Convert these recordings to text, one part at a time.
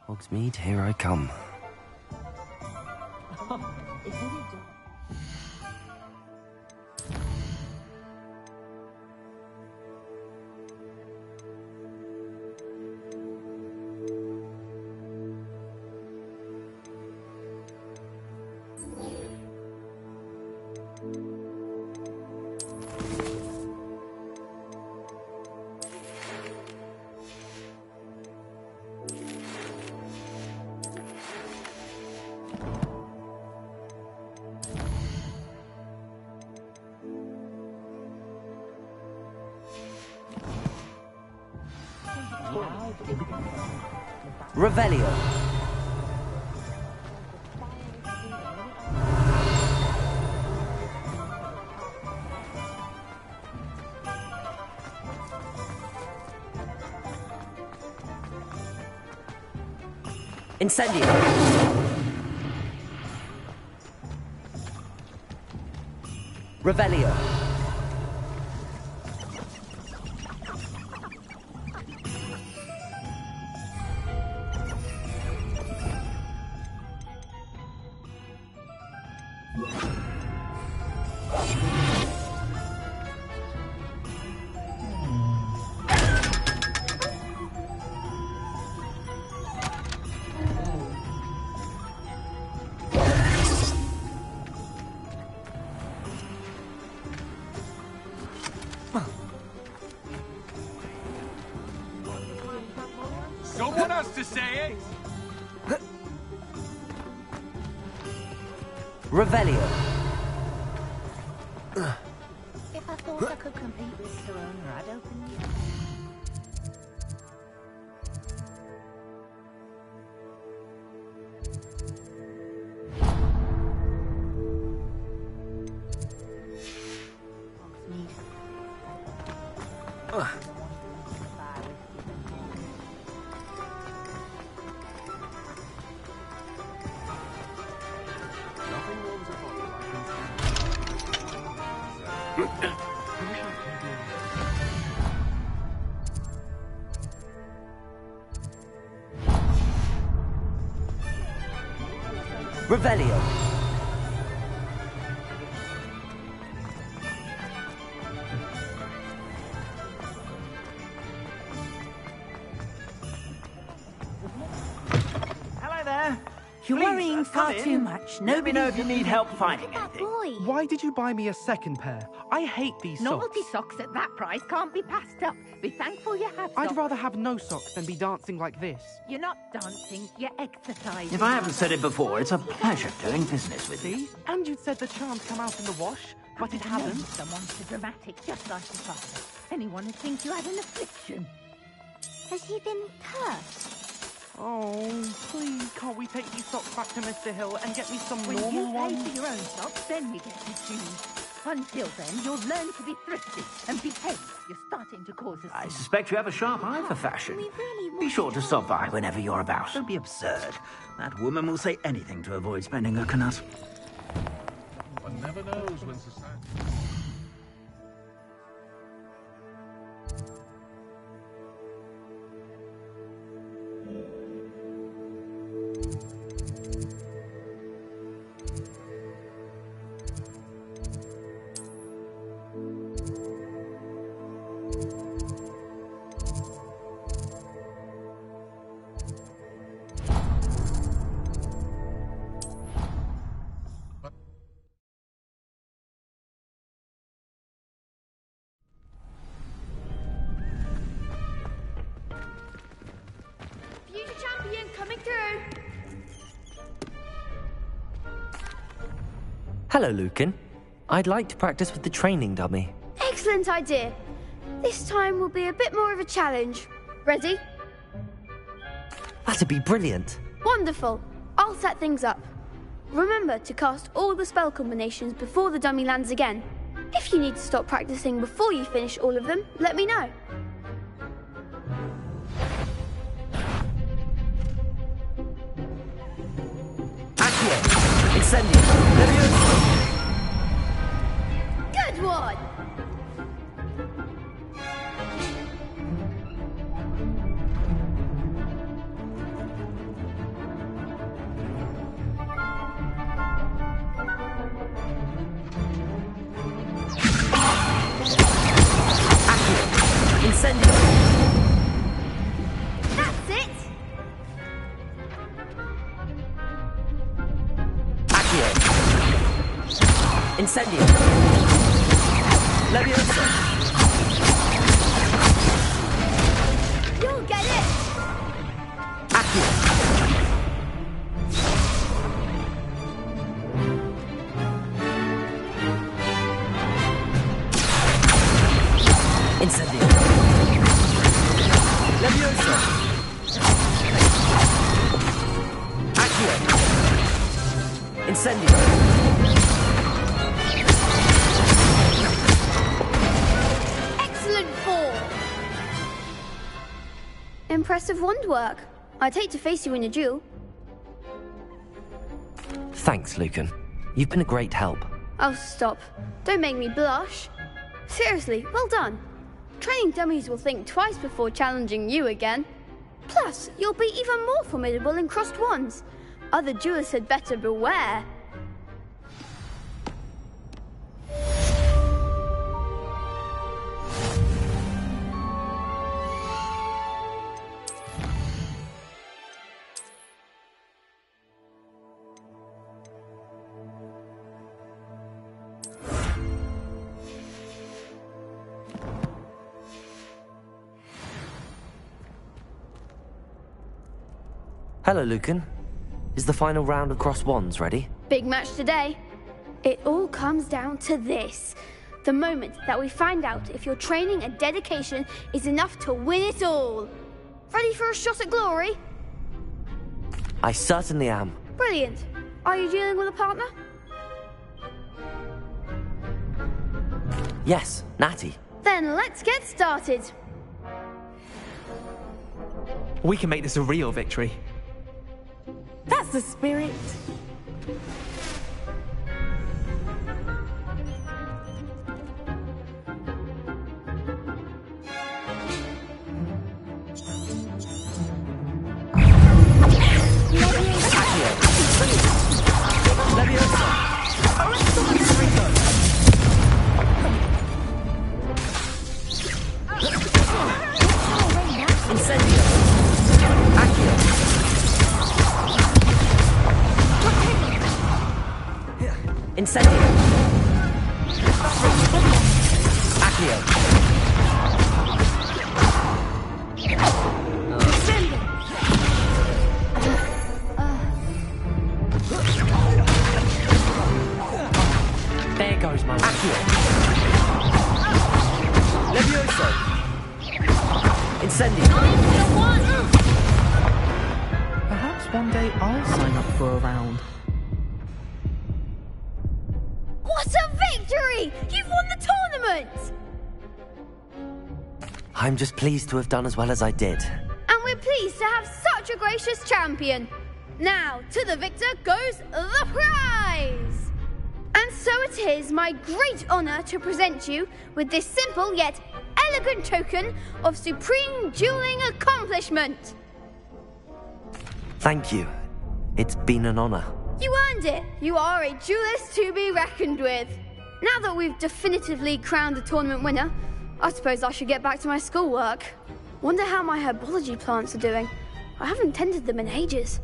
Hogsmeade, here I come. Revelio. Incendio. Revelio. Someone has to say it! Revelio. If I thought I could compete with Serona, I'd open you. Revelio. Hello there. You're Please, worrying far come too in. much. Let me know if you need help finding That anything. boy. Why did you buy me a second pair? I hate these Novelty socks. socks at that price can't be passed up. Be thankful you have I'd socks. rather have no socks than be dancing like this. You're not dancing, you're exercising. If I haven't said it before, it's a pleasure doing business with you. See? And you'd said the charms come out in the wash, but it hasn't. Someone's so dramatic, just like your father. Anyone would think you had an affliction. Has he been cursed? Oh, please, can't we take these socks back to Mr. Hill and get me some When normal you pay ones? for your own socks, then you get to choose. Until then, you'll learn to be thrifty and behave. You're starting to cause a I scene. suspect you have a sharp eye for fashion. We really want Be sure to stop by whenever you're about. Don't be absurd. That woman will say anything to avoid spending her knut. One never knows when society... Future champion coming through. Hello, Lucan. I'd like to practice with the training dummy. Excellent idea. This time will be a bit more of a challenge. Ready? That'd be brilliant. Wonderful. I'll set things up. Remember to cast all the spell combinations before the dummy lands again. If you need to stop practicing before you finish all of them, let me know. Accio. Incendio. Levioso. Good one! Incendio! That's it! Accio! Incendio! Leviosa! You'll get it! Accio! Incendio! Leviosa! Accio! Incendio! Excellent ball! Impressive wand work. I'd hate to face you in a duel. Thanks, Lucan. You've been a great help. Oh, stop. Don't make me blush. Seriously, well done. Training dummies will think twice before challenging you again. Plus, you'll be even more formidable in crossed wands. Other duelists had better beware. Hello, Lucan. Is the final round of cross wands ready? Big match today. It all comes down to this. The moment that we find out if your training and dedication is enough to win it all. Ready for a shot at glory? I certainly am. Brilliant. Are you dealing with a partner? Yes, Natty. Then let's get started. We can make this a real victory. That's the spirit. Incendio! Accio! There goes my Accio! Levioso! Incendio! Perhaps one day I'll sign up for a round. What a victory! You've won the tournament! I'm just pleased to have done as well as I did. And we're pleased to have such a gracious champion. Now, to the victor goes the prize! And so it is my great honor to present you with this simple yet elegant token of supreme dueling accomplishment. Thank you. It's been an honor. You earned it. You are a duelist to be reckoned with. Now that we've definitively crowned the tournament winner, I suppose I should get back to my schoolwork. Wonder how my herbology plants are doing. I haven't tended them in ages.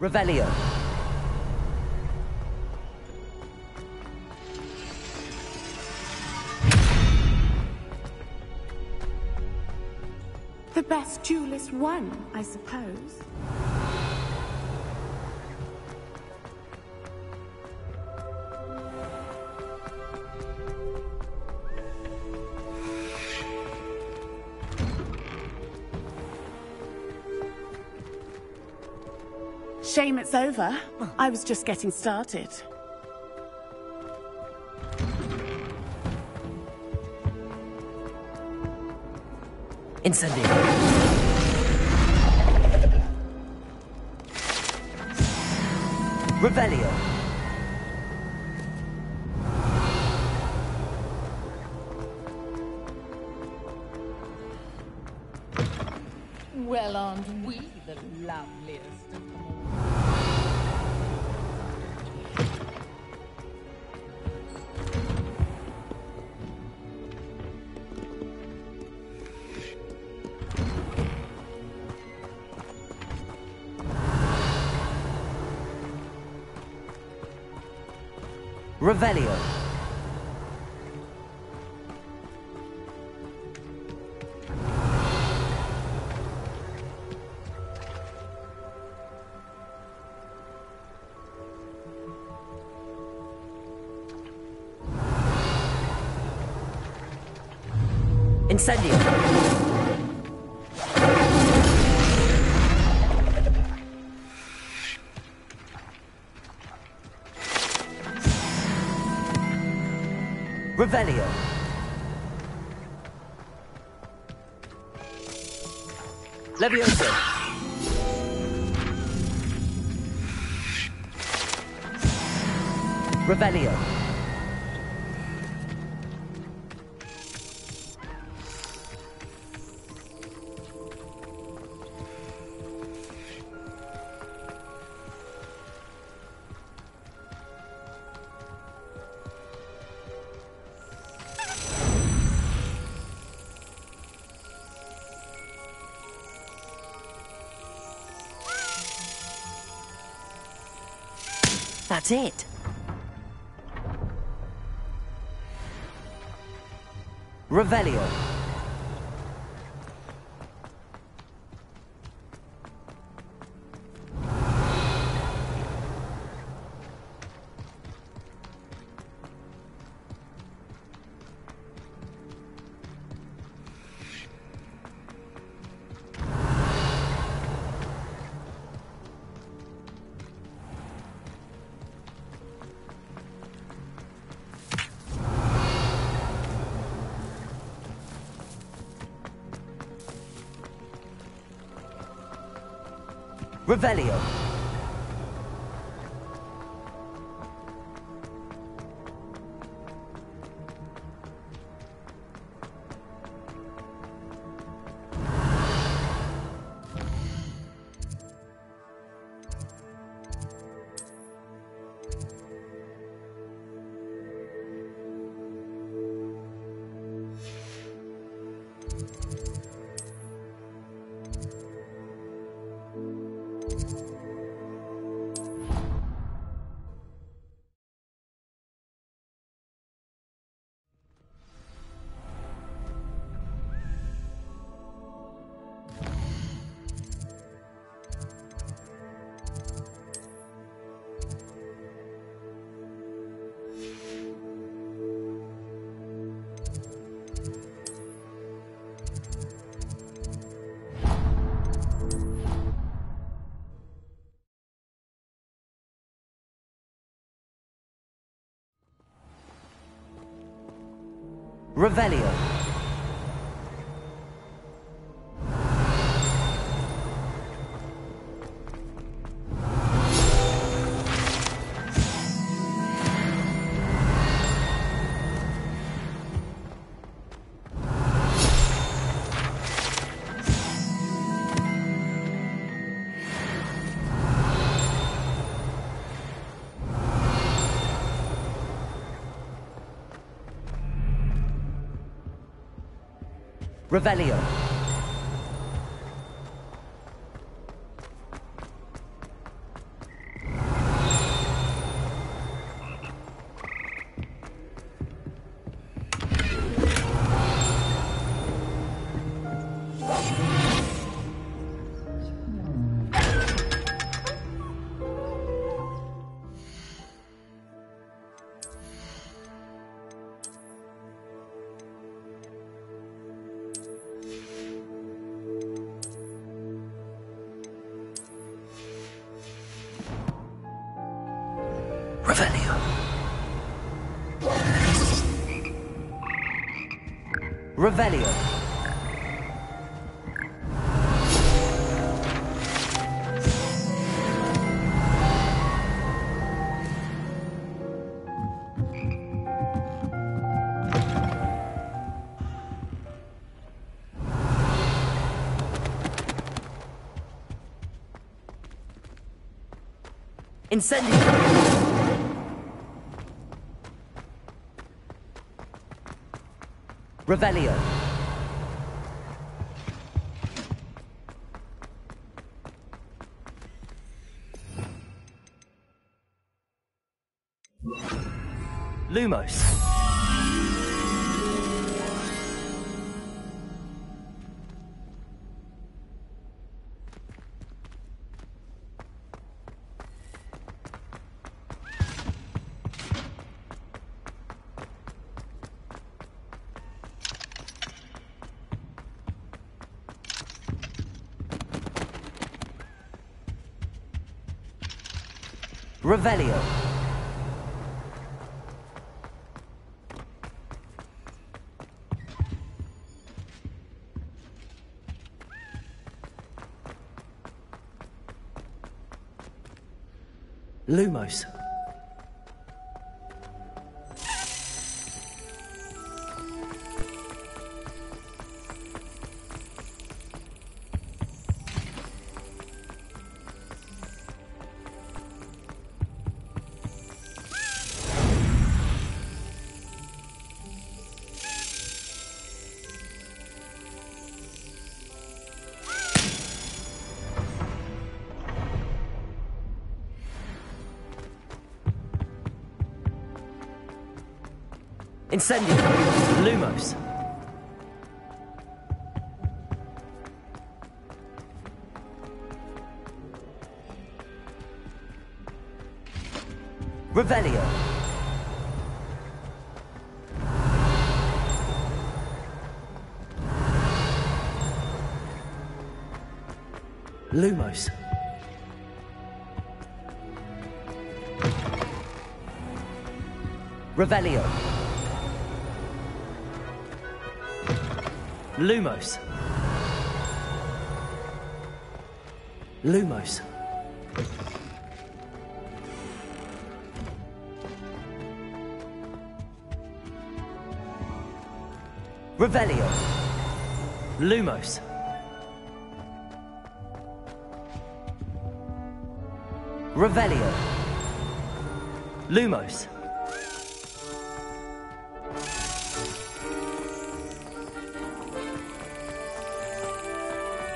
Revelio. Best duelist won, I suppose. Shame it's over. I was just getting started. Incendio. Revelio. Well, aren't we the loveliest of them all? Revelio. Incendio. Revelio. Levioso. Revelio. That's it. Revelio. Revelio. Revelio. Revelio. Revelio. Revelio. Incendio. Revelio. Lumos. Revelio. Lumos. Incendio. Lumos. Revelio. Lumos. Revelio. Lumos. Lumos. Revelio. Lumos. Revelio. Lumos.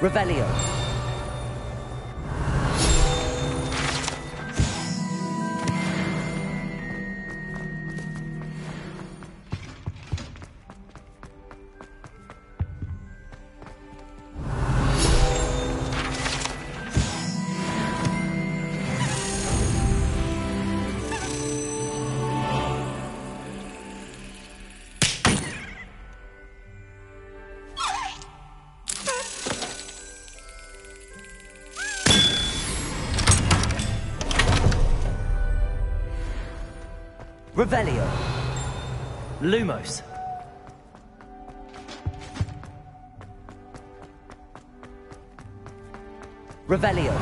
Revelio. Revelio. Lumos. Revelio.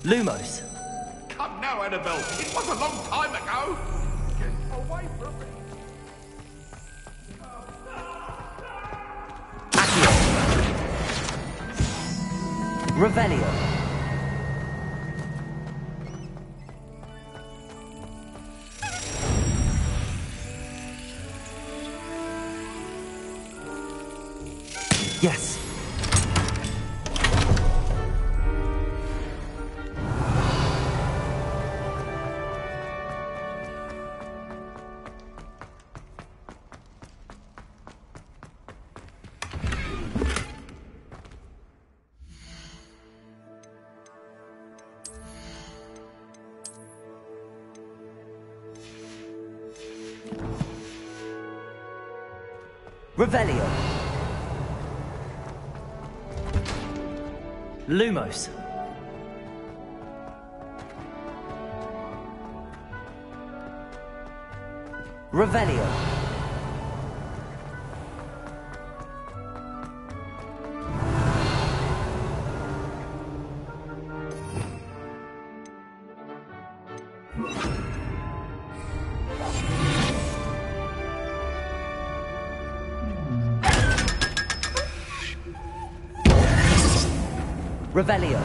Lumos. Come now, Annabelle. It was a long time ago. Get away from me. Accio. Revelio. Yes. Revelio. Lumos. Revelio. Revelio.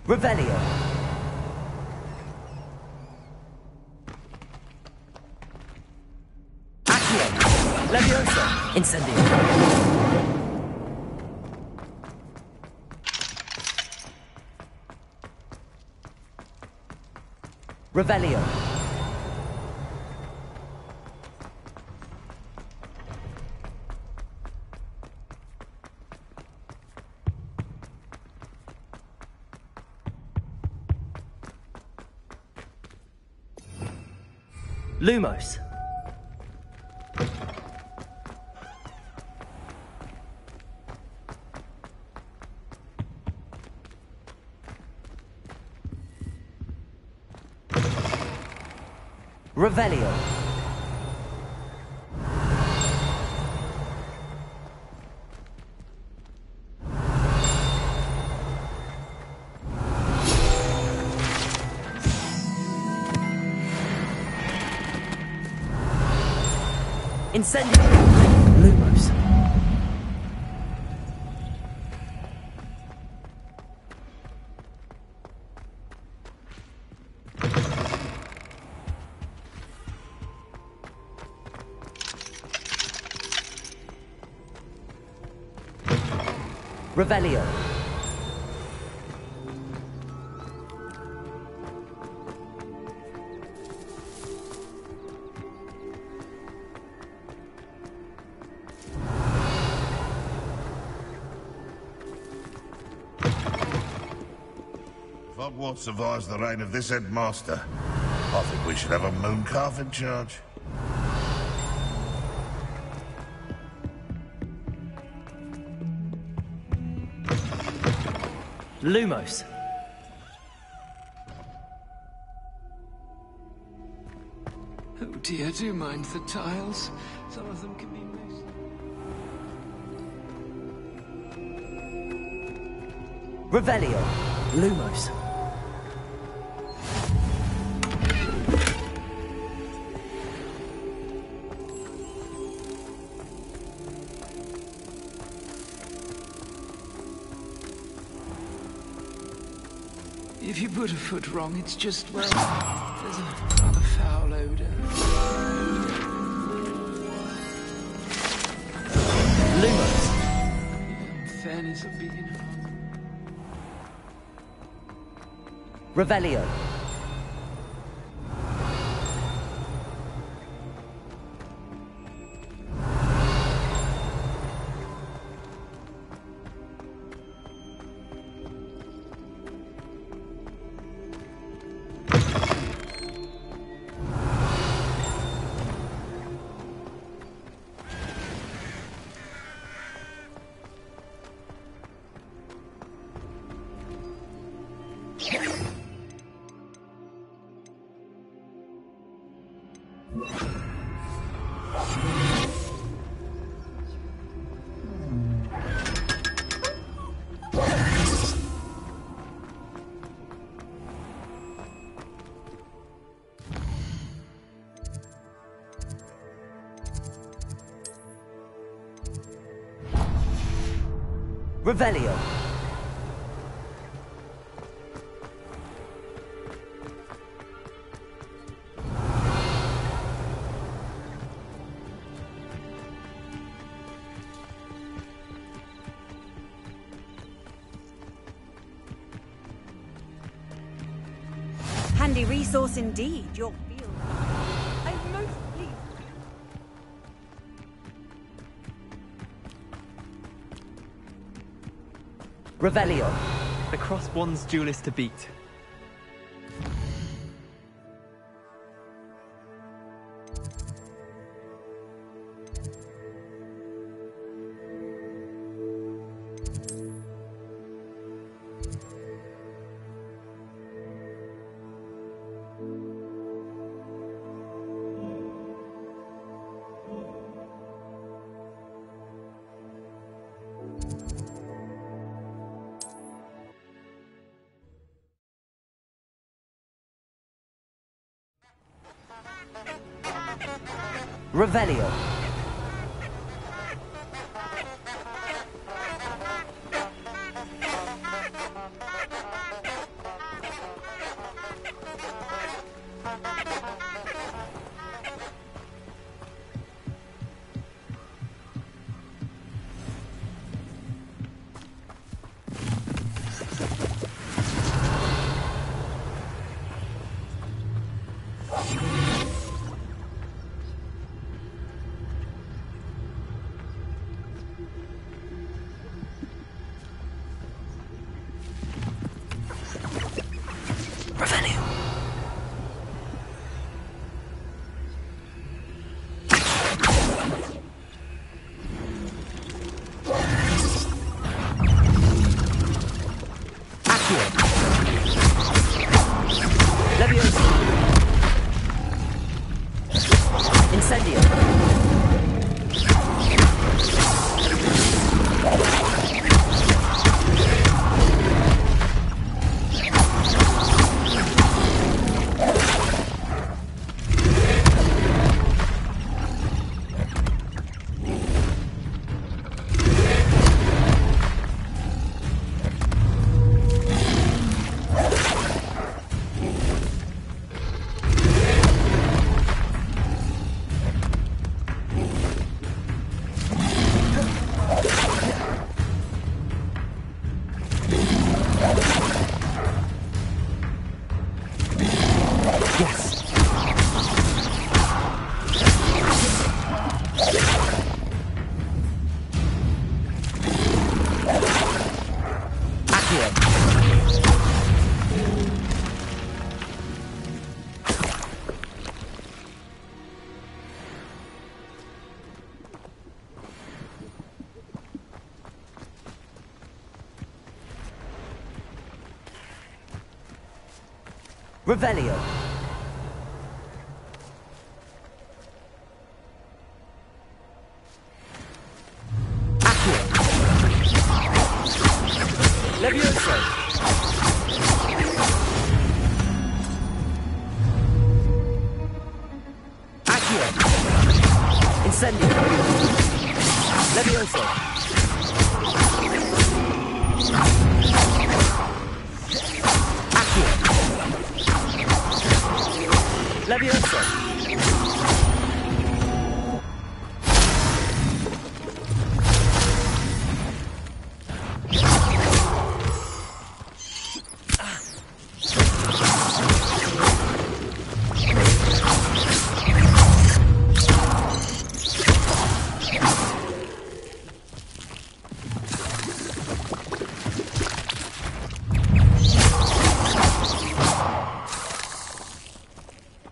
Revelio. Accio. Leviosa. Incendio. Revelio. Lumos. Revelio. Incendio. Lumos. Revelio. Hogwarts survives the reign of this headmaster. I think we should have a mooncalf in charge. Lumos. Oh dear, do mind the tiles. Some of them can be most... Revelio. Lumos. If you put a foot wrong, it's just, well, there's a rather foul odor. Lumos. In fairness of being... Revelio. Revelio. handy resource indeed, your field. I'm most pleased. Revelio. The cross one's duelist to beat. Revelio. Revelio. Accio. Levioso. Accio. Incendio. Levioso. Levioso.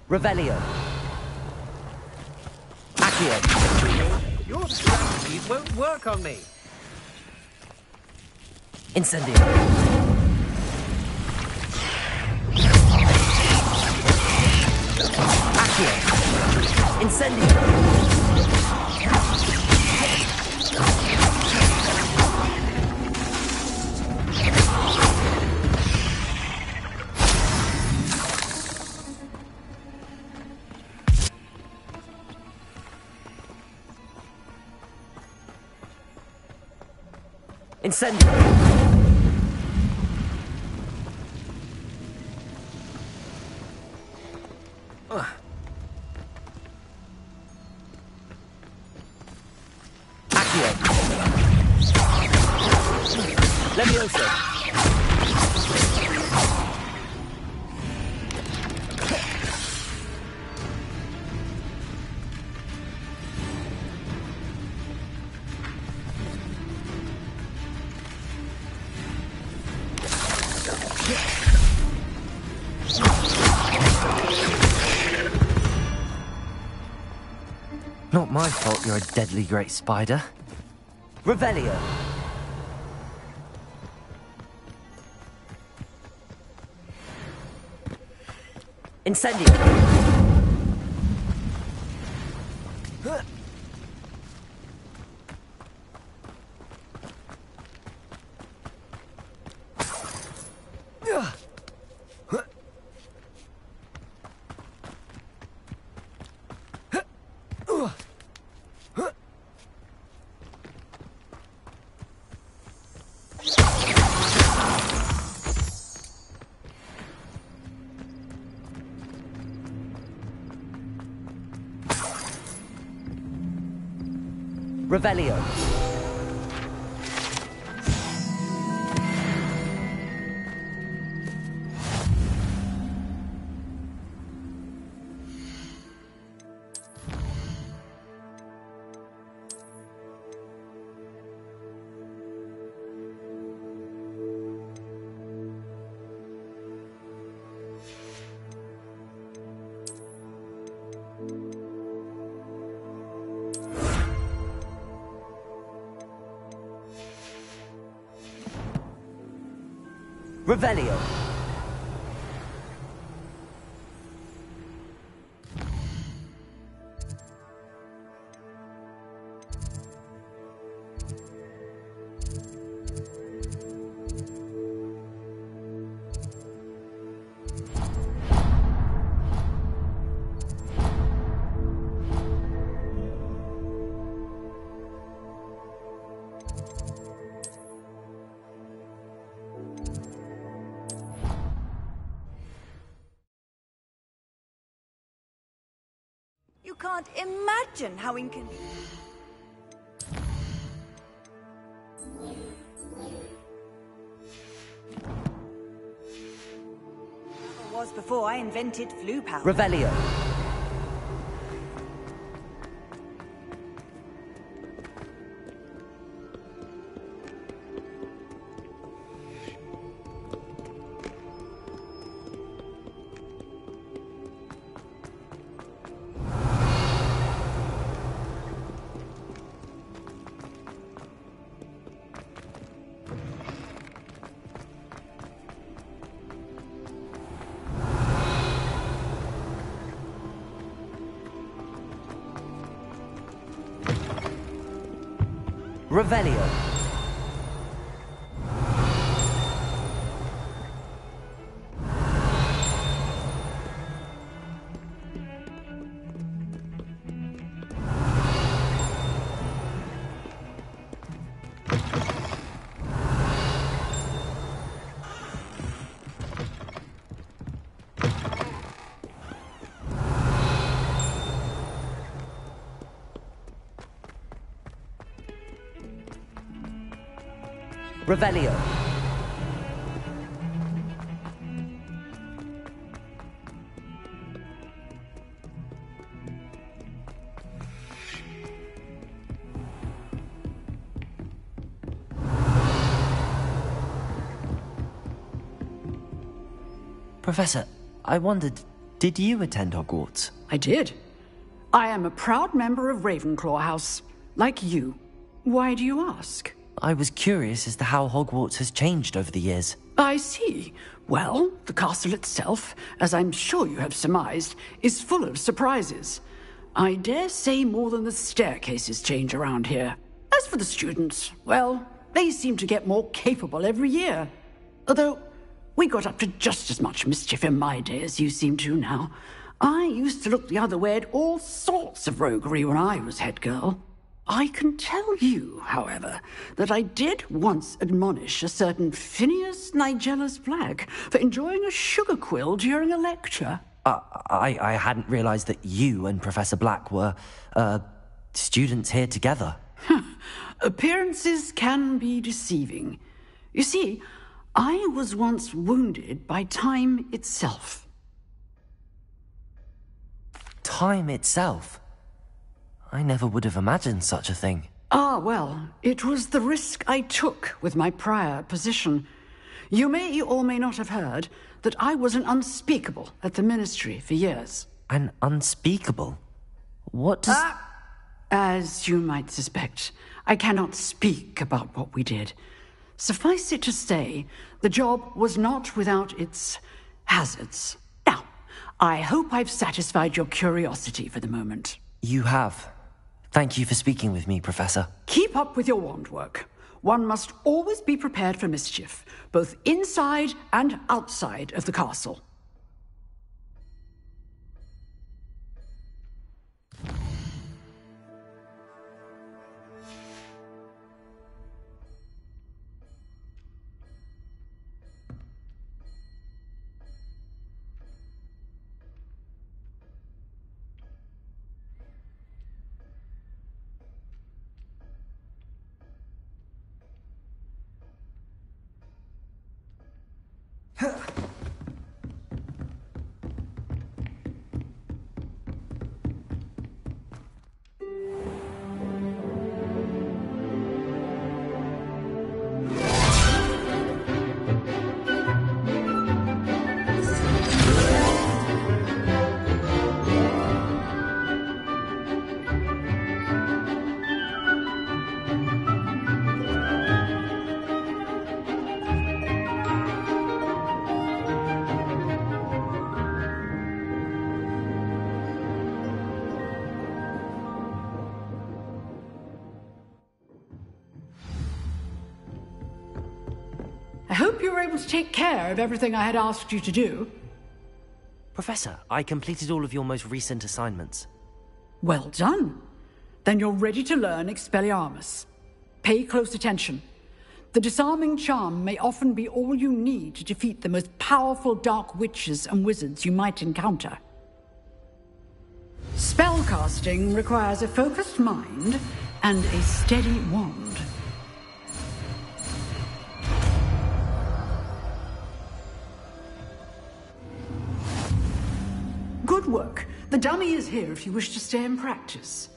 Revelio. Accio. Your strategies won't work on me. Incendio. Accio. Incendio. Incendio. Accio. Levioso. Not my fault you're a deadly great spider. Revelio. Incendio. Revelio. Revelio. You can't imagine how inconvenient it was before I invented flu powder. Revelio. Revelio. Revelio. Professor, I wondered, did you attend Hogwarts? I did. I am a proud member of Ravenclaw House, like you. Why do you ask? I was curious as to how Hogwarts has changed over the years. I see. Well, the castle itself, as I'm sure you have surmised, is full of surprises. I dare say more than the staircases change around here. As for the students, well, they seem to get more capable every year. Although, we got up to just as much mischief in my day as you seem to now. I used to look the other way at all sorts of roguery when I was head girl. I can tell you, however, that I did once admonish a certain Phineas Nigellus Black for enjoying a sugar quill during a lecture. I hadn't realized that you and Professor Black were, students here together. Appearances can be deceiving. You see, I was once wounded by time itself. Time itself? I never would have imagined such a thing. Ah, well, it was the risk I took with my prior position. You may or may not have heard that I was an unspeakable at the Ministry for years. An unspeakable? What does... As you might suspect, I cannot speak about what we did. Suffice it to say, the job was not without its hazards. Now, I hope I've satisfied your curiosity for the moment. You have. Thank you for speaking with me, Professor. Keep up with your wand work. One must always be prepared for mischief, both inside and outside of the castle. I hope you were able to take care of everything I had asked you to do. Professor, I completed all of your most recent assignments. Well done. Then you're ready to learn Expelliarmus. Pay close attention. The disarming charm may often be all you need to defeat the most powerful dark witches and wizards you might encounter. Spellcasting requires a focused mind and a steady wand. Good work. The dummy is here if you wish to stay and practice.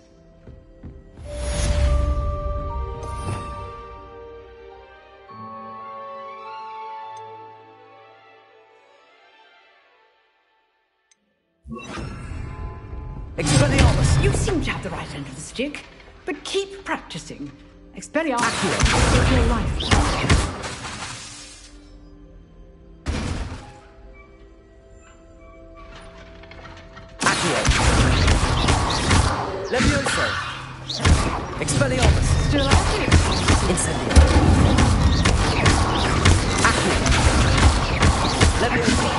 Expelliarmus! You seem to have the right end of the stick, but keep practicing. Expelliarmus will take your life. Levioso! Expelliarmus! Still active! Incendio! Accio! Levioso!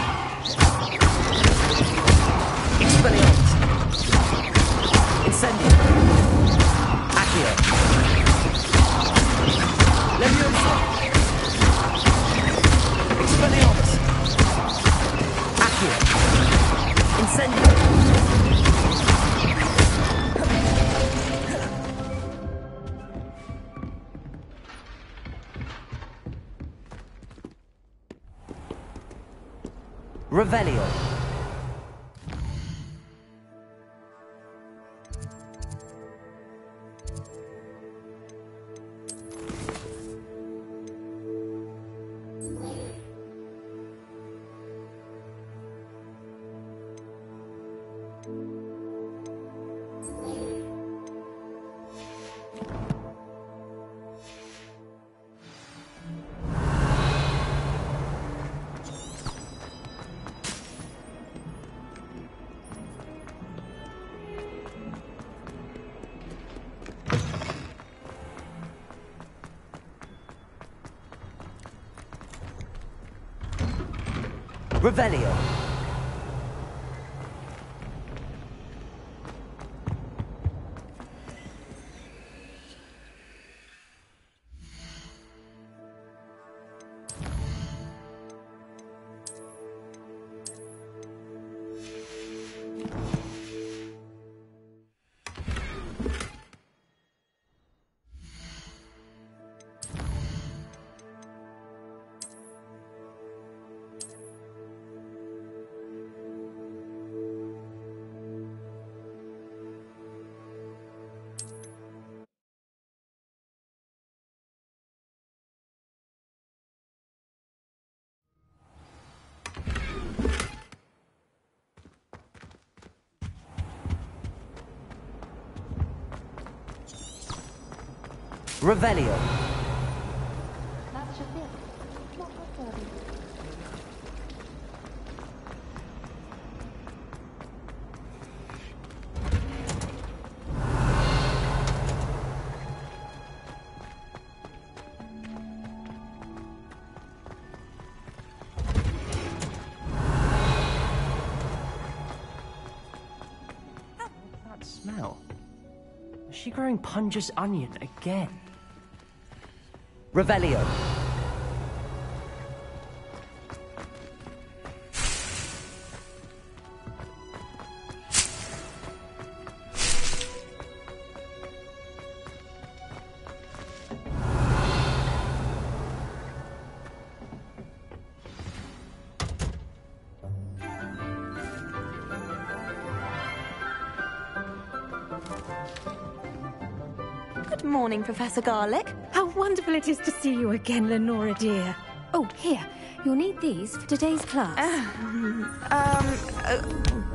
Expelliarmus! Incendio! Accio! Levioso! Expelliarmus! Accio! Incendio! Revelio. Revelio. Revelio. Smell. Is she growing Punja's onion again? Revelio. Good morning, Professor Garlic. How wonderful it is to see you again, Lenora dear. Oh, here. You'll need these for today's class.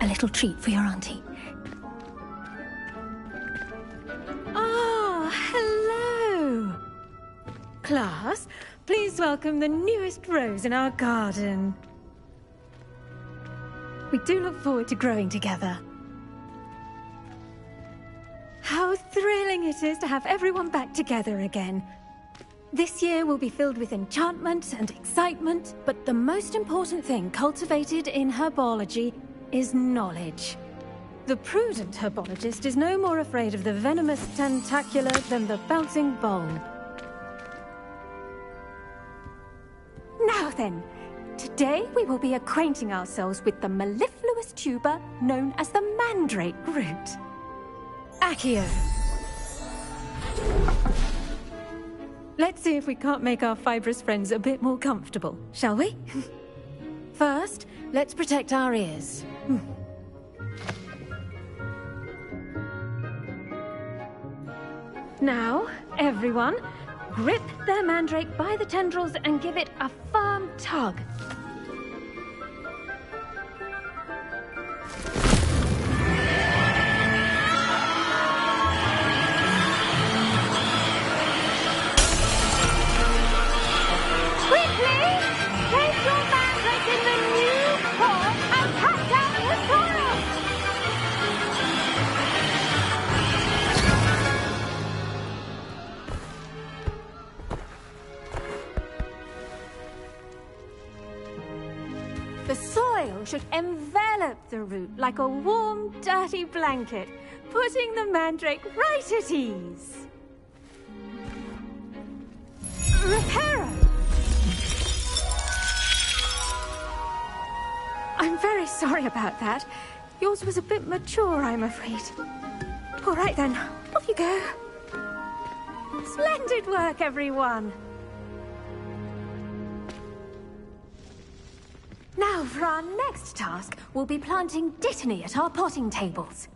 A little treat for your auntie. Ah, hello. Class, please welcome the newest rose in our garden. We do look forward to growing together. How thrilling it is to have everyone back together again. This year will be filled with enchantment and excitement, but the most important thing cultivated in herbology is knowledge. The prudent herbologist is no more afraid of the venomous tentacula than the bouncing bulb. Now then, today we will be acquainting ourselves with the mellifluous tuber known as the mandrake root. Accio. Let's see if we can't make our fibrous friends a bit more comfortable, shall we? First, let's protect our ears. Now, everyone, grip their mandrake by the tendrils and give it a firm tug. The soil should envelop the root like a warm, dirty blanket, putting the mandrake right at ease. Reparo! I'm very sorry about that. Yours was a bit mature, I'm afraid. All right then, off you go. Splendid work, everyone. Now, for our next task, we'll be planting Dittany at our potting tables.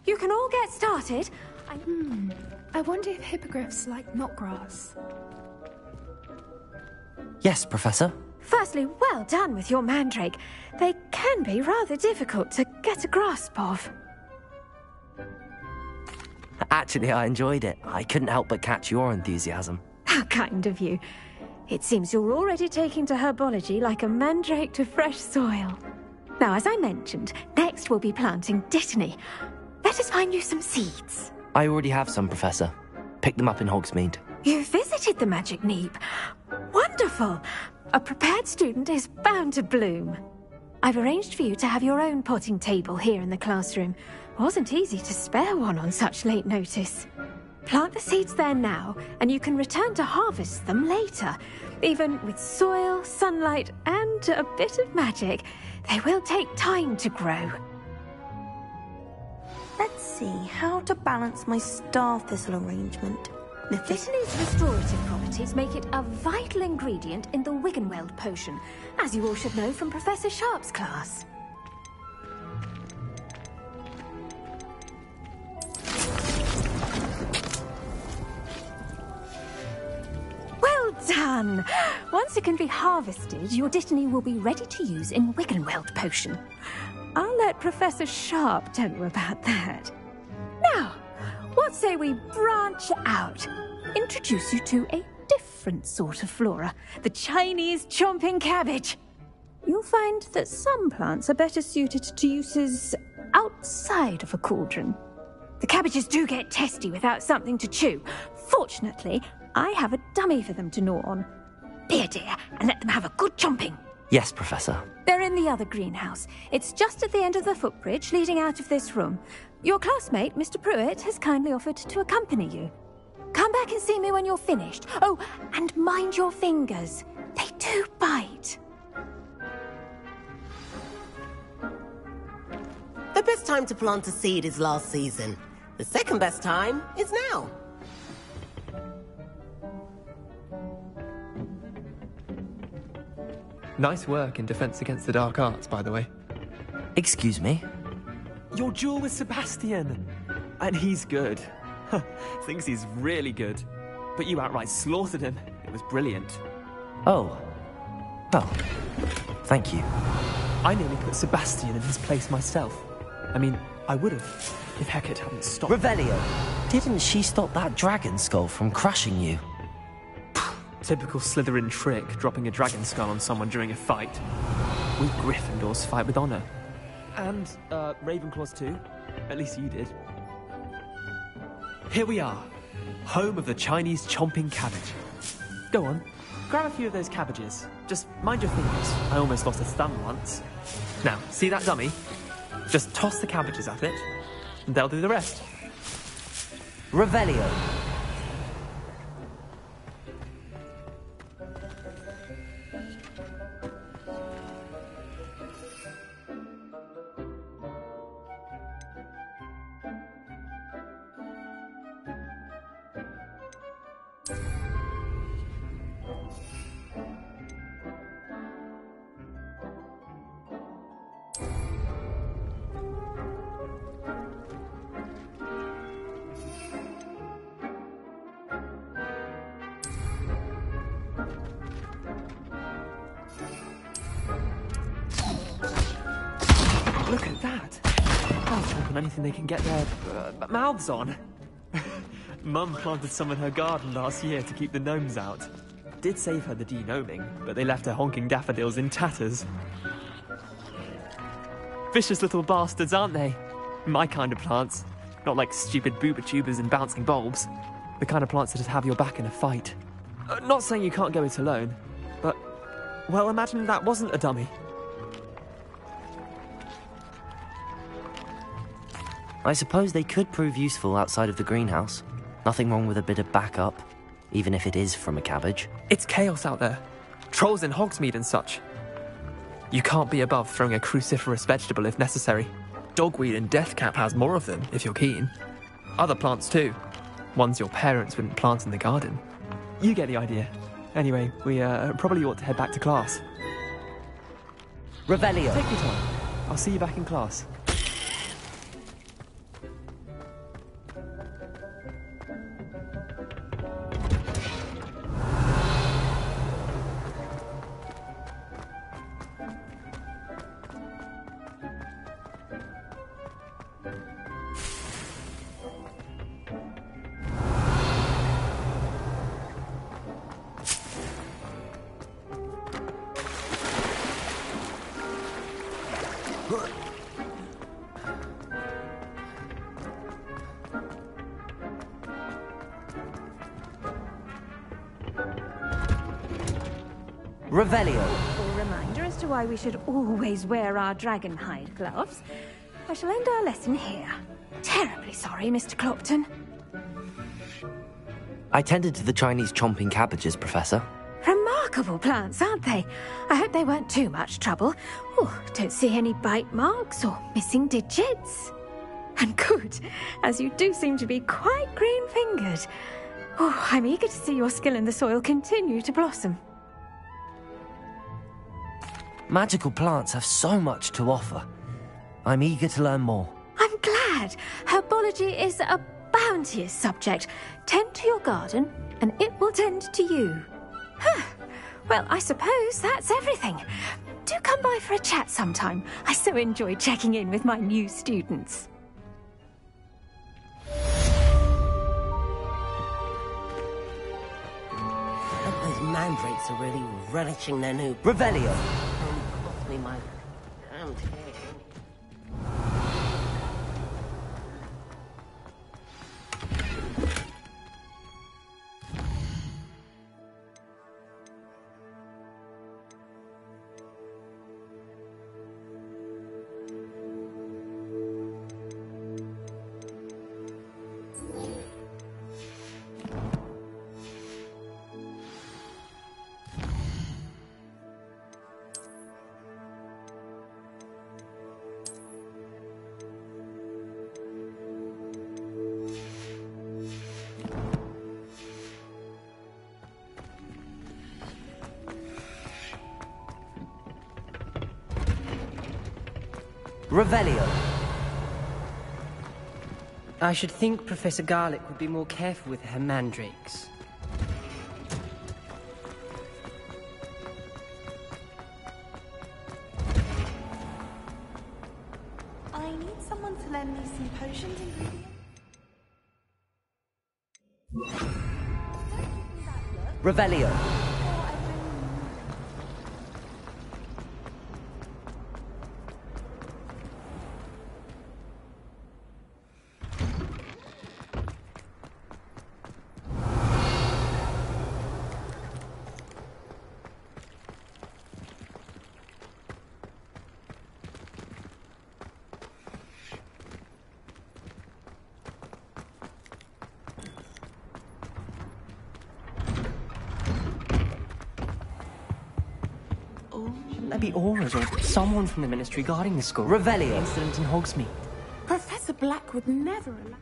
You can all get started. I wonder if hippogriffs like knotgrass. Yes, Professor. Firstly, well done with your mandrake. They can be rather difficult to get a grasp of. Actually, I enjoyed it. I couldn't help but catch your enthusiasm. How kind of you. It seems you're already taking to herbology like a mandrake to fresh soil. Now, as I mentioned, next we'll be planting Dittany. Let us find you some seeds. I already have some, Professor. Picked them up in Hogsmeade. You visited the Magic Neep. Wonderful! A prepared student is bound to bloom. I've arranged for you to have your own potting table here in the classroom. Wasn't easy to spare one on such late notice. Plant the seeds there now, and you can return to harvest them later. Even with soil, sunlight, and a bit of magic, they will take time to grow. Let's see how to balance my star thistle arrangement. Dittany's restorative properties make it a vital ingredient in the Wiggenweld potion, as you all should know from Professor Sharp's class. Well done! Once it can be harvested, your Dittany will be ready to use in Wiggenweld potion. I'll let Professor Sharp tell you about that. Now, what say we branch out? introduce you to a different sort of flora, the Chinese chomping cabbage. You'll find that some plants are better suited to uses outside of a cauldron. The cabbages do get testy without something to chew. Fortunately, I have a dummy for them to gnaw on. Be a dear and let them have a good chomping. Yes, Professor. They're in the other greenhouse. It's just at the end of the footbridge leading out of this room. Your classmate, Mr. Pruitt, has kindly offered to accompany you. Come back and see me when you're finished. Oh, and mind your fingers. They do bite. The best time to plant a seed is last season. The second best time is now. Nice work in Defense Against the Dark Arts, by the way. Excuse me? Your duel with Sebastian! And he's good. Thinks he's really good. But you outright slaughtered him. It was brilliant. Oh. Well, thank you. I nearly put Sebastian in his place myself. I mean, I would have, if Hecate hadn't stopped. Revelio! Didn't she stop that dragon skull from crushing you? Typical Slytherin trick, dropping a dragon skull on someone during a fight. We Gryffindors fight with honor. And, Ravenclaws too. At least you did. Here we are. Home of the Chinese chomping cabbage. Go on, grab a few of those cabbages. Just mind your fingers. I almost lost a thumb once. Now, see that dummy? Just toss the cabbages at it, and they'll do the rest. Revelio. Look at that! They'll chomp on anything they can get their mouths on. Mum planted some in her garden last year to keep the gnomes out. Did save her the de-gnoming, but they left her honking daffodils in tatters. Vicious little bastards, aren't they? My kind of plants. Not like stupid booba tubers and bouncing bulbs. The kind of plants that have your back in a fight. Not saying you can't go it alone, but... well, imagine that wasn't a dummy. I suppose they could prove useful outside of the greenhouse. Nothing wrong with a bit of backup, even if it is from a cabbage. It's chaos out there. Trolls in Hogsmeade and such. You can't be above throwing a cruciferous vegetable if necessary. Dogweed and deathcap has more of them, if you're keen. Other plants too. Ones your parents wouldn't plant in the garden. You get the idea. Anyway, we probably ought to head back to class. Revelio. Take your time. I'll see you back in class. Revelio. A reminder as to why we should always wear our dragon hide gloves. I shall end our lesson here. Terribly sorry, Mr. Clopton. I tended to the Chinese chomping cabbages, Professor. Remarkable plants, aren't they? I hope they weren't too much trouble. Oh, don't see any bite marks or missing digits. And good, as you do seem to be quite green-fingered. Oh, I'm eager to see your skill in the soil continue to blossom. Magical plants have so much to offer. I'm eager to learn more. I'm glad. Herbology is a bounteous subject. Tend to your garden, and it will tend to you. Huh. Well, I suppose that's everything. Do come by for a chat sometime. I so enjoy checking in with my new students. students are really relishing their new... Revelio. Cost me my damn head. Revelio. I should think Professor Garlick would be more careful with her mandrakes. I need someone to lend me some potions ingredients. Revelio. Shouldn't there be auras or someone from the Ministry guarding the school? Revelio. The incident in Hogsmeade. Professor Black would never allow...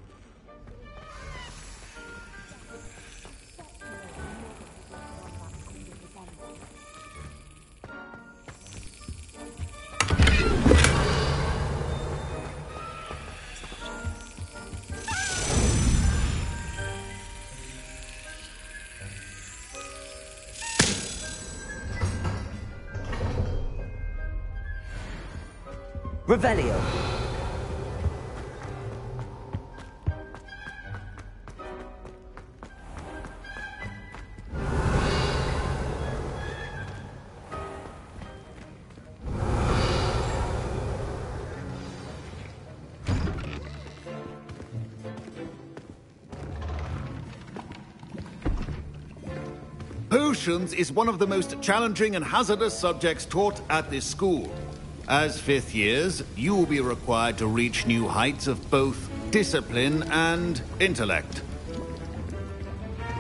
Revelio. Potions is one of the most challenging and hazardous subjects taught at this school. As fifth years, you will be required to reach new heights of both discipline and intellect.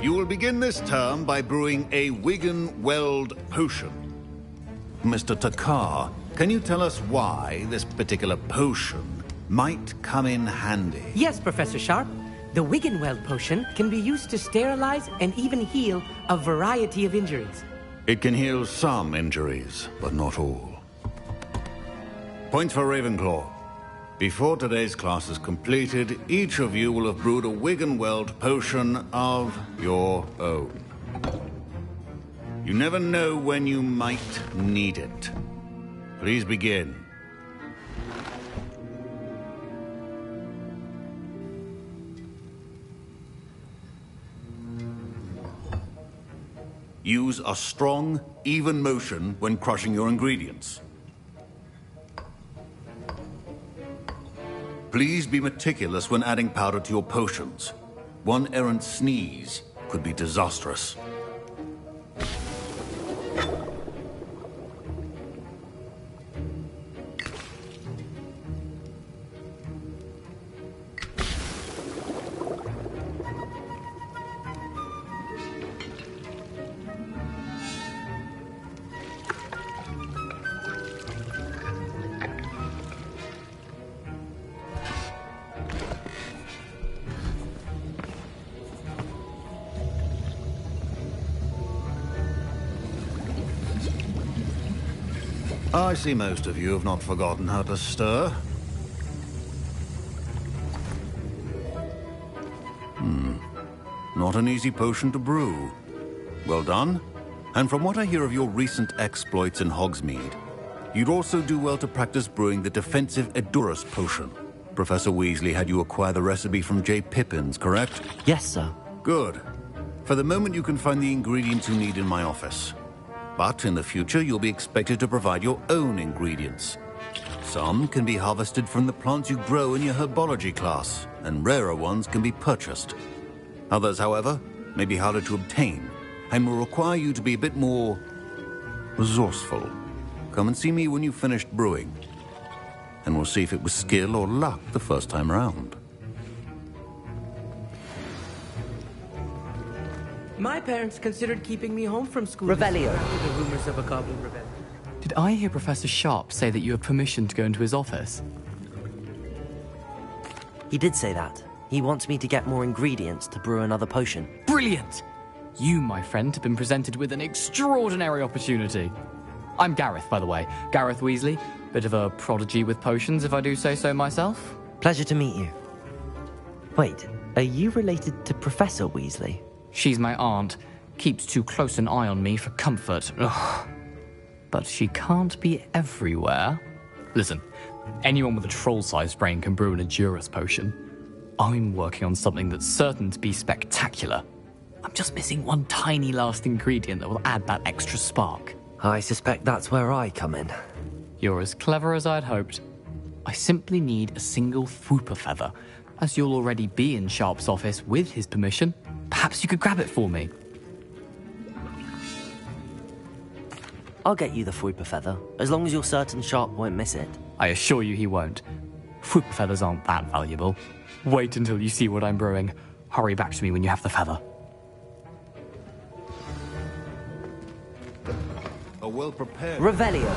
You will begin this term by brewing a Wigan-Weld potion. Mr. Takar, can you tell us why this particular potion might come in handy? Yes, Professor Sharp. The Wigan-Weld potion can be used to sterilize and even heal a variety of injuries. It can heal some injuries, but not all. Points for Ravenclaw. Before today's class is completed, each of you will have brewed a Wigan-Weld potion of your own. You never know when you might need it. Please begin. Use a strong, even motion when crushing your ingredients. Please be meticulous when adding powder to your potions. One errant sneeze could be disastrous. I see most of you have not forgotten how to stir. Not an easy potion to brew. Well done. And from what I hear of your recent exploits in Hogsmeade, you'd also do well to practice brewing the defensive Edurus potion. Professor Weasley had you acquire the recipe from J. Pippins, correct? Yes, sir. Good. For the moment, you can find the ingredients you need in my office. But in the future, you'll be expected to provide your own ingredients. Some can be harvested from the plants you grow in your herbology class, and rarer ones can be purchased. Others, however, may be harder to obtain, and will require you to be a bit more resourceful. Come and see me when you've finished brewing, and we'll see if it was skill or luck the first time around. My parents considered keeping me home from school. Revelio. After the rumors of a goblin rebellion. Did I hear Professor Sharp say that you have permission to go into his office? He did say that. He wants me to get more ingredients to brew another potion. Brilliant! You, my friend, have been presented with an extraordinary opportunity. I'm Gareth, by the way. Gareth Weasley. Bit of a prodigy with potions, if I do say so myself. Pleasure to meet you. Wait, are you related to Professor Weasley? She's my aunt. Keeps too close an eye on me for comfort. Ugh. But she can't be everywhere. Listen, anyone with a troll-sized brain can brew an Edurus potion. I'm working on something that's certain to be spectacular. I'm just missing one tiny last ingredient that will add that extra spark. I suspect that's where I come in. You're as clever as I'd hoped. I simply need a single Fwooper feather. As you'll already be in Sharp's office with his permission, perhaps you could grab it for me. I'll get you the Fwooper feather, as long as you're certain Sharp won't miss it. I assure you he won't. Fwooper feathers aren't that valuable. Wait until you see what I'm brewing. Hurry back to me when you have the feather. A well-prepared... Revelio.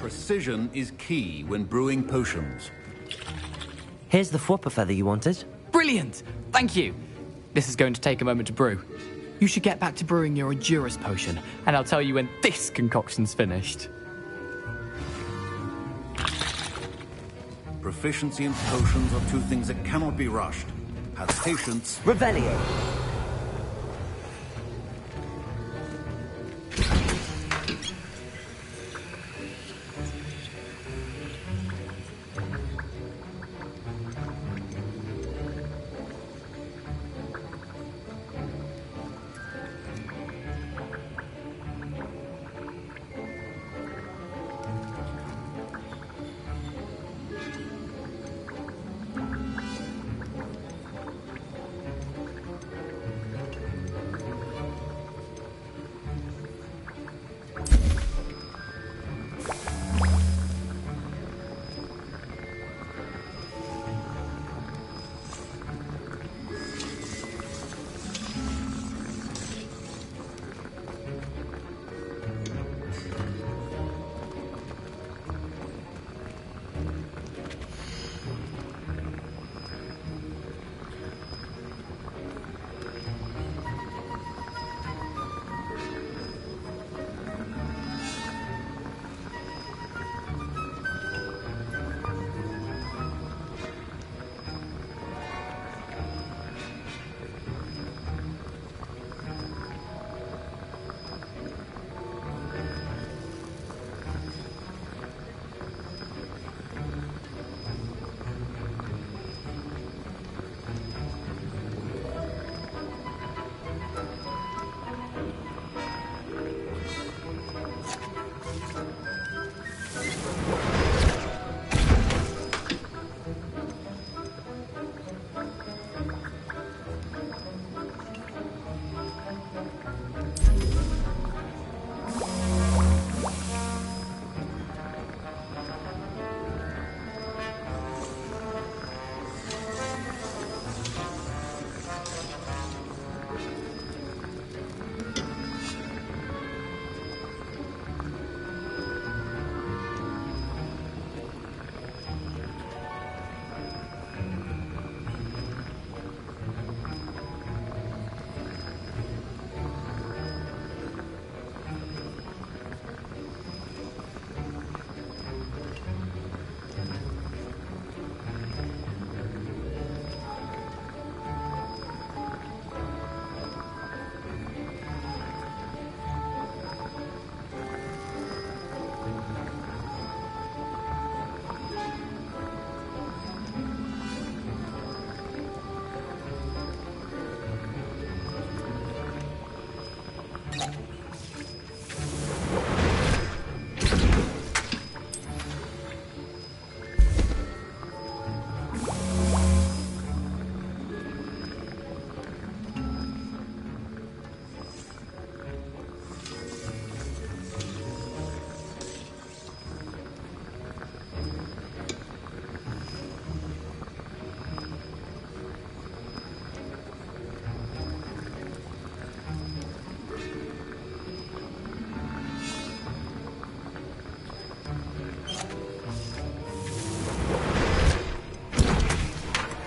Precision is key when brewing potions. Here's the Fwooper feather you wanted. Brilliant! Thank you. This is going to take a moment to brew. You should get back to brewing your Edurus potion, and I'll tell you when this concoction's finished. Proficiency in potions are two things that cannot be rushed. Have patience. Revelio.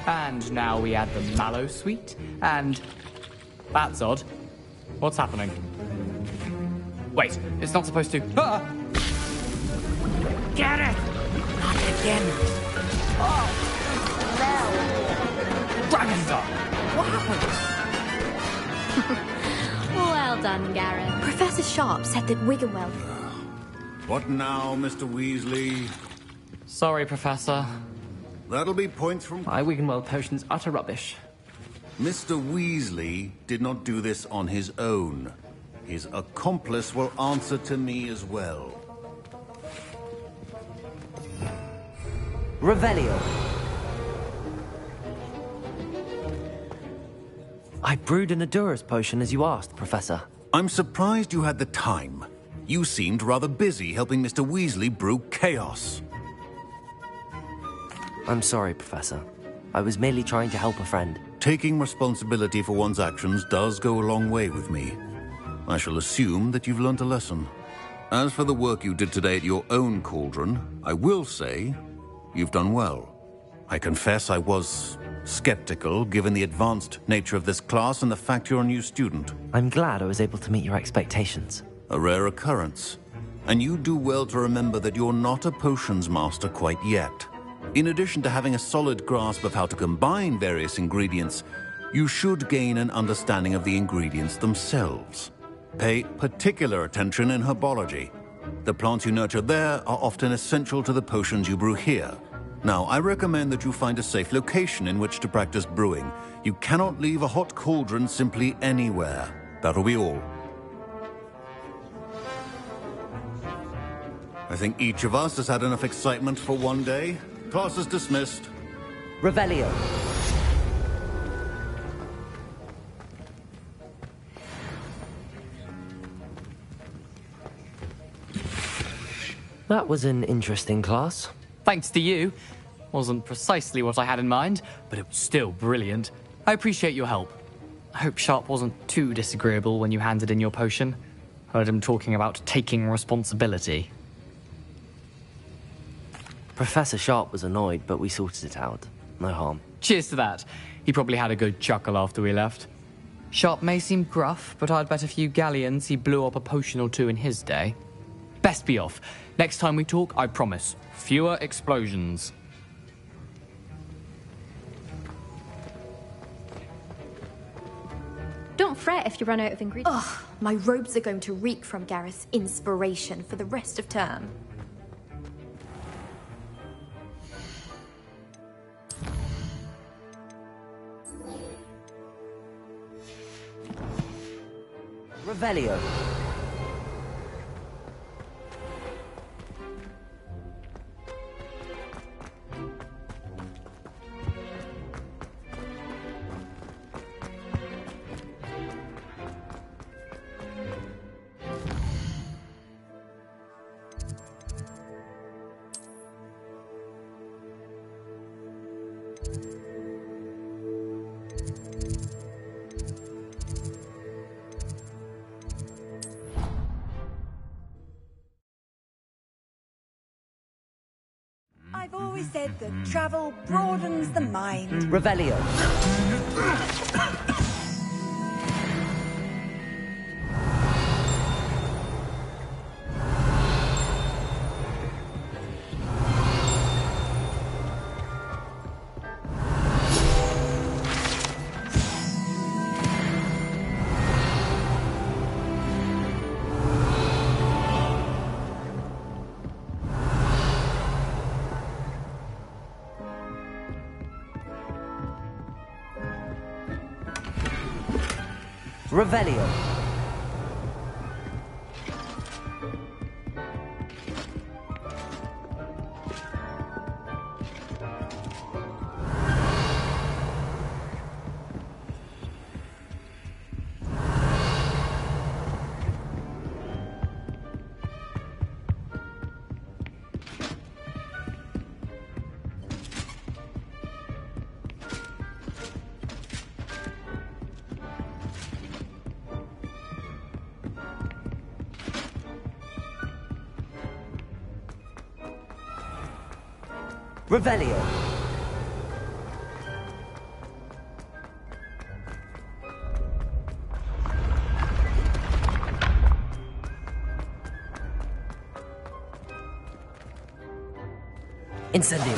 And now we add the mallow sweet, and... That's odd. What's happening? Wait, it's not supposed to... Ah! Get it! Not again. Oh, no. Dragon Dog! What happened? Well done, Gareth. Professor Sharp said that Wiggenweld... What now, Mr. Weasley? Sorry, Professor. That'll be points from... My Wiggenweld potion's utter rubbish. Mr. Weasley did not do this on his own. His accomplice will answer to me as well. Revelio. I brewed an Adurus potion as you asked, Professor. I'm surprised you had the time. You seemed rather busy helping Mr. Weasley brew chaos. I'm sorry, Professor. I was merely trying to help a friend. Taking responsibility for one's actions does go a long way with me. I shall assume that you've learnt a lesson. As for the work you did today at your own cauldron, I will say you've done well. I confess I was skeptical, given the advanced nature of this class and the fact you're a new student. I'm glad I was able to meet your expectations. A rare occurrence. And you do well to remember that you're not a potions master quite yet. In addition to having a solid grasp of how to combine various ingredients, you should gain an understanding of the ingredients themselves. Pay particular attention in herbology. The plants you nurture there are often essential to the potions you brew here. Now, I recommend that you find a safe location in which to practice brewing. You cannot leave a hot cauldron simply anywhere. That'll be all. I think each of us has had enough excitement for one day. Class is dismissed. Revelio. That was an interesting class. Thanks to you. Wasn't precisely what I had in mind, but it was still brilliant. I appreciate your help. I hope Sharp wasn't too disagreeable when you handed in your potion. Heard him talking about taking responsibility. Professor Sharp was annoyed, but we sorted it out. No harm. Cheers to that. He probably had a good chuckle after we left. Sharp may seem gruff, but I'd bet a few galleons he blew up a potion or two in his day. Best be off. Next time we talk, I promise, fewer explosions. Don't fret if you run out of ingredients. Ugh, my robes are going to reek from Gareth's inspiration for the rest of term. Revelio. I've always said that travel broadens the mind. Revelio. Revelio. Revelio. Incendio.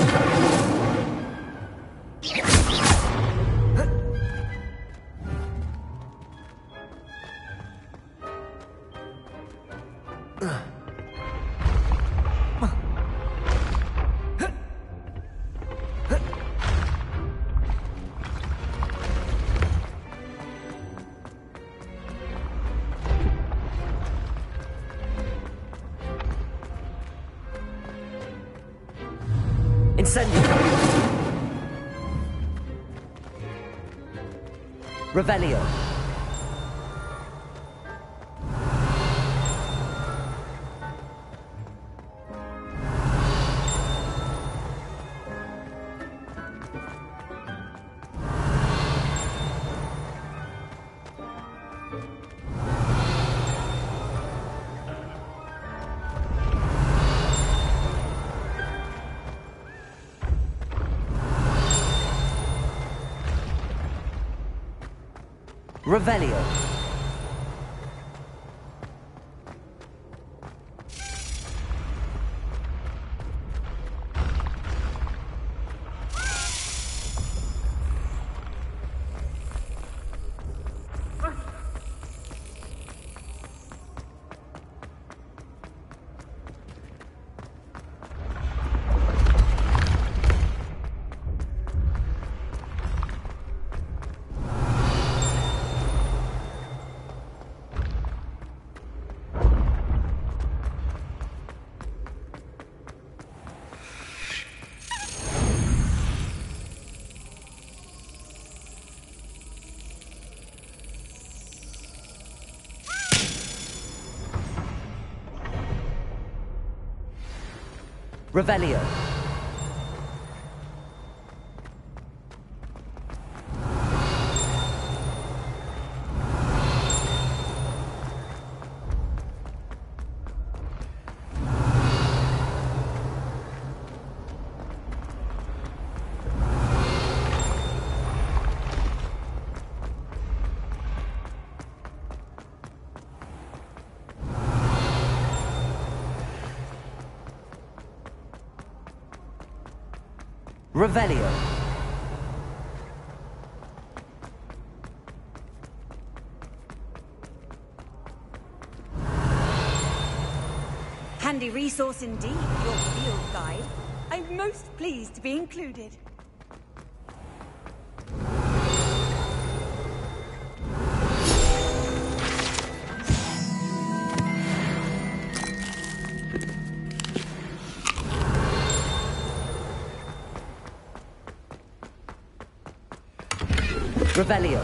Incendio. Revelio. Revelio. Revelio. Revelio. Handy resource indeed, your field guide. I'm most pleased to be included. Revelio.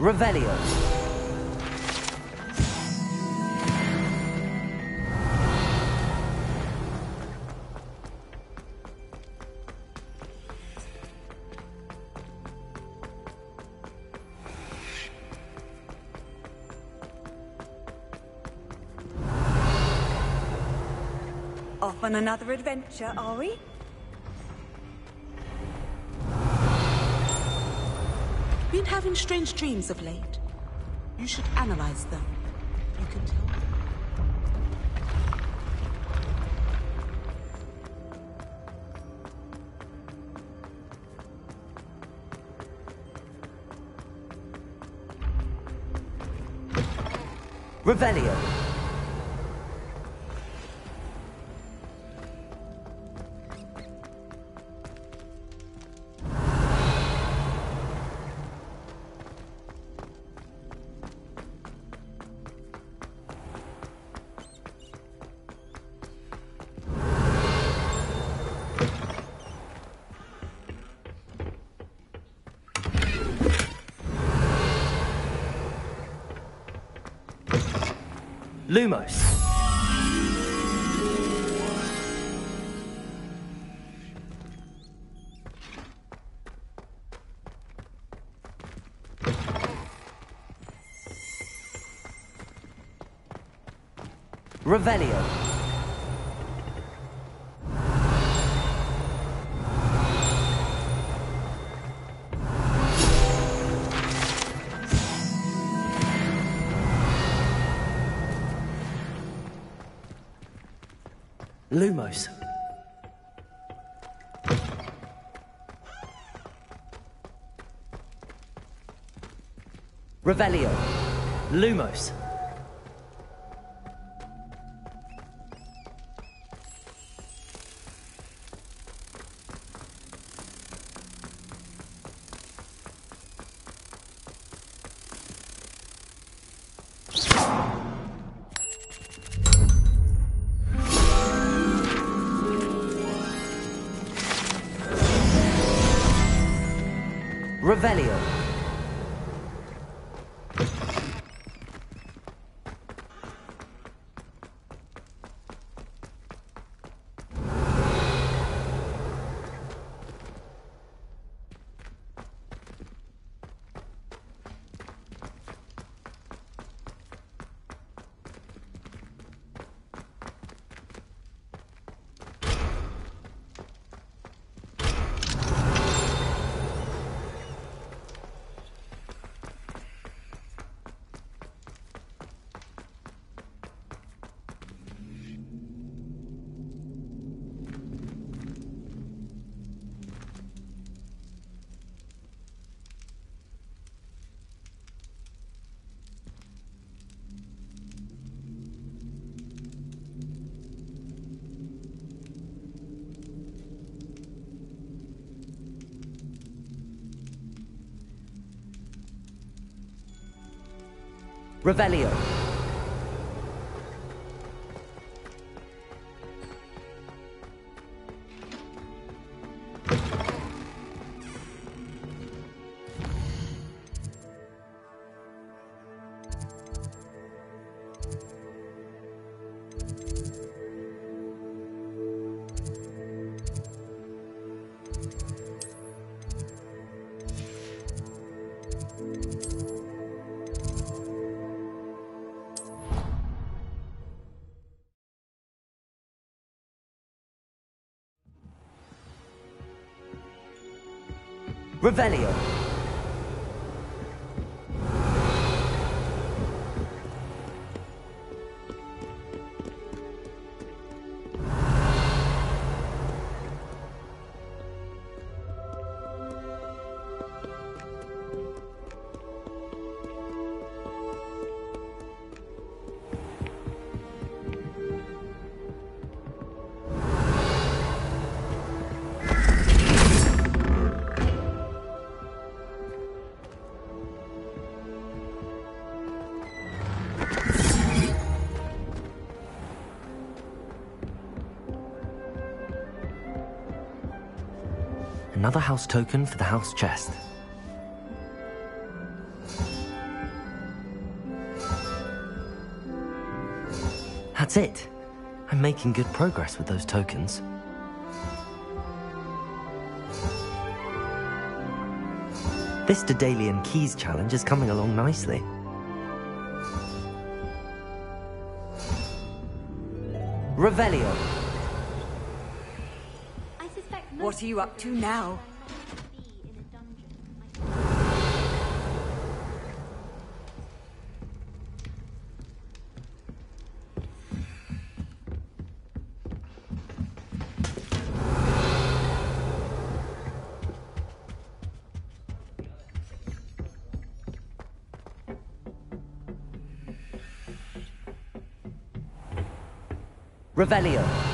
Revelio. Off on another adventure, are we? Been having strange dreams of late. You should analyze them. You can tell me. Revelio. Lumos. Revelio. Lumos. Revelio. Lumos. Revelio. Revelio. Revelio. Another house token for the house chest. That's it. I'm making good progress with those tokens. This Daedalian Keys challenge is coming along nicely. Revelio. What are you up to now? Revelio.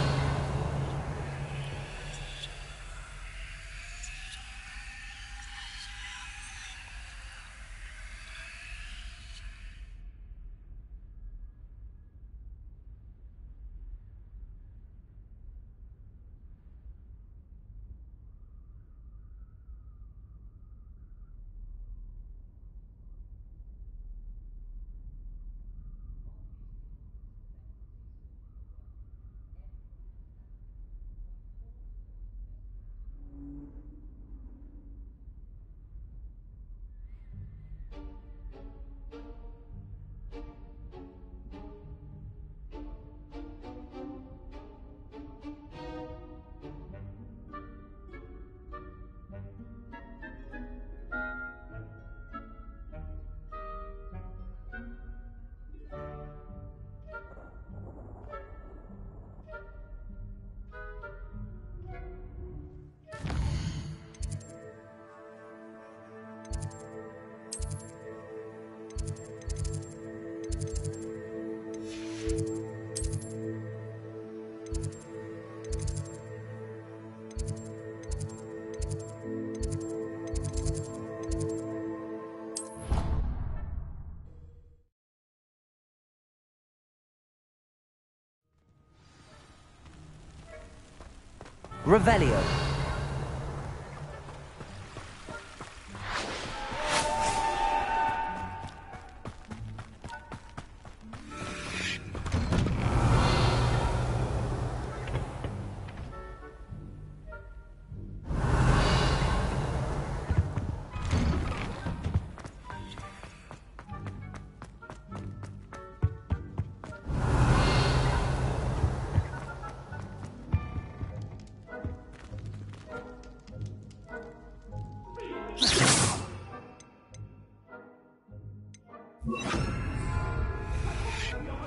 Revelio.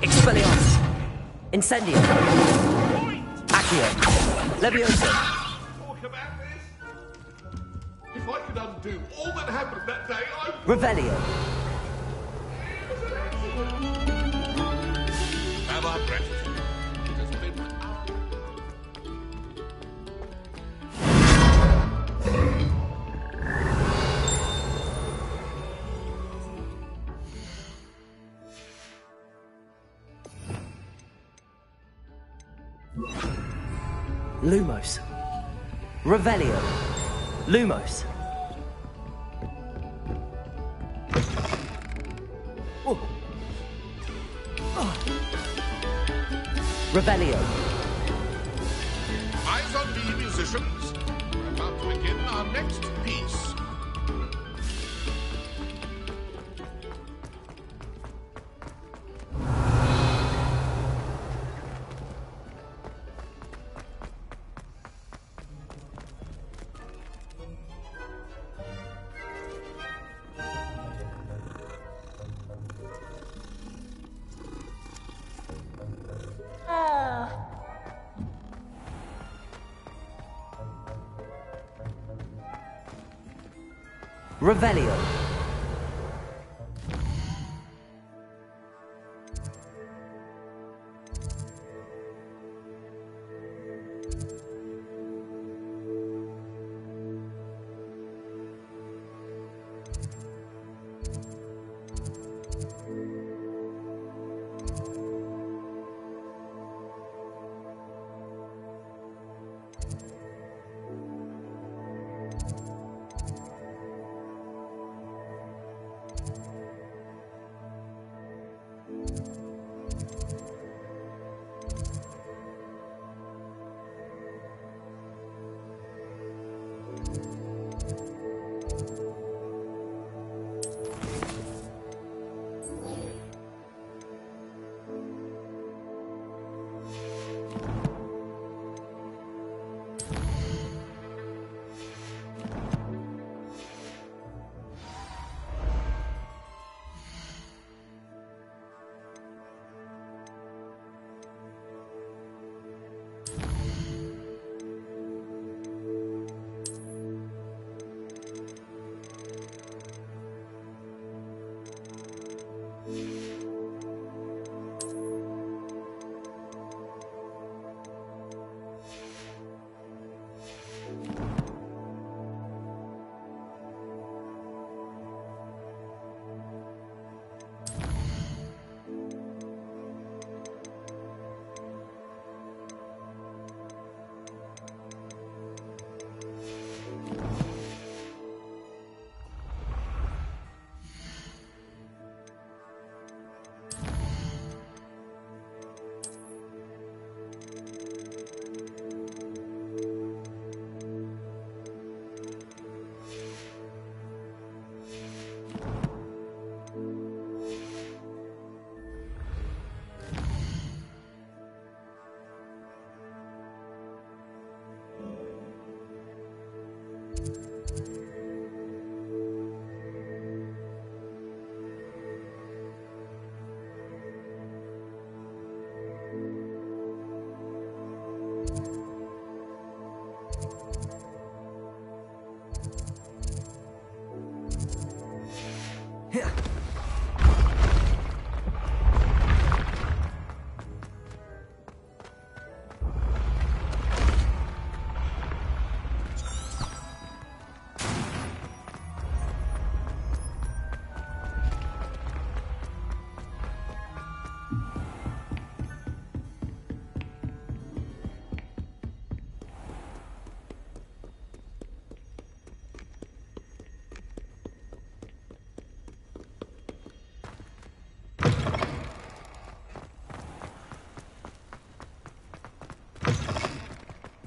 Expelliarmus. Incendio. Accio. Leviosa. Talk about this? If I could undo all that happened that day, I would. Revelio. Have our gratitude. It has been Lumos. Revelio. Lumos. Revelio. eyes on me, musicians. We're about to begin our next piece. Revelio.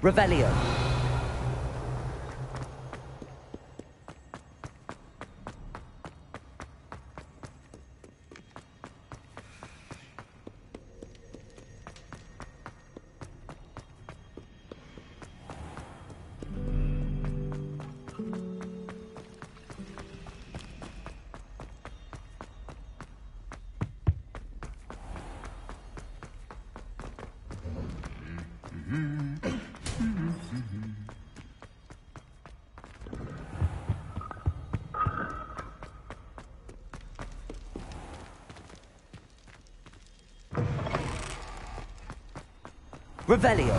Revelio. Revelio.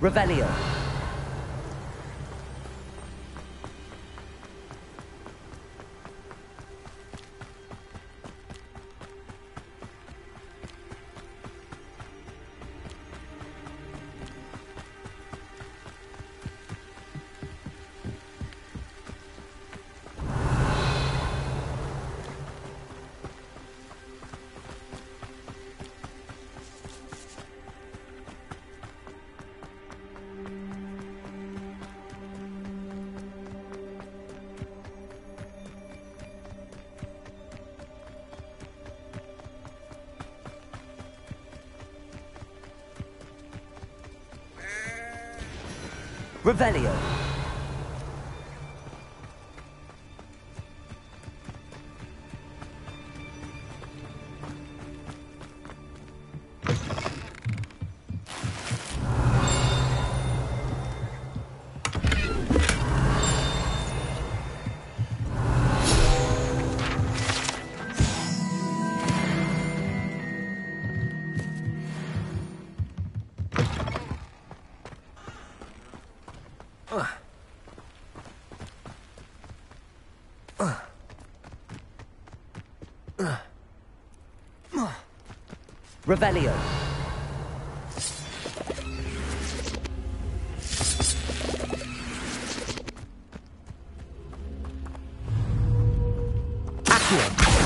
Revelio. Revelio. Revelio. Accio.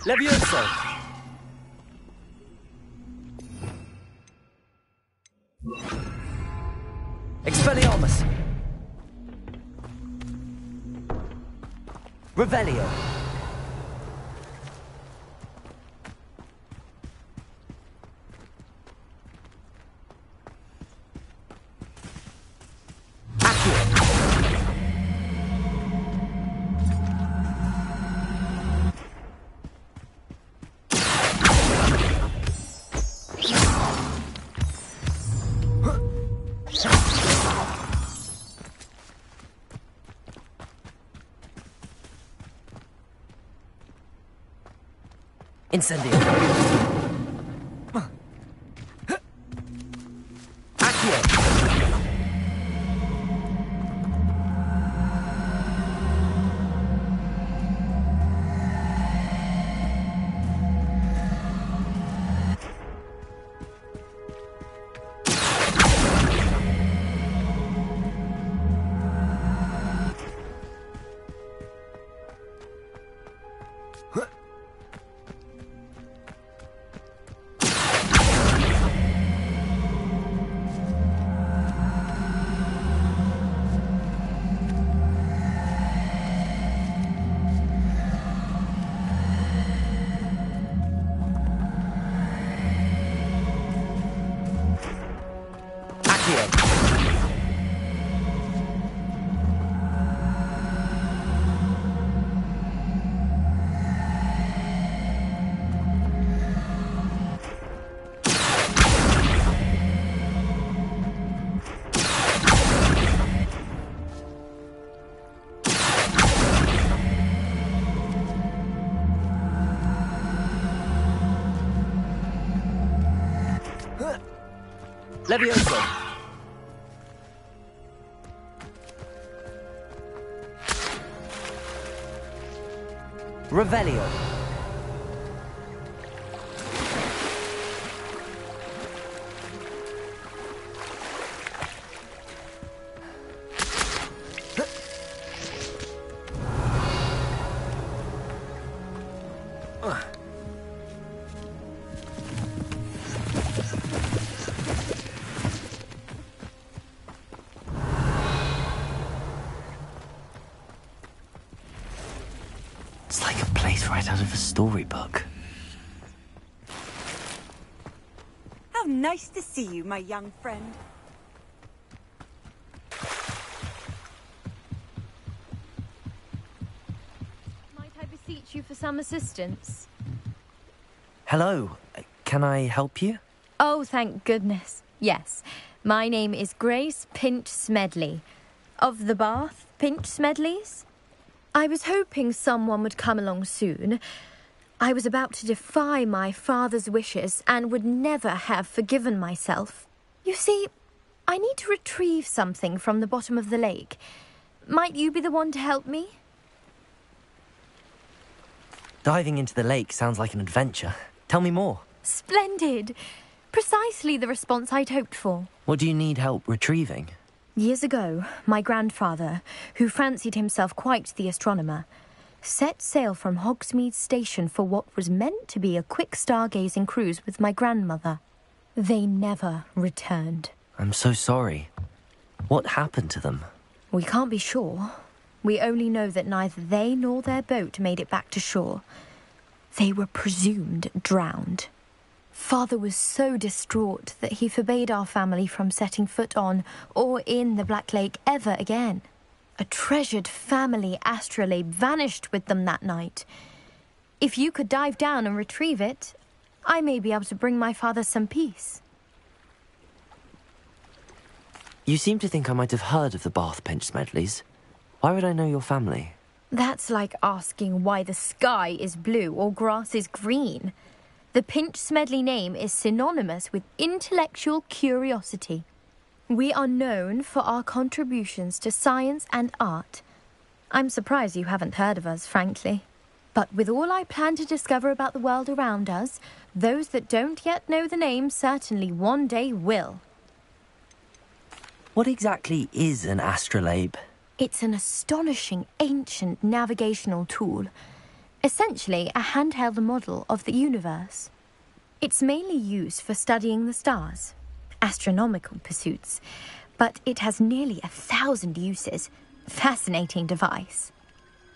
Levioso. Expelliarmus. Revelio. Incendio. Accio. Levioso. Revelio. It's like a place right out of a storybook. How nice to see you, my young friend. Might I beseech you for some assistance? Hello. Can I help you? Oh, thank goodness. Yes. My name is Grace Pinch Smedley. Of the Bath Pinch Smedleys? I was hoping someone would come along soon. I was about to defy my father's wishes and would never have forgiven myself. You see, I need to retrieve something from the bottom of the lake. Might you be the one to help me? Diving into the lake sounds like an adventure. Tell me more. Splendid! Precisely the response I'd hoped for. What do you need help retrieving? Years ago, my grandfather, who fancied himself quite the astronomer, set sail from Hogsmeade Station for what was meant to be a quick stargazing cruise with my grandmother. They never returned. I'm so sorry. What happened to them? We can't be sure. We only know that neither they nor their boat made it back to shore. They were presumed drowned. Father was so distraught that he forbade our family from setting foot on or in the Black Lake ever again. A treasured family astrolabe vanished with them that night. If you could dive down and retrieve it, I may be able to bring my father some peace. You seem to think I might have heard of the Bath Pinch Smedleys. Why would I know your family? That's like asking why the sky is blue or grass is green. The Pinch Smedley name is synonymous with intellectual curiosity. We are known for our contributions to science and art. I'm surprised you haven't heard of us, frankly. But with all I plan to discover about the world around us, those that don't yet know the name certainly one day will. What exactly is an astrolabe? It's an astonishing ancient navigational tool. Essentially, a handheld model of the universe. It's mainly used for studying the stars, astronomical pursuits, but it has nearly 1,000 uses. Fascinating device.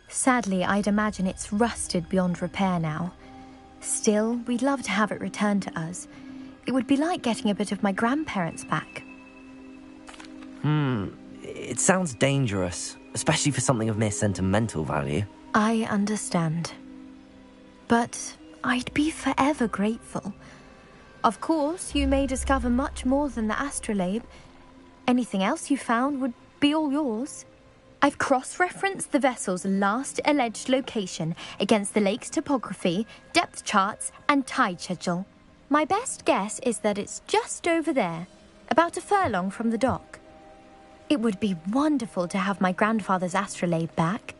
Sadly, I'd imagine it's rusted beyond repair now. Still, we'd love to have it returned to us. It would be like getting a bit of my grandparents back. It sounds dangerous, especially for something of mere sentimental value. I understand. But I'd be forever grateful. Of course, you may discover much more than the astrolabe. Anything else you found would be all yours. I've cross-referenced the vessel's last alleged location against the lake's topography, depth charts, and tide schedule. My best guess is that it's just over there, about a furlong from the dock. It would be wonderful to have my grandfather's astrolabe back.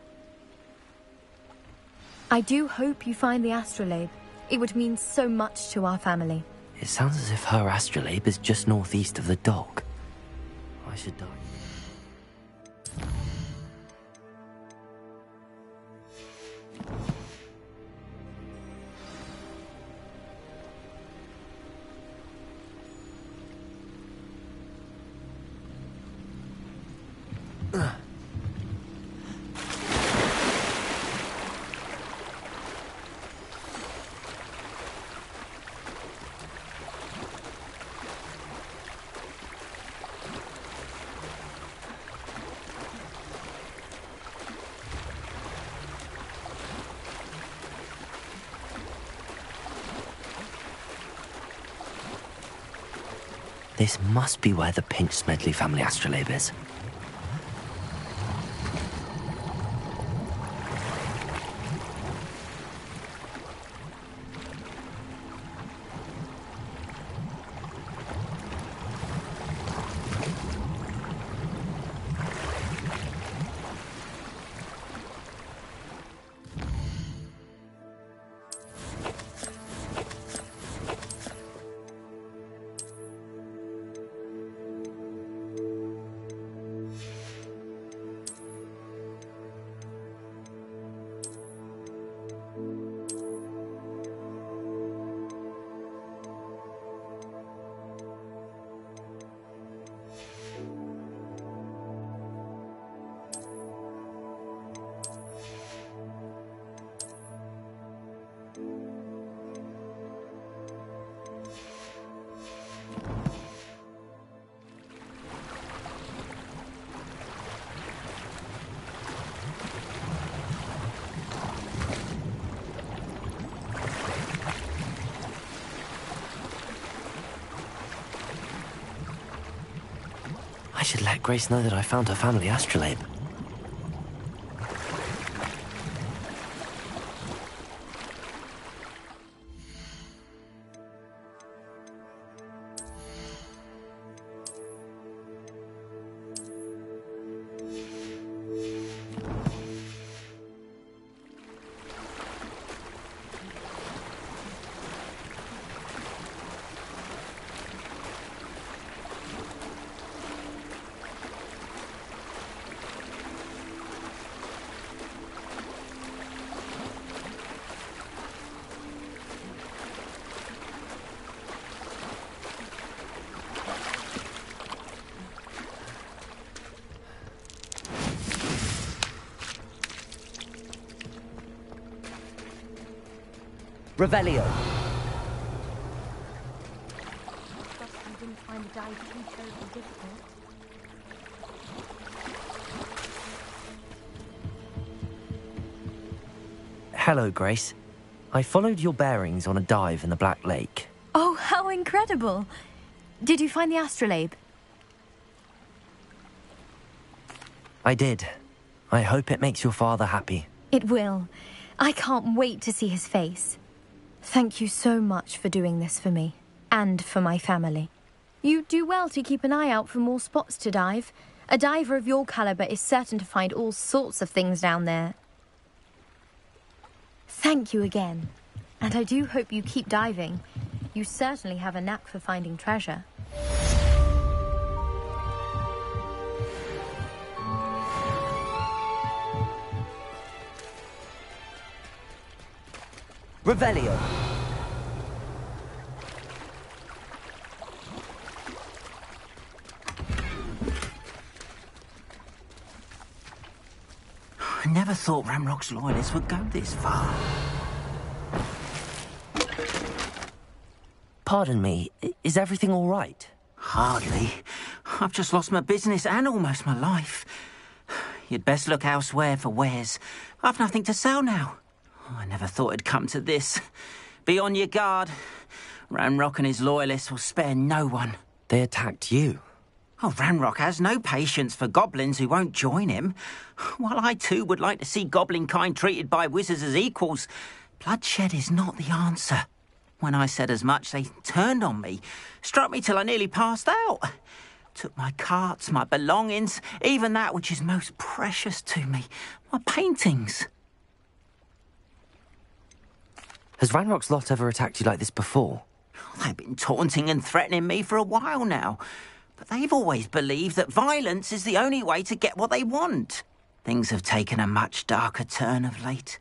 I do hope you find the astrolabe. It would mean so much to our family. It sounds as if her astrolabe is just northeast of the dock. I should die. This must be where the Pinch-Smedley family astrolabe is. I should let Grace know that I found her family astrolabe. Revelio. I didn't find the dive too terribly difficult. Hello, Grace. I followed your bearings on a dive in the Black Lake. Oh, how incredible! Did you find the astrolabe? I did. I hope it makes your father happy. It will. I can't wait to see his face. Thank you so much for doing this for me, and for my family. You do well to keep an eye out for more spots to dive. A diver of your caliber is certain to find all sorts of things down there. Thank you again, and I do hope you keep diving. You certainly have a knack for finding treasure. Revelio. I never thought Ramrock's loyalists would go this far. Pardon me, is everything all right? Hardly. I've just lost my business and almost my life. You'd best look elsewhere for wares. I've nothing to sell now. I never thought it'd come to this. Be on your guard. Ramrock and his loyalists will spare no one. They attacked you? Oh, Ranrock has no patience for goblins who won't join him. While I too would like to see goblin kind treated by wizards as equals, bloodshed is not the answer. When I said as much, they turned on me, struck me till I nearly passed out. Took my carts, my belongings, even that which is most precious to me, my paintings. Has Ranrock's lot ever attacked you like this before? They've been taunting and threatening me for a while now. But they've always believed that violence is the only way to get what they want. Things have taken a much darker turn of late.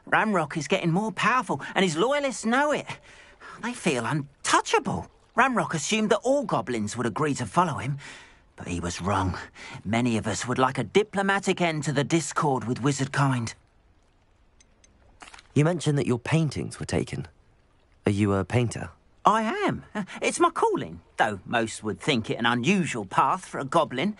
Ranrock is getting more powerful, and his loyalists know it. They feel untouchable. Ranrock assumed that all goblins would agree to follow him, but he was wrong. Many of us would like a diplomatic end to the discord with wizard kind. You mentioned that your paintings were taken. Are you a painter? I am. It's my calling, though most would think it an unusual path for a goblin.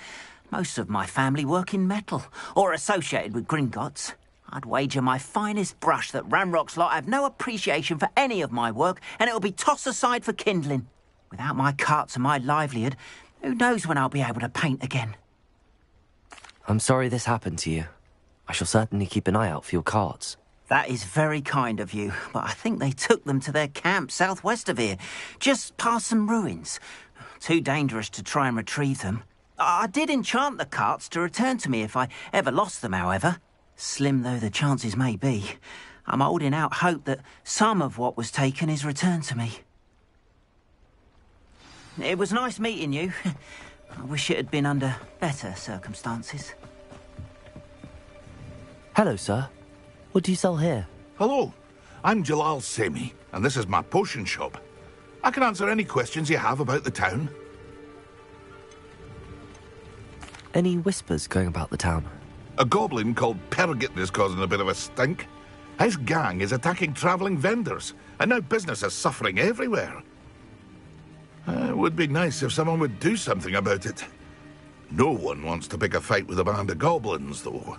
Most of my family work in metal, or associated with Gringotts. I'd wager my finest brush that Ranrock's lot have no appreciation for any of my work, and it'll be tossed aside for kindling. Without my carts and my livelihood, who knows when I'll be able to paint again? I'm sorry this happened to you. I shall certainly keep an eye out for your carts. That is very kind of you, but I think they took them to their camp southwest of here, just past some ruins. Too dangerous to try and retrieve them. I did enchant the carts to return to me if I ever lost them, however. Slim though the chances may be, I'm holding out hope that some of what was taken is returned to me. It was nice meeting you. I wish it had been under better circumstances. Hello, sir. What do you sell here? Hello, I'm Jalal Semi, and this is my potion shop. I can answer any questions you have about the town. Any whispers going about the town? A goblin called Pergit is causing a bit of a stink. His gang is attacking travelling vendors, and now business is suffering everywhere. It would be nice if someone would do something about it. No one wants to pick a fight with a band of goblins, though.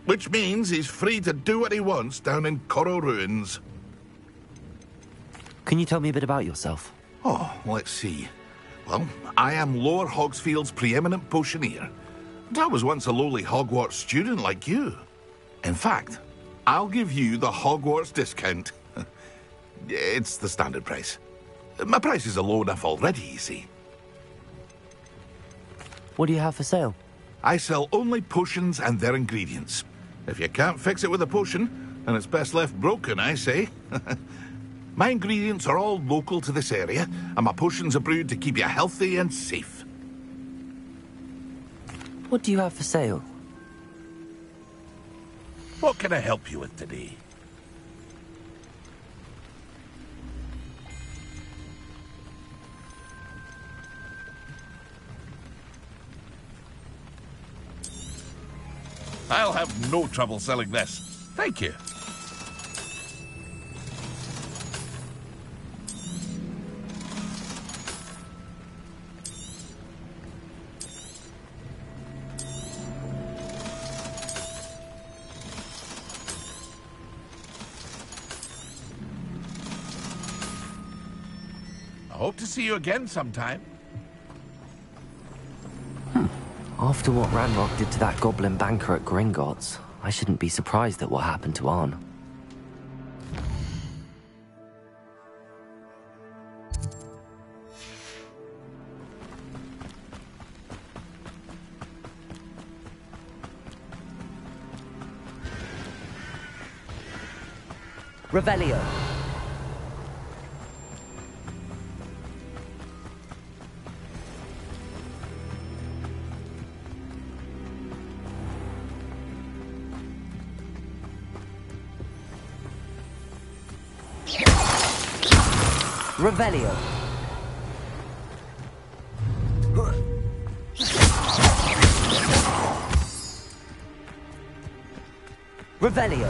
Which means he's free to do what he wants down in Corro Ruins. Can you tell me a bit about yourself? Oh, let's see. Well, I am Lower Hogsfield's preeminent potioneer. And I was once a lowly Hogwarts student like you. In fact, I'll give you the Hogwarts discount. It's the standard price. My prices are low enough already, you see. What do you have for sale? I sell only potions and their ingredients. If you can't fix it with a potion, then it's best left broken, I say. My ingredients are all local to this area, and my potions are brewed to keep you healthy and safe. What do you have for sale? What can I help you with today? I'll have no trouble selling this. Thank you. I hope to see you again sometime. After what Ranrock did to that goblin banker at Gringotts, I shouldn't be surprised at what happened to Arn. Revelio. Revelio. Revelio.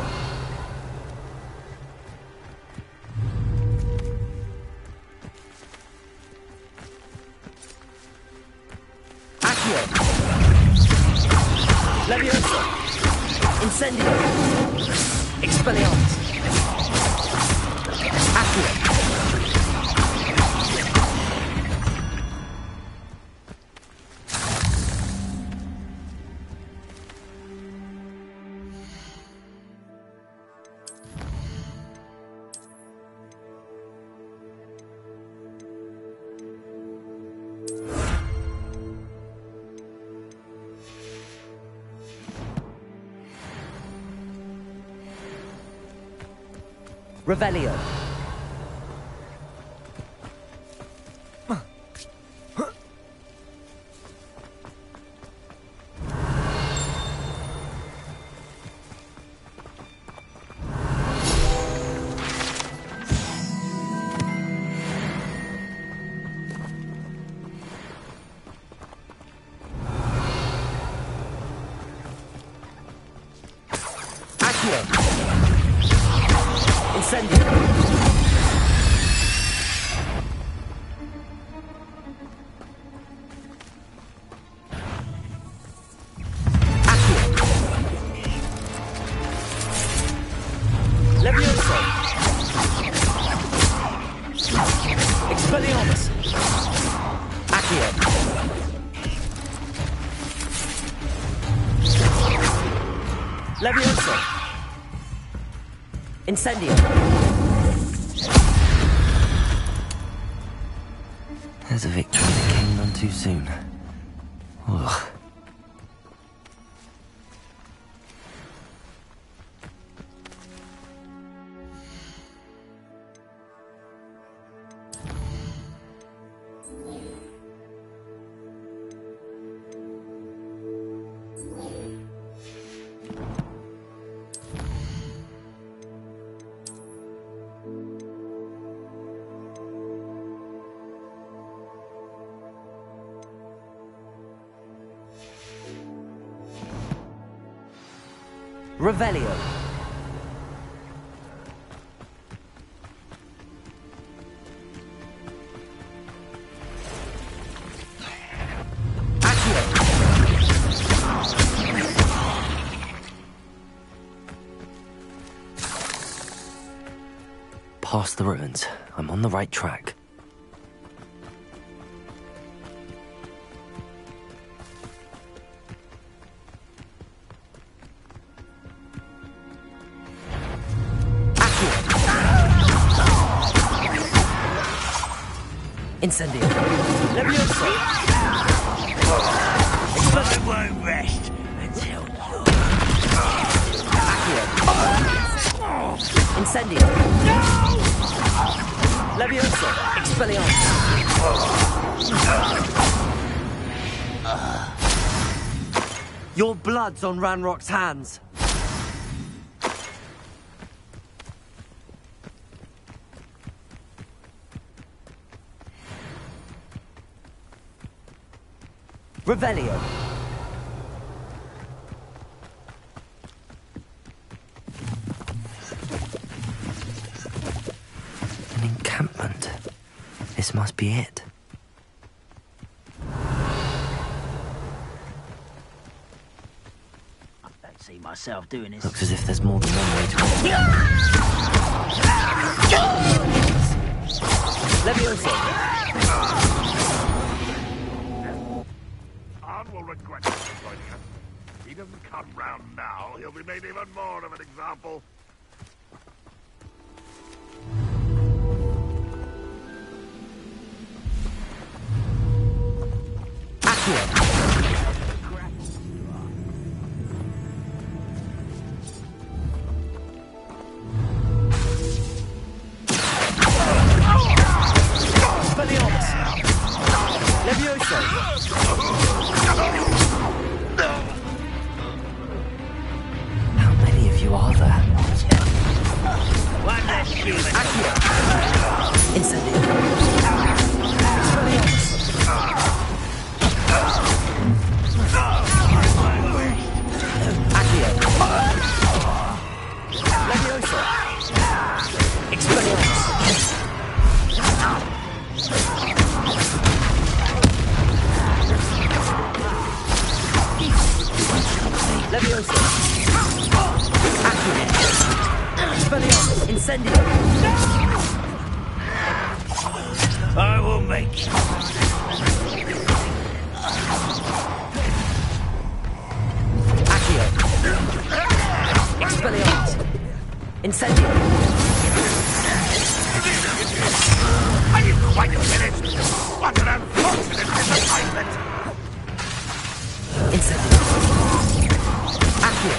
Accio. Levioso. Incendio. Expelliarmus. Accio. Revelio. Incendio. There's a victory that came none too soon. Ugh. Revelio. Past the ruins. I'm on the right track. Incendio. Levioso. I won't rest until you. Accio. Incendio. No! Levioso. Expelliarmus. Your blood's on Ranrock's hands. Revelio. An encampment. This must be it. I don't see myself doing this. Looks as if there's more than one way to it. Levioso. Will regret disappointing us. If he doesn't come round now, he'll be made even more of an example. How many of you are there? Incendio! I will make you. Accio. Expelliarmus. Incendio. I didn't quite finish. What an unfortunate disappointment. Incendio. Accio.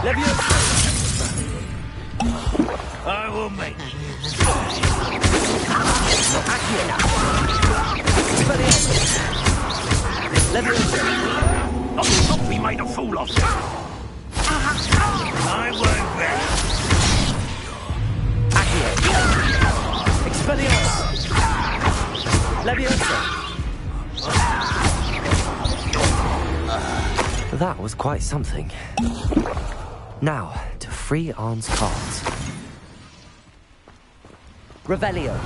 Levioso. I will make you. Not we made a fool of you. I won't bear. Expelliarmus! Leviosa! That was quite something. Now, to free Arn's cards. Revelio.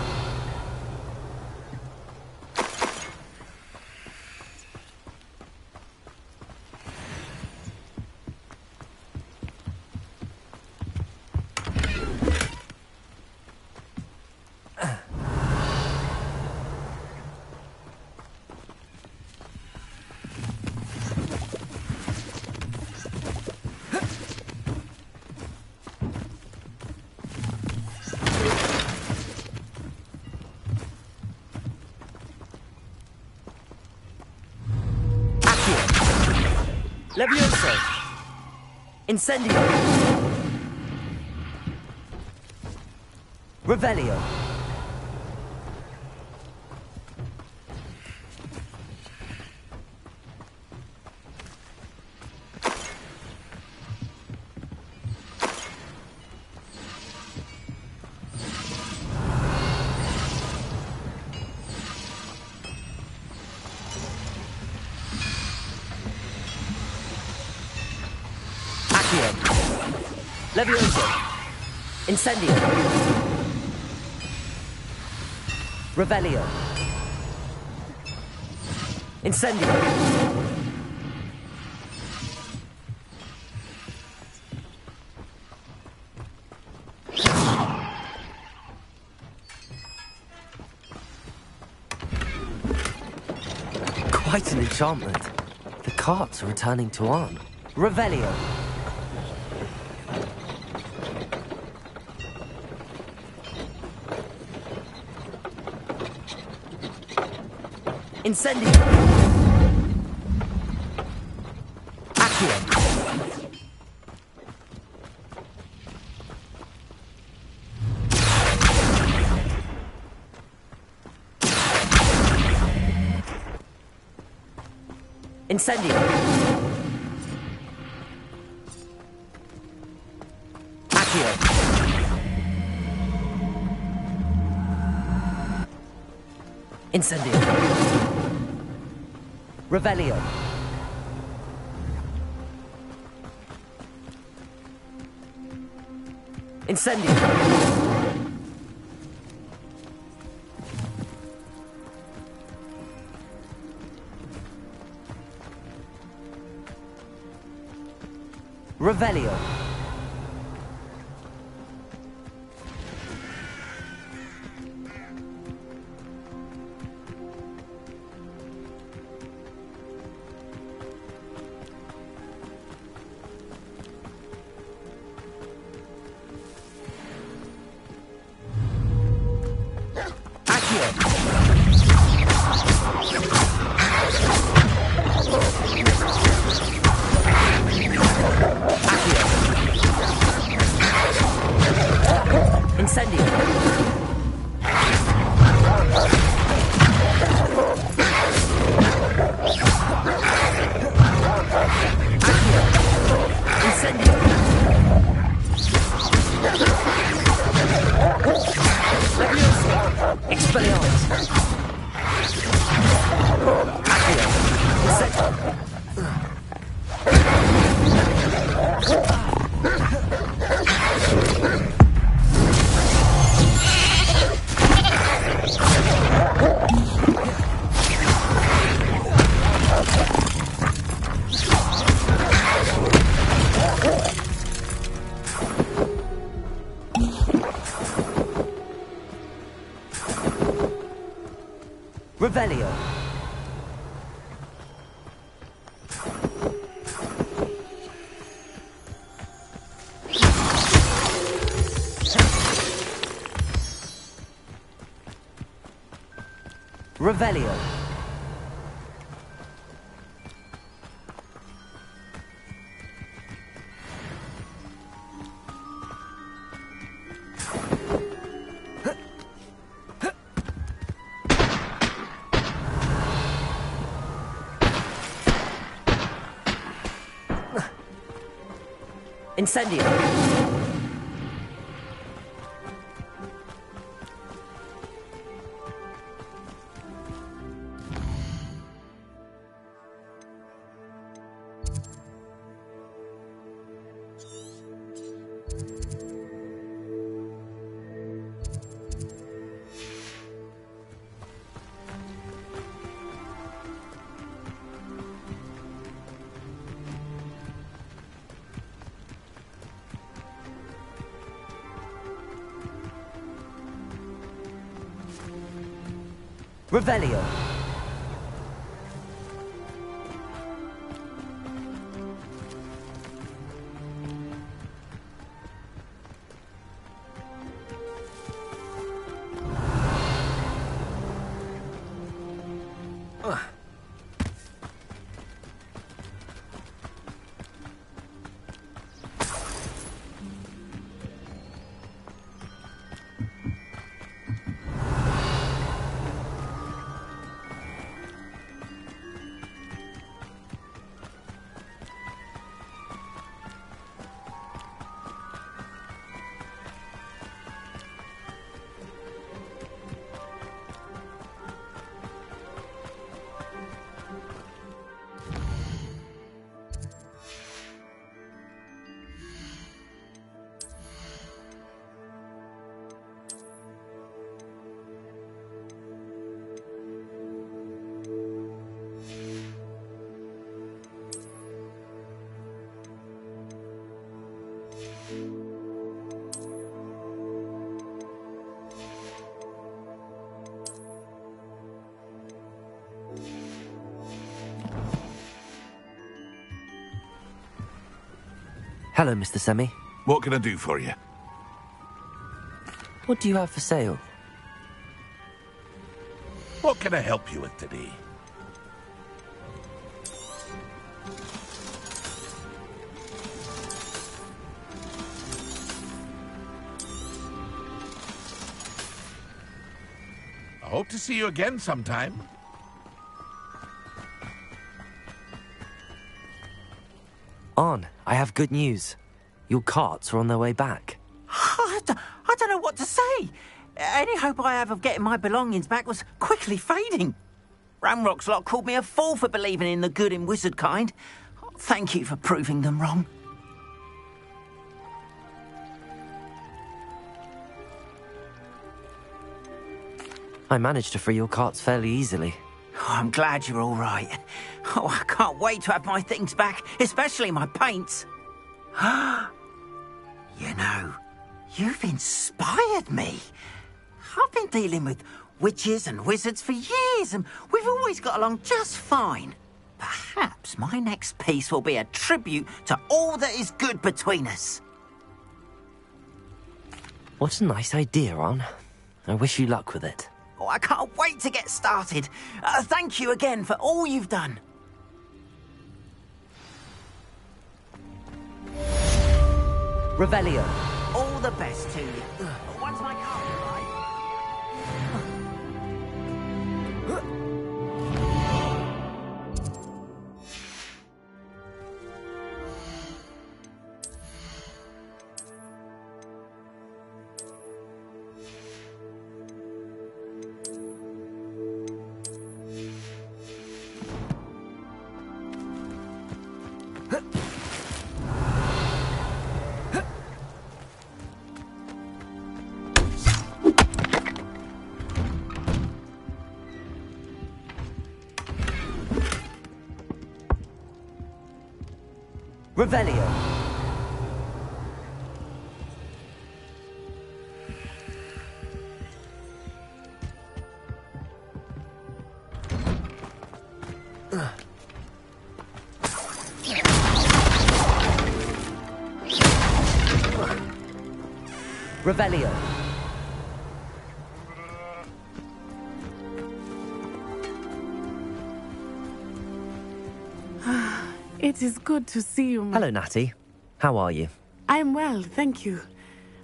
Leviosa! Incendio! Revelio! Leviosa! Incendio! Revelio! Incendio! Quite an enchantment. The carts are returning to Arn. Revelio! Incendio! Accio! Incendio! Accio! Incendio! Revelio. Incendio. Revelio. Revelio. Revelio. Incendio. Revelio. Hello, Mr. Semi. What can I do for you? What do you have for sale? What can I help you with today? I hope to see you again sometime. On, I have good news. Your carts are on their way back. I don't know what to say. Any hope I have of getting my belongings back was quickly fading. Ramrock's lot called me a fool for believing in the good in wizard kind. Thank you for proving them wrong. I managed to free your carts fairly easily. Oh, I'm glad you're all right. Oh, I can't wait to have my things back, especially my paints. You know, you've inspired me. I've been dealing with witches and wizards for years, and we've always got along just fine. Perhaps my next piece will be a tribute to all that is good between us. What a nice idea, Ron. I wish you luck with it. Oh, I can't wait to get started. Thank you again for all you've done. Revelio. All the best to you. Once my car arrives... Revelio. Revelio. It is good to see you, Hello, Natty. How are you? I am well, thank you.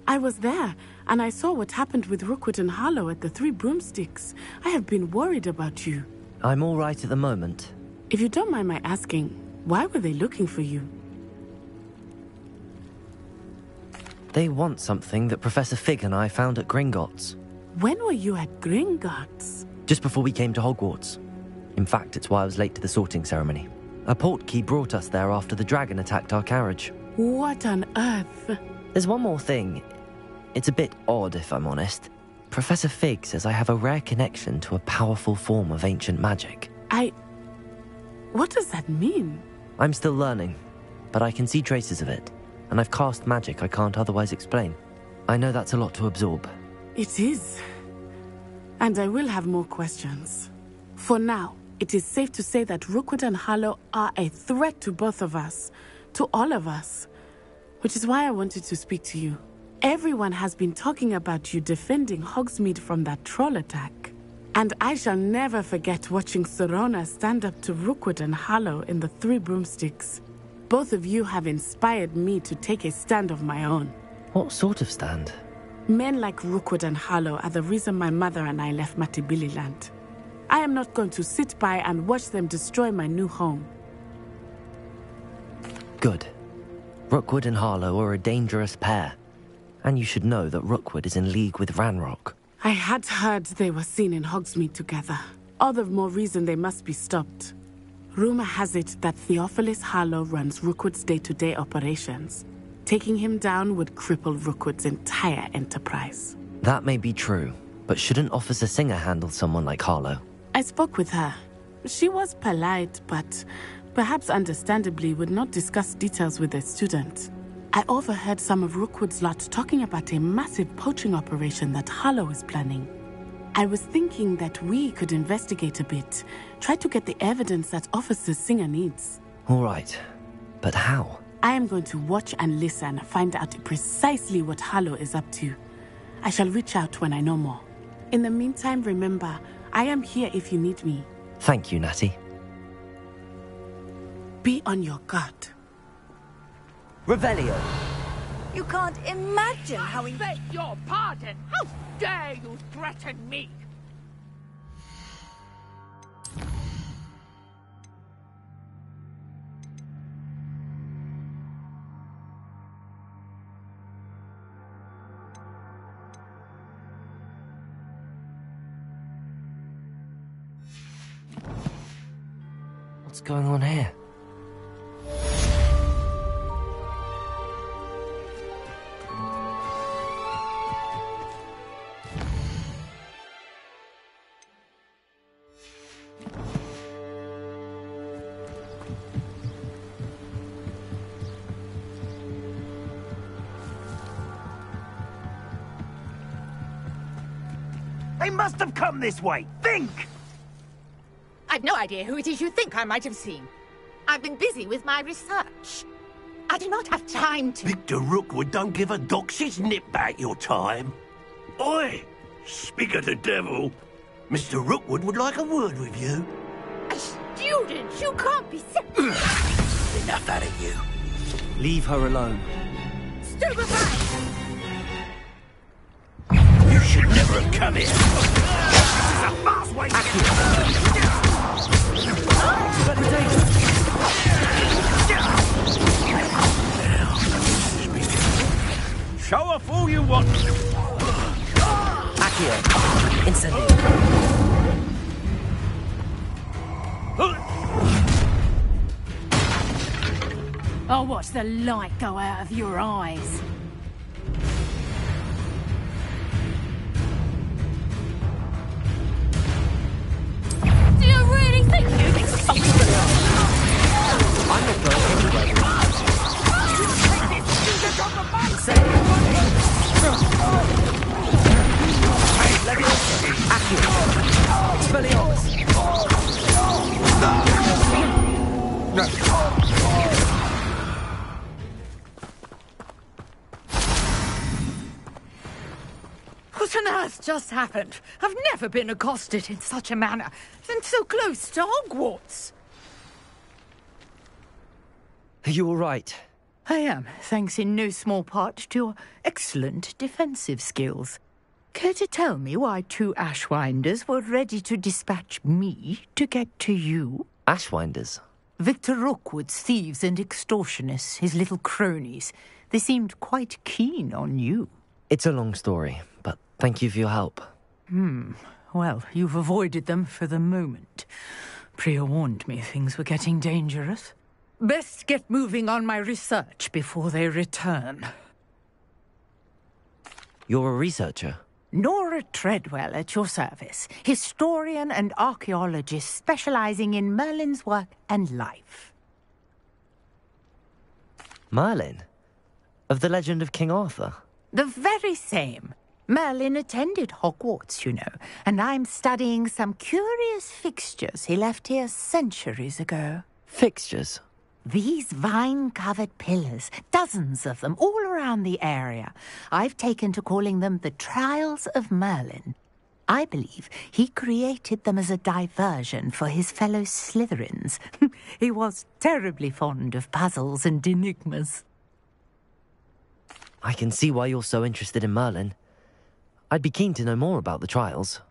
I was there, and I saw what happened with Rookwood and Harlow at the Three Broomsticks. I have been worried about you. I'm all right at the moment. If you don't mind my asking, why were they looking for you? They want something that Professor Fig and I found at Gringotts. When were you at Gringotts? Just before we came to Hogwarts. In fact, it's why I was late to the sorting ceremony. A portkey brought us there after the dragon attacked our carriage. What on earth? There's one more thing. It's a bit odd, if I'm honest. Professor Fig says I have a rare connection to a powerful form of ancient magic. What does that mean? I'm still learning, but I can see traces of it, and I've cast magic I can't otherwise explain. I know that's a lot to absorb. It is. And I will have more questions. For now, it is safe to say that Rookwood and Harlow are a threat to both of us, to all of us, which is why I wanted to speak to you. Everyone has been talking about you defending Hogsmeade from that troll attack. And I shall never forget watching Serona stand up to Rookwood and Harlow in the Three Broomsticks. Both of you have inspired me to take a stand of my own. What sort of stand? Men like Rookwood and Harlow are the reason my mother and I left Matabeleland. I am not going to sit by and watch them destroy my new home. Good. Rookwood and Harlow are a dangerous pair. And you should know that Rookwood is in league with Ranrock. I had heard they were seen in Hogsmeade together. All the more reason they must be stopped. Rumor has it that Theophilus Harlow runs Rookwood's day-to-day operations. Taking him down would cripple Rookwood's entire enterprise. That may be true, but shouldn't Officer Singer handle someone like Harlow? I spoke with her. She was polite, but perhaps understandably would not discuss details with a student. I overheard some of Rookwood's lot talking about a massive poaching operation that Harlow is planning. I was thinking that we could investigate a bit, try to get the evidence that Officer Singer needs. All right, but how? I am going to watch and listen, find out precisely what Harlow is up to. I shall reach out when I know more. In the meantime, remember, I am here if you need me. Thank you, Natty. Be on your guard. Revelio. You can't imagine how I beg your pardon! How dare you threaten me! What's going on here? They must have come this way. Think! I've no idea who it is you think I might have seen. I've been busy with my research. I do not have time to... Victor Rookwood don't give a doxy's nip back your time. Oi! Speak of the devil. Mr. Rookwood would like a word with you. A student? You can't be so... Enough out of you. Leave her alone. Stupefy! You should never have come here. This is a fast way Show off all you want. Accio. Incendio. I'll watch the light go out of your eyes. Do you really think you think something will I'm not going anywhere. What on earth just happened? I've never been accosted in such a manner, and so close to Hogwarts. Are you all right? I am, thanks in no small part to your excellent defensive skills. Care to tell me why two Ashwinders were ready to dispatch me to get to you? Ashwinders? Victor Rookwood's thieves and extortionists, his little cronies. They seemed quite keen on you. It's a long story, but thank you for your help. Well, you've avoided them for the moment. Priya warned me things were getting dangerous. Best get moving on my research before they return. You're a researcher? Nora Treadwell at your service. Historian and archaeologist specializing in Merlin's work and life. Merlin? Of the legend of King Arthur? The very same. Merlin attended Hogwarts, you know, and I'm studying some curious fixtures he left here centuries ago. Fixtures? These vine-covered pillars, dozens of them, all around the area. I've taken to calling them the Trials of Merlin. I believe he created them as a diversion for his fellow Slytherins. He was terribly fond of puzzles and enigmas. I can see why you're so interested in Merlin. I'd be keen to know more about the trials.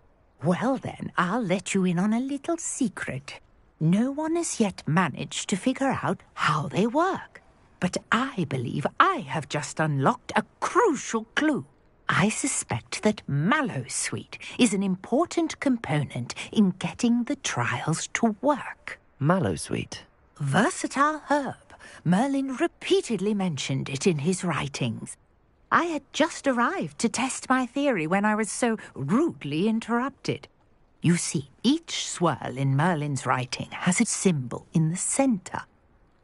Well then, I'll let you in on a little secret. No one has yet managed to figure out how they work. But I believe I have just unlocked a crucial clue. I suspect that Mallowsweet is an important component in getting the trials to work. Mallowsweet? Versatile herb. Merlin repeatedly mentioned it in his writings. I had just arrived to test my theory when I was so rudely interrupted. You see, each swirl in Merlin's writing has a symbol in the center.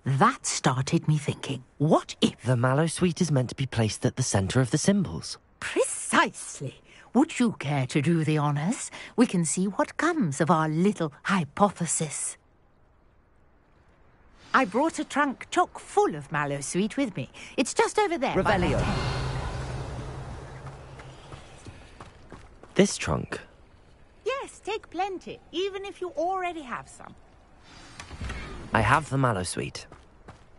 That started me thinking, what if... The Mallowsweet is meant to be placed at the center of the symbols. Precisely. Would you care to do the honors? We can see what comes of our little hypothesis. I brought a trunk chock full of Mallowsweet with me. It's just over there. Revelio. This trunk? Yes, take plenty, even if you already have some. I have the Mallowsweet.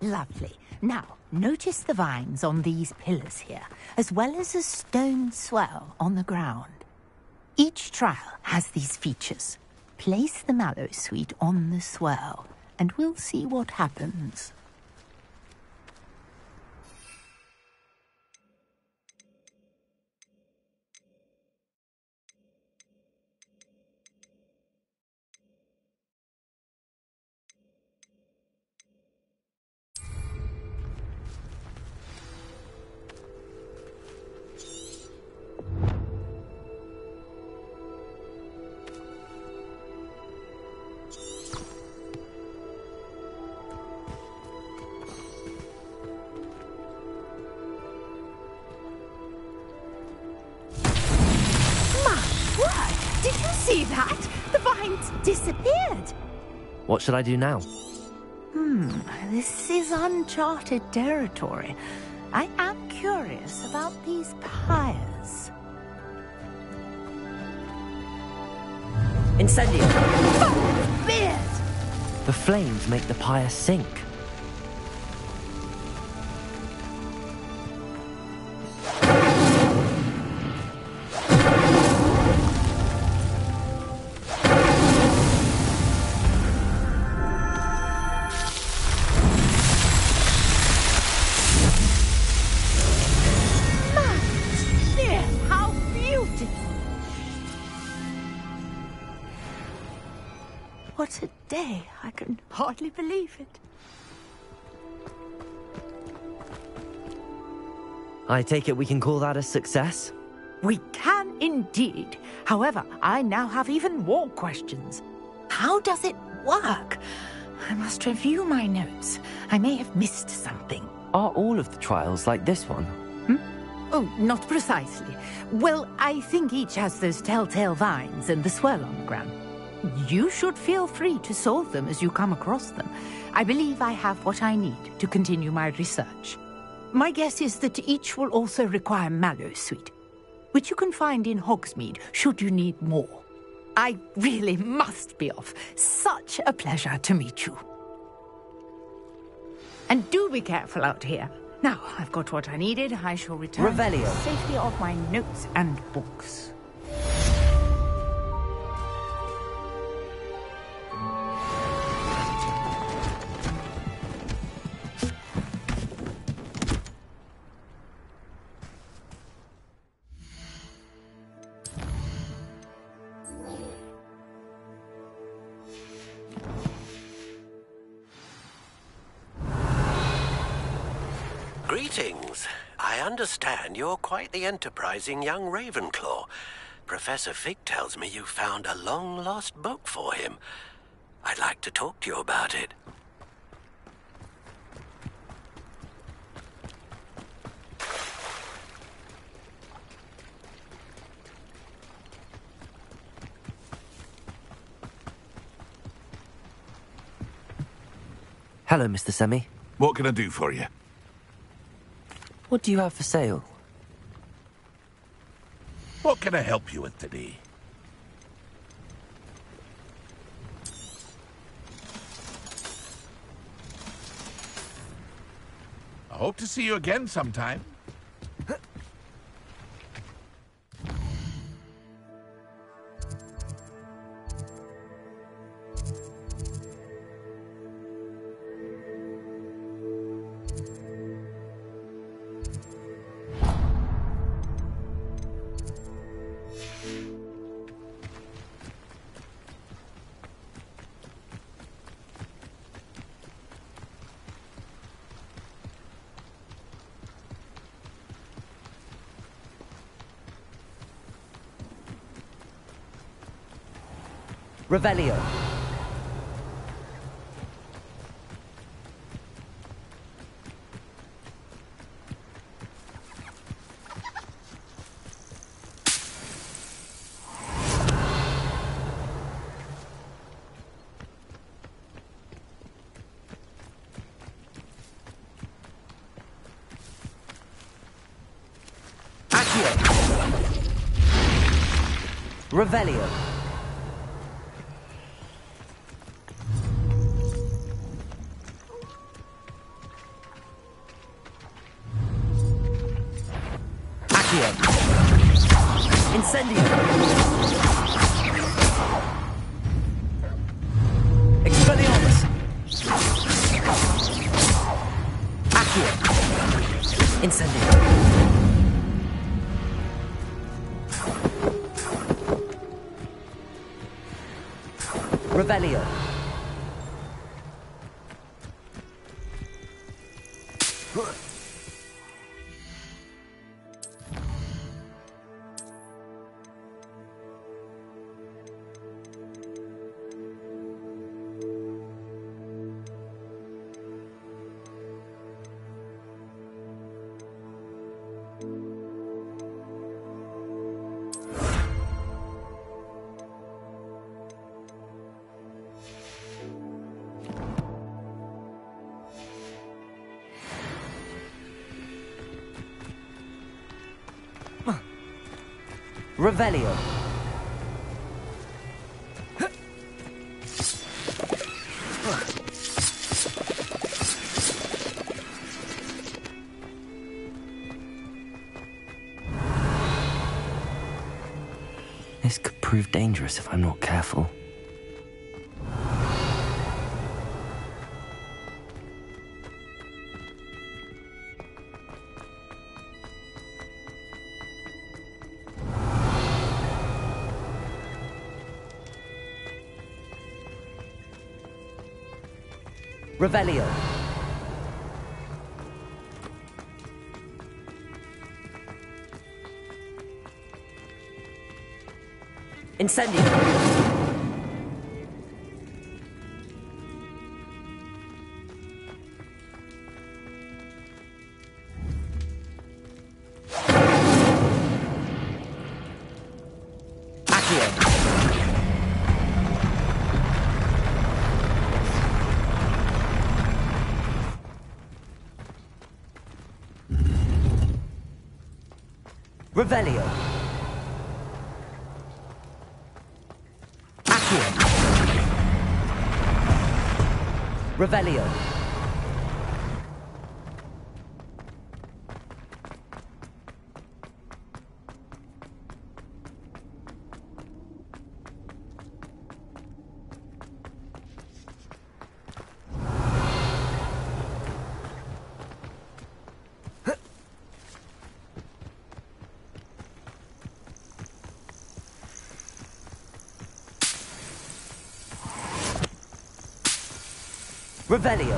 Lovely. Now, notice the vines on these pillars here, as well as a stone swell on the ground. Each trial has these features. Place the Mallowsweet on the swell, and we'll see what happens. See that? The vines disappeared. What should I do now? This is uncharted territory. I am curious about these pyres. Incendio! Beard! The flames make the pyre sink. What a day. I can hardly believe it. I take it we can call that a success? We can indeed. However, I now have even more questions. How does it work? I must review my notes. I may have missed something. Are all of the trials like this one? Oh, not precisely. Well, I think each has those telltale vines and the swirl on the ground. You should feel free to solve them as you come across them. I believe I have what I need to continue my research. My guess is that each will also require Mallowsweet, which you can find in Hogsmeade should you need more. I really must be off. Such a pleasure to meet you. And do be careful out here. Now, I've got what I needed. I shall return to the safety of my notes and books. Greetings. I understand you're quite the enterprising young Ravenclaw. Professor Fig tells me you found a long-lost book for him. I'd like to talk to you about it. Hello, Mr. Semi. What can I do for you? What do you have for sale? What can I help you with today? I hope to see you again sometime. Revelio. Accio. Revelio. Incendio! Expelliarmus! Accio! Incendio! Revelio! Revelio. This could prove dangerous if I'm not careful. Revelio. Incendio. Accio. Revelio. Accio. Revelio. Revelio.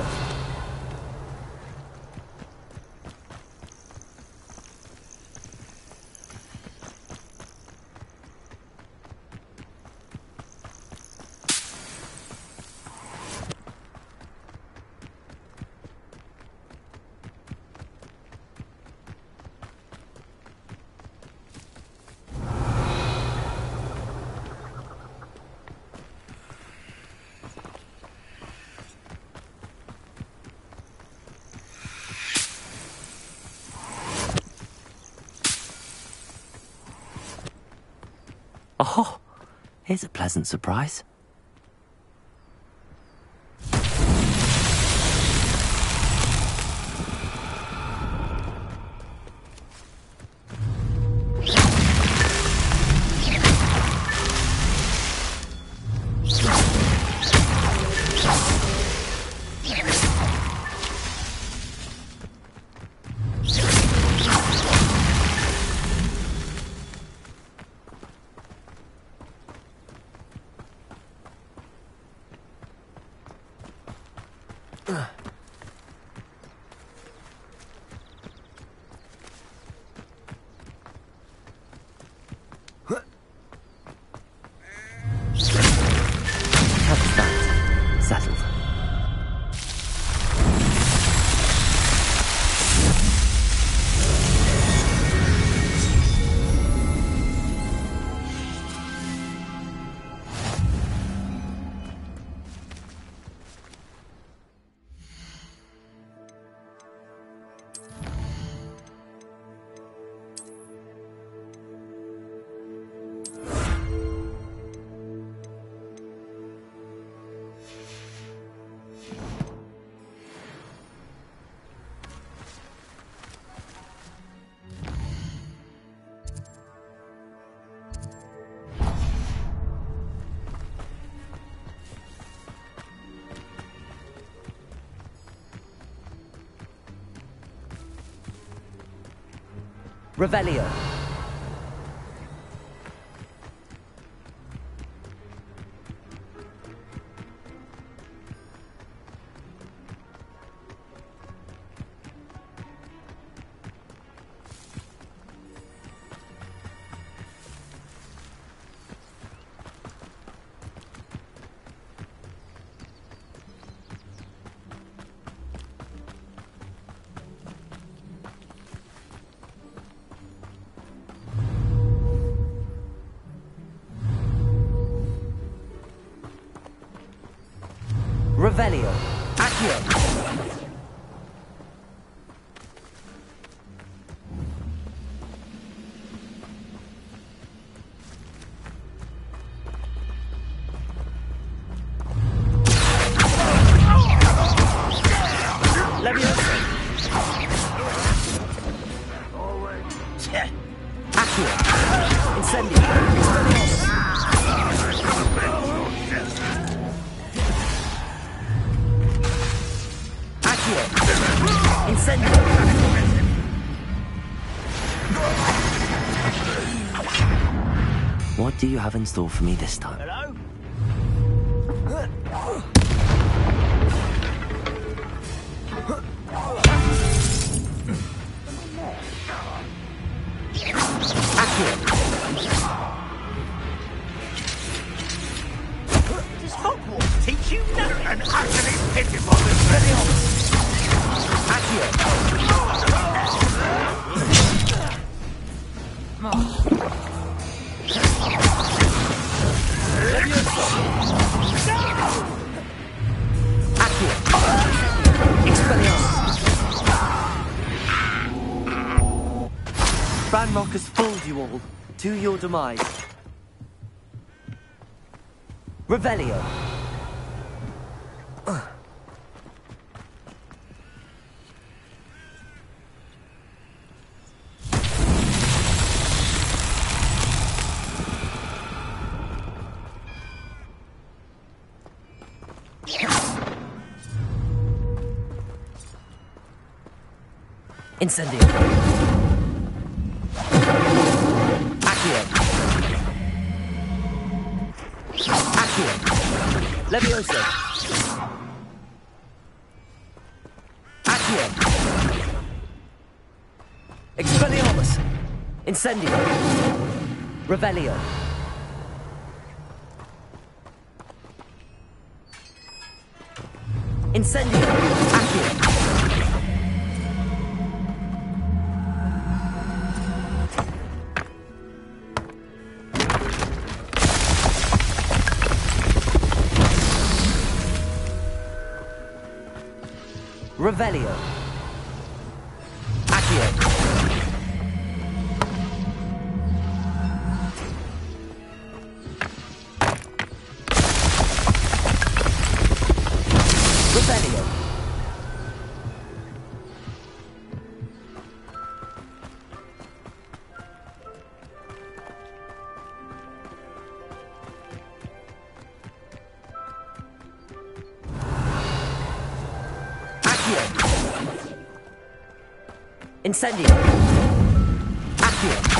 Oh, here's a pleasant surprise. Settled. Revelio. Revelio. Accio. Leviosa. Accio. Incendio. Incendio. What do you have in store for me this time? Hello? Does Hogwarts teach you nothing? An utterly pitiful Leviosa. Ranrock has fooled you all, to your demise. Revelio. Incendio. Accio. Accio. Leviosa. Accio. Expelliarmus. Incendio. Revelio. Incendio. Accio. Revelio. Accio. Accio! Incendio! Accio!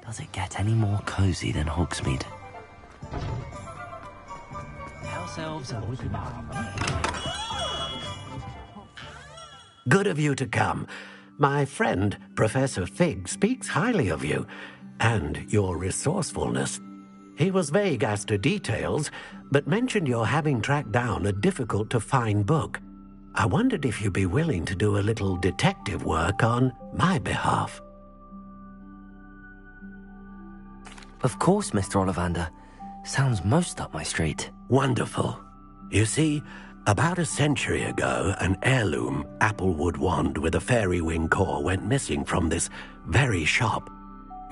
Does it get any more cozy than Hogsmeade? House elves are Good of you to come. My friend, Professor Fig, speaks highly of you and your resourcefulness. He was vague as to details, but mentioned your having tracked down a difficult-to-find book. I wondered if you'd be willing to do a little detective work on my behalf. Of course, Mr. Ollivander. Sounds most up my street. Wonderful. You see, about a century ago, an heirloom applewood wand with a fairy wing core went missing from this very shop.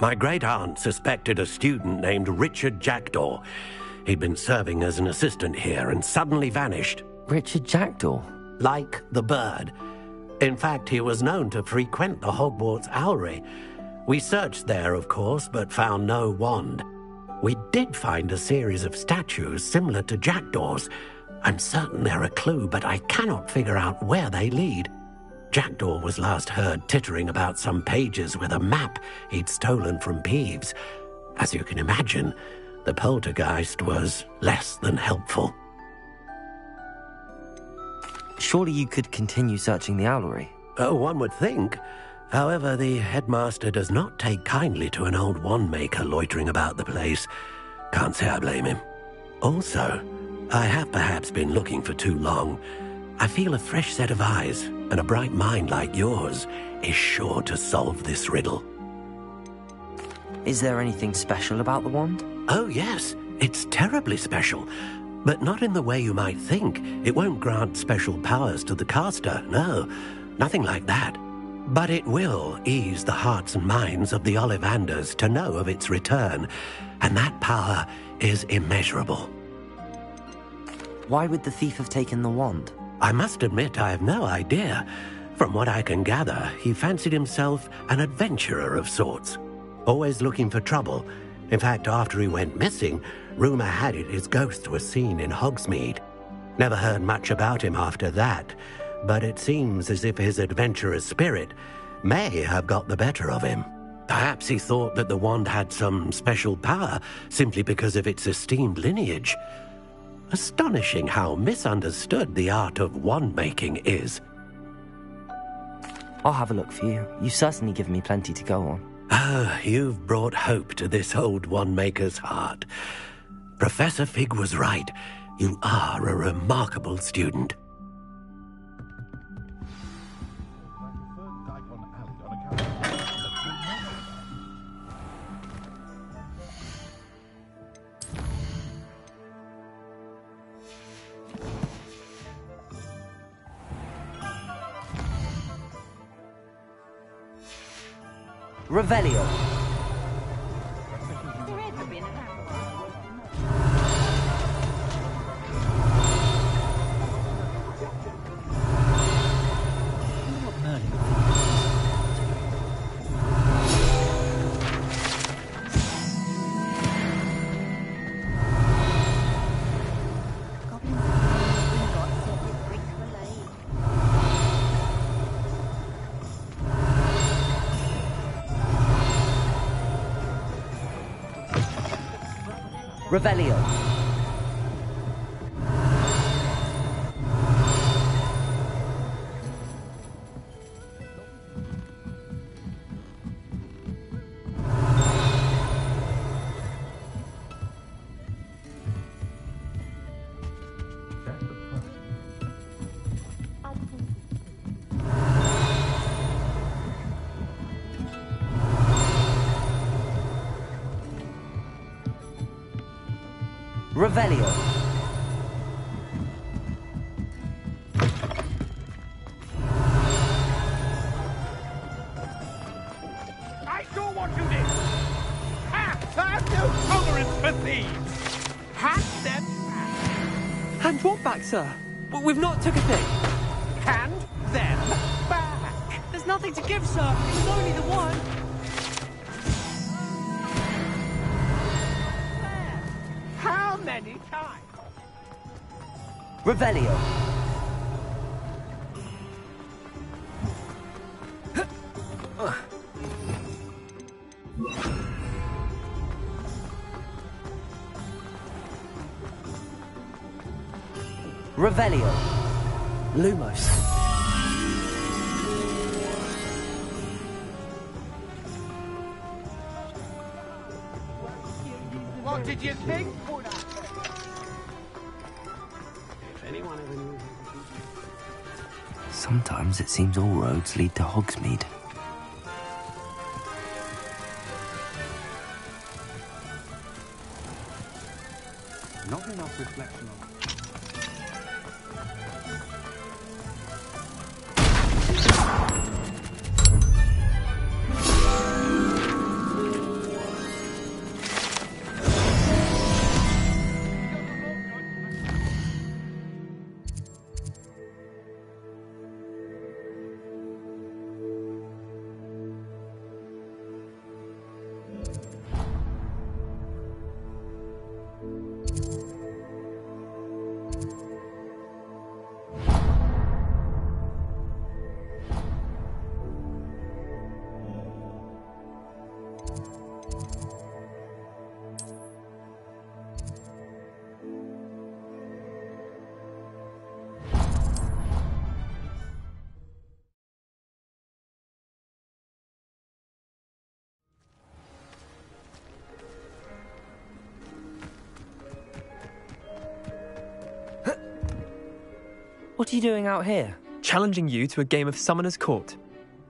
My great-aunt suspected a student named Richard Jackdaw. He'd been serving as an assistant here and suddenly vanished. Richard Jackdaw? Like the bird. In fact, he was known to frequent the Hogwarts Owlery. We searched there, of course, but found no wand. We did find a series of statues similar to Jackdaw's. I'm certain they're a clue, but I cannot figure out where they lead. Jackdaw was last heard tittering about some pages with a map he'd stolen from Peeves. As you can imagine, the poltergeist was less than helpful. Surely you could continue searching the Owlery? Oh, one would think. However, the headmaster does not take kindly to an old wand-maker loitering about the place. Can't say I blame him. Also, I have perhaps been looking for too long. I feel a fresh set of eyes, and a bright mind like yours is sure to solve this riddle. Is there anything special about the wand? Oh, yes. It's terribly special. But not in the way you might think. It won't grant special powers to the caster, no. Nothing like that. But it will ease the hearts and minds of the Ollivanders to know of its return, and that power is immeasurable. Why would the thief have taken the wand? I must admit I have no idea. From what I can gather, he fancied himself an adventurer of sorts. Always looking for trouble. In fact, after he went missing, rumour had it his ghost was seen in Hogsmeade. Never heard much about him after that, but it seems as if his adventurous spirit may have got the better of him. Perhaps he thought that the wand had some special power simply because of its esteemed lineage. Astonishing how misunderstood the art of wand-making is. I'll have a look for you. You've certainly given me plenty to go on. Ah, you've brought hope to this old wand-maker's heart. Professor Fig was right. You are a remarkable student. Revelio. Revelio. Revelio. I saw what you did! Have no tolerance for thieves! Hand them back! Hand what back, sir? We've not took a thing. Hand them back! There's nothing to give, sir. It's only the one. How many times? Revelio. Revelio. Lumos. What did you think? Sometimes it seems all roads lead to Hogsmeade. Not enough reflection on. What are you doing out here? Challenging you to a game of Summoner's Court.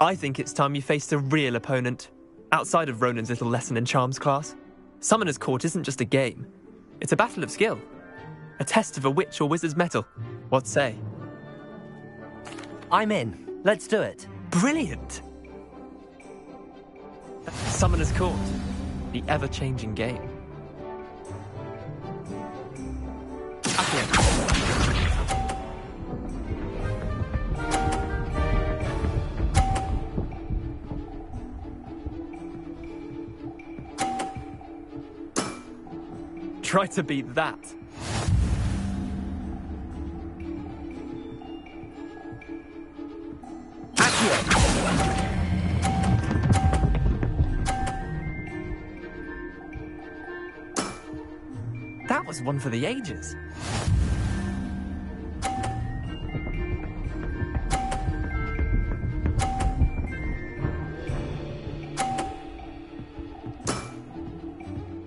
I think it's time you faced a real opponent, outside of Ronan's little lesson in charms class. Summoner's Court isn't just a game. It's a battle of skill. A test of a witch or wizard's mettle. What say? I'm in. Let's do it. Brilliant! Summoner's Court. The ever-changing game. Accio. Try to beat that. That was one for the ages.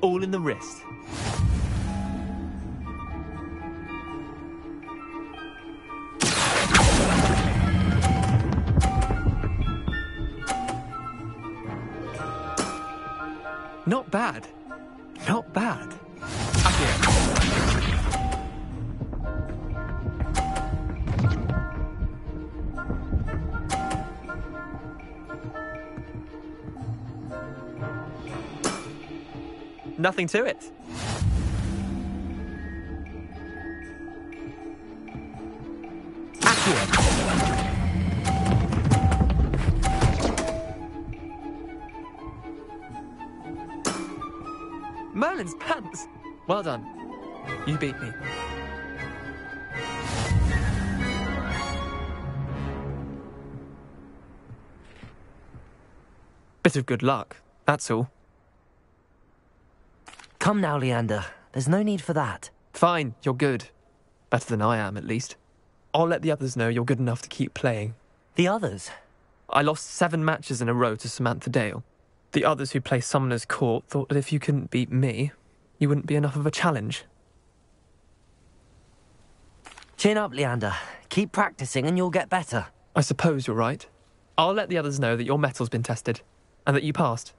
All in the wrist. Not bad. Not bad. Nothing to it. Merlin's pants! Well done. You beat me. Bit of good luck, that's all. Come now, Leander. There's no need for that. Fine, you're good. Better than I am, at least. I'll let the others know you're good enough to keep playing. The others? I lost 7 matches in a row to Samantha Dale. The others who play Summoner's Court thought that if you couldn't beat me, you wouldn't be enough of a challenge. Chin up, Leander. Keep practicing and you'll get better. I suppose you're right. I'll let the others know that your metal's been tested, and that you passed.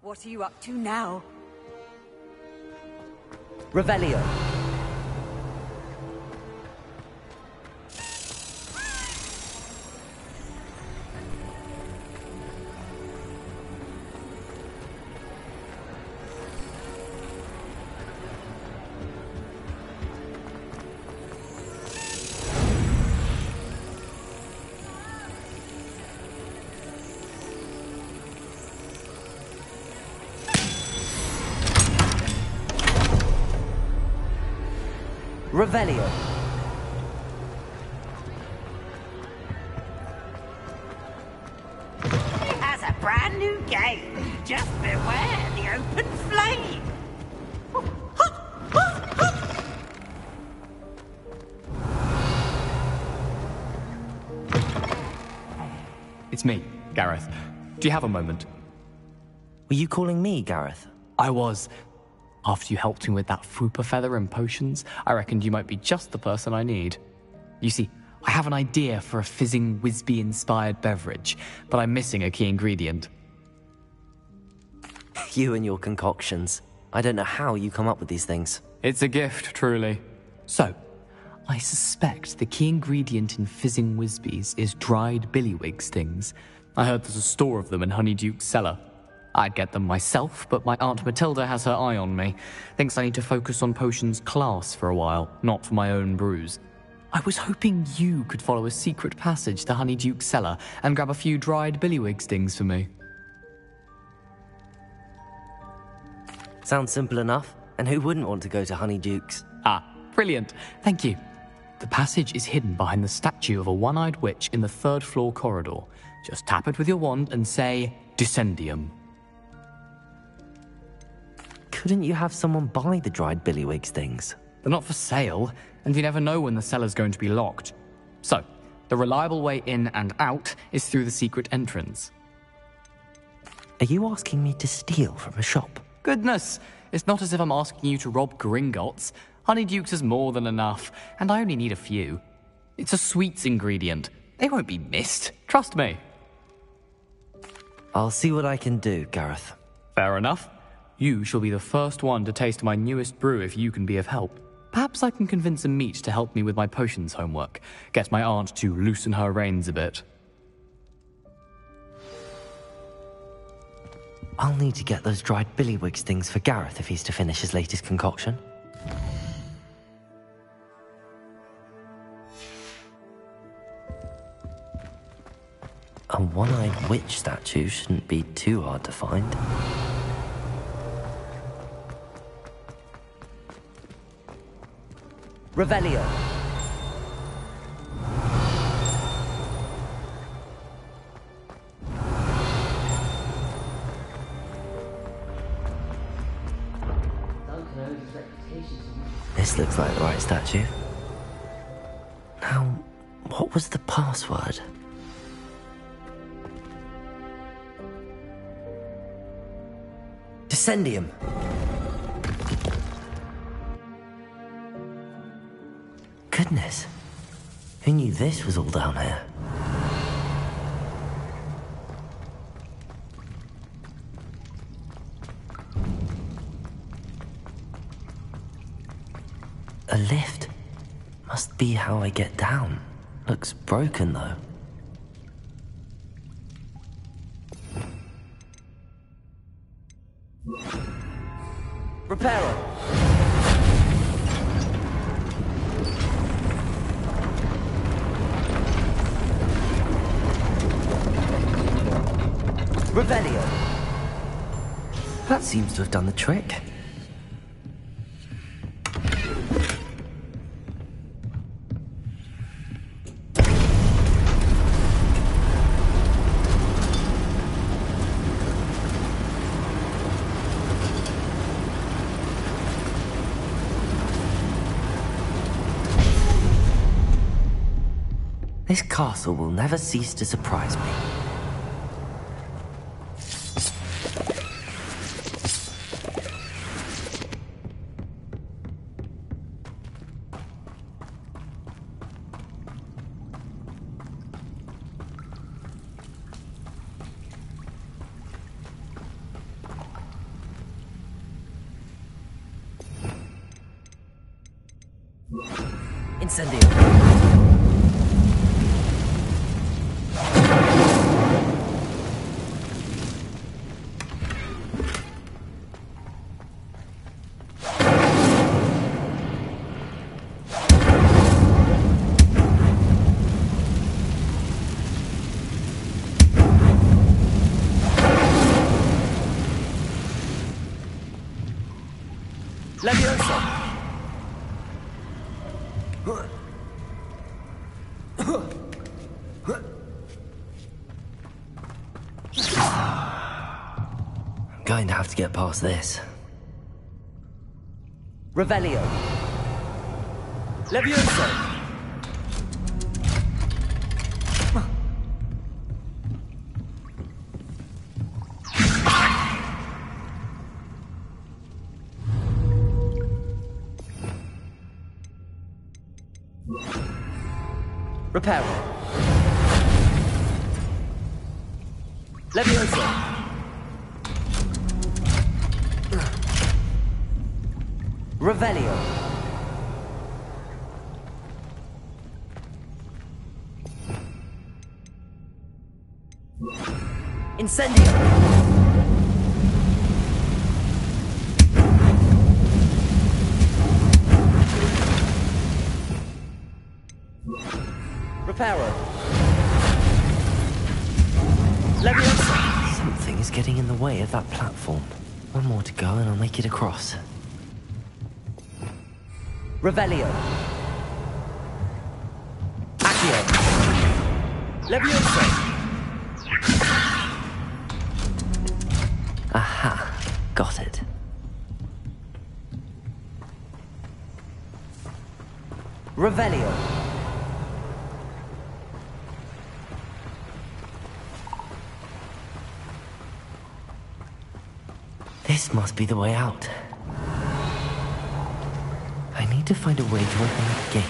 What are you up to now? Revelio. Revelio. It has a brand new game. Just beware the open flame. It's me, Gareth. Do you have a moment? Were you calling me, Gareth? I was. After you helped me with that Fupa feather and potions, I reckoned you might be just the person I need. You see, I have an idea for a fizzing Wisby-inspired beverage, but I'm missing a key ingredient. You and your concoctions. I don't know how you come up with these things. It's a gift, truly. So, I suspect the key ingredient in fizzing Wisbies is dried billywig stings. I heard there's a store of them in Honeyduke's cellar. I'd get them myself, but my Aunt Matilda has her eye on me. Thinks I need to focus on potions class for a while, not for my own brews. I was hoping you could follow a secret passage to Honeyduke's cellar and grab a few dried billywig stings for me. Sounds simple enough. And who wouldn't want to go to Honeyduke's? Ah, brilliant. Thank you. The passage is hidden behind the statue of a one-eyed witch in the 3rd floor corridor. Just tap it with your wand and say, Descendium. Couldn't you have someone buy the dried billywig stings? They're not for sale, and you never know when the cellar's going to be locked. So, the reliable way in and out is through the secret entrance. Are you asking me to steal from a shop? Goodness, it's not as if I'm asking you to rob Gringotts. Honeyduke's is more than enough, and I only need a few. It's a sweets ingredient. They won't be missed, trust me. I'll see what I can do, Gareth. Fair enough. You shall be the first one to taste my newest brew if you can be of help. Perhaps I can convince a meat to help me with my potions homework. Get my aunt to loosen her reins a bit. I'll need to get those dried billywig stings for Gareth if he's to finish his latest concoction. A one-eyed witch statue shouldn't be too hard to find. Revelio. This looks like the right statue. Now, what was the password? Descendium. Goodness. Who knew this was all down here? Must be how I get down. Looks broken, though. Repairer! Revelio! That seems to have done the trick. This castle will never cease to surprise me. Incendio. Leviosa! I'm going to have to get past this. Revelio! Leviosa! Reparo. Leviosa. Revelio. Incendio. Reparo. Leviosa. Something is getting in the way of that platform. One more to go and I'll make it across. Revelio. Accio. Leviosa. Aha. Got it. Revelio. This must be the way out. I need to find a way to open the gate.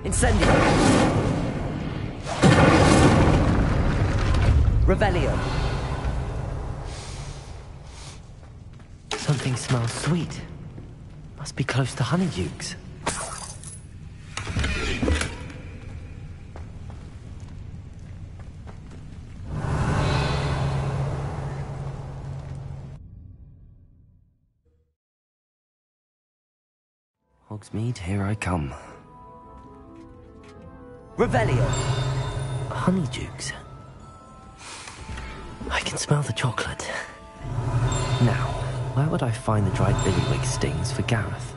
Incendio. Revelio. Something smells sweet. Must be close to Honeydukes. Hogsmeade, here I come. Revelio. Honeydukes. I can smell the chocolate. Now, where would I find the dried billywig stings for Gareth?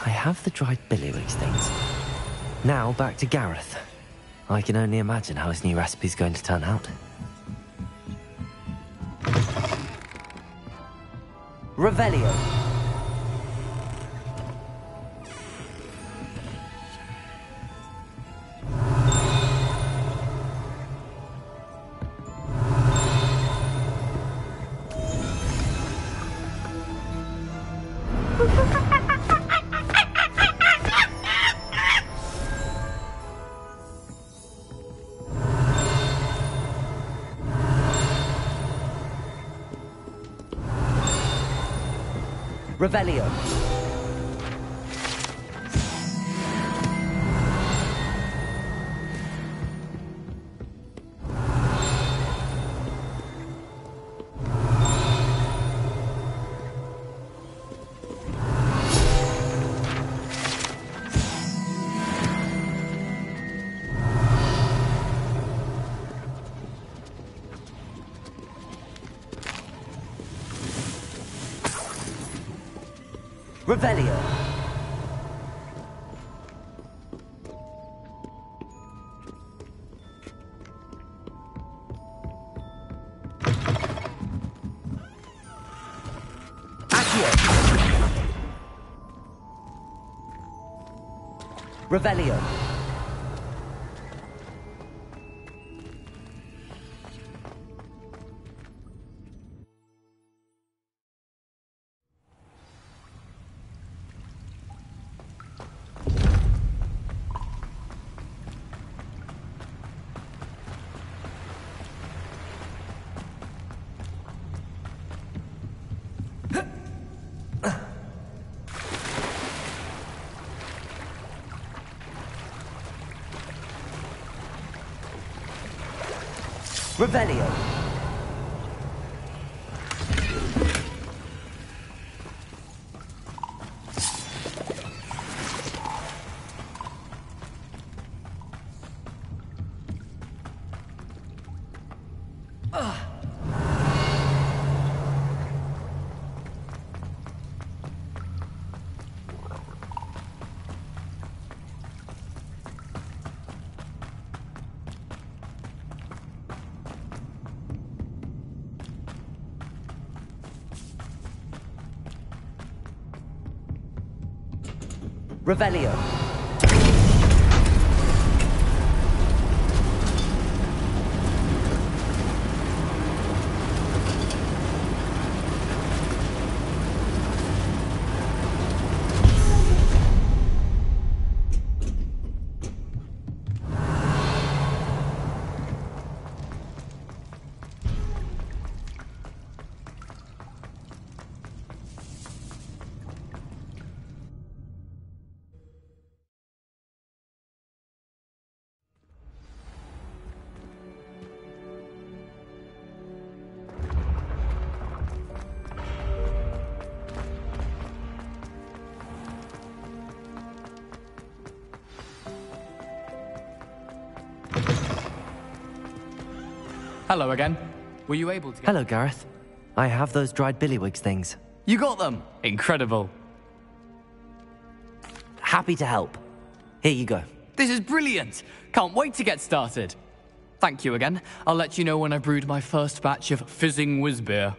I have the dried billywig stings. Now back to Gareth. I can only imagine how his new recipe's going to turn out. Revelio. Revelio. Revelio. Accio. Revelio. Revelio. Revelio. Hello again. Were you able to get... Hello, Gareth. I have those dried billywigs things. You got them! Incredible. Happy to help. Here you go. This is brilliant! Can't wait to get started. Thank you again. I'll let you know when I brewed my first batch of fizzing whiz beer.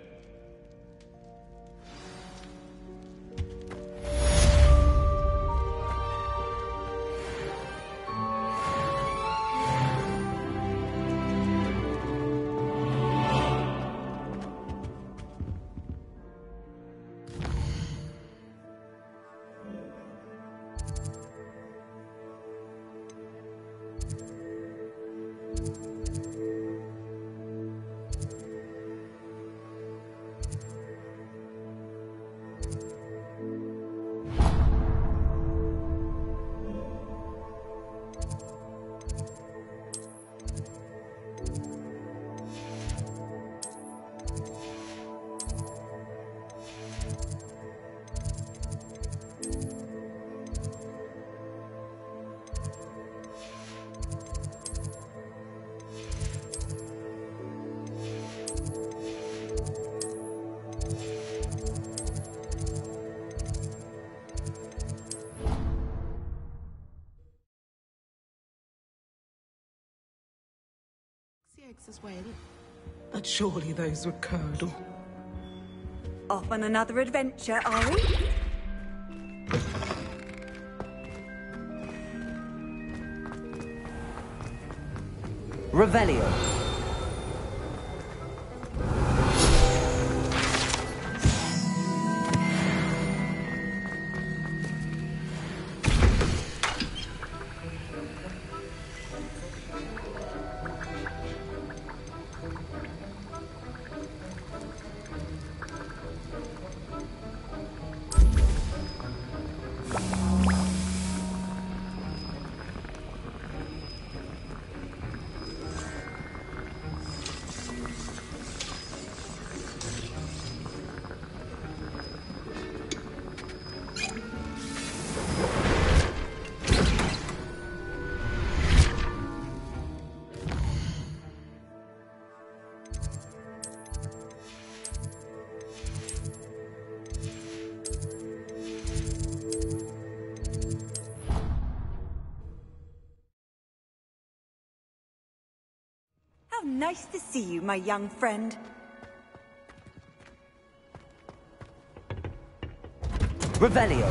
eggs as well. But surely those were curdle. Off on another adventure, are we? Revelio. How nice to see you, my young friend. Revelio.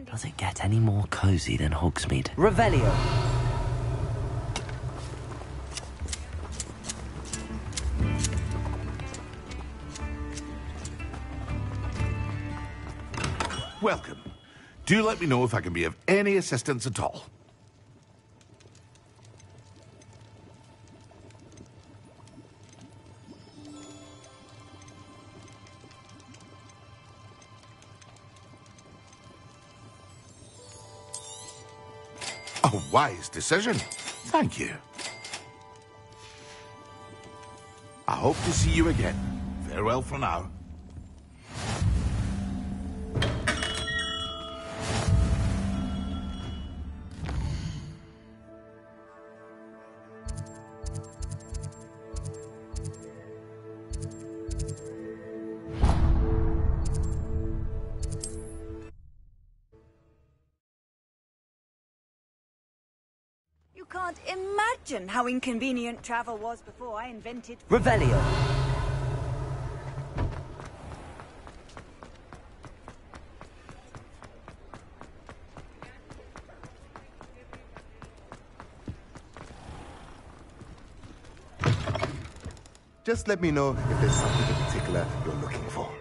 Does it get any more cozy than Hogsmeade? Revelio. Welcome. Do let me know if I can be of any assistance at all. A wise decision. Thank you. I hope to see you again. Farewell for now. You can't imagine how inconvenient travel was before I invented... Revelio. Just let me know if there's something in particular you're looking for.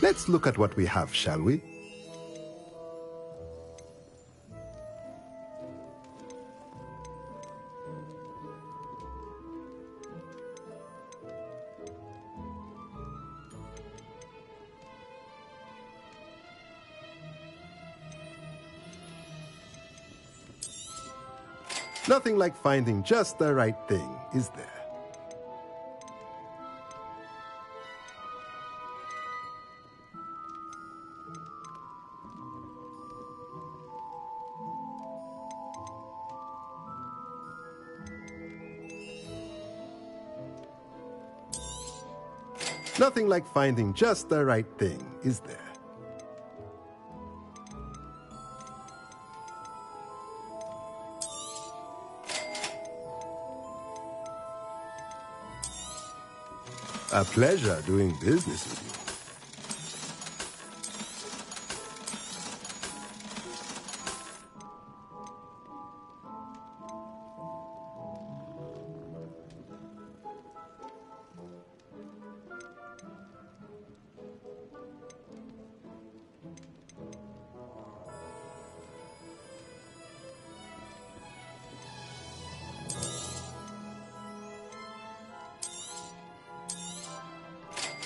Let's look at what we have, shall we? Nothing like finding just the right thing, is there? Nothing like finding just the right thing, is there? A pleasure doing business with you.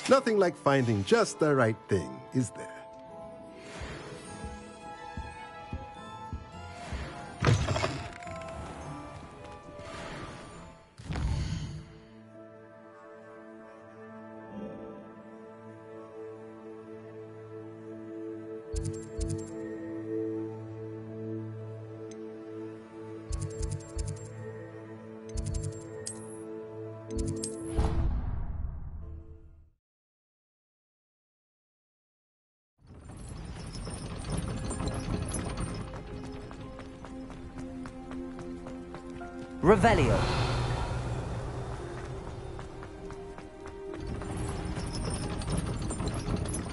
Nothing like finding just the right thing, is there? Revelio.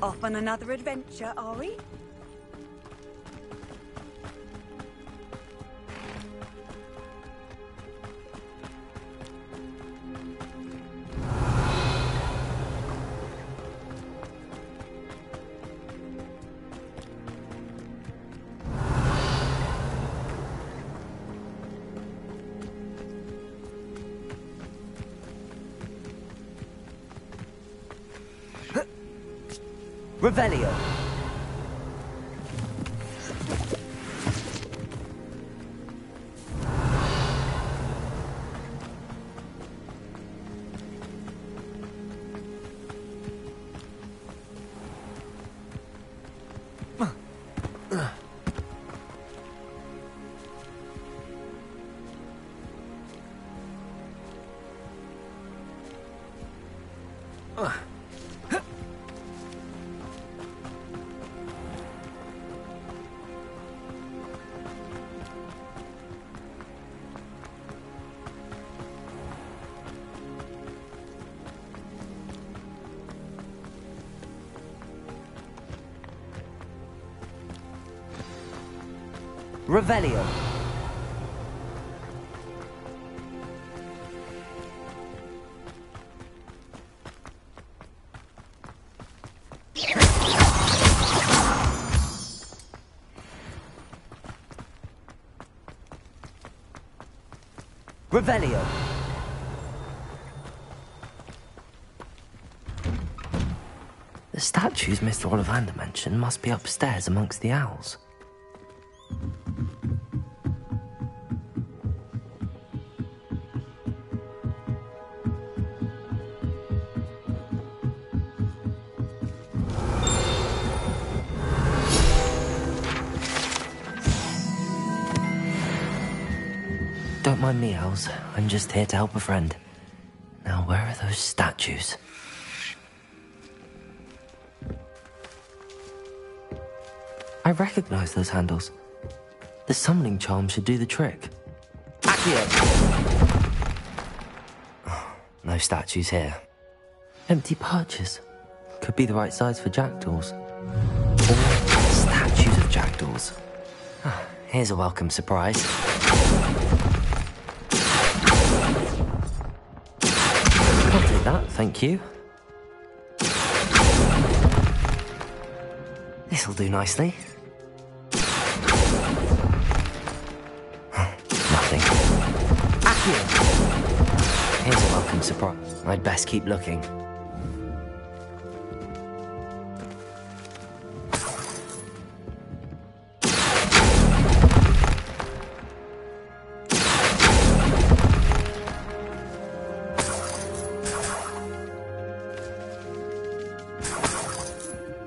Off on another adventure, are we? Revelio. Revelio. Revelio. The statues Mr. Ollivander mentioned must be upstairs amongst the owls. Don't mind me, owls. I'm just here to help a friend. Now, where are those statues? I recognize those handles. The summoning charm should do the trick. Accio! No statues here. Empty perches. Could be the right size for jackdaws. Or statues of jackdaws. Here's a welcome surprise. I'll take that, thank you. This'll do nicely. Nothing. Accio! Here's a welcome surprise. I'd best keep looking.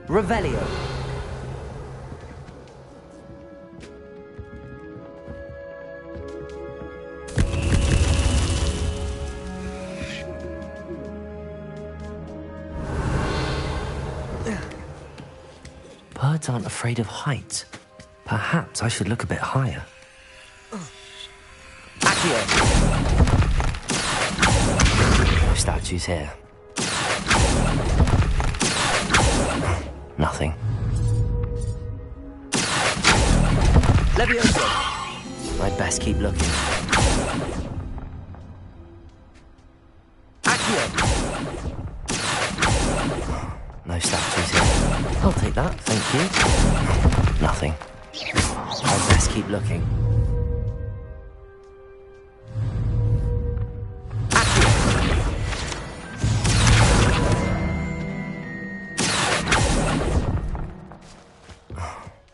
Revelio. Birds aren't afraid of heights. Perhaps I should look a bit higher. Accio. No statues here. Nothing. Levioso. I'd best keep looking. Accio. No statues here. I'll take that, thank you. Nothing. I'd best keep looking.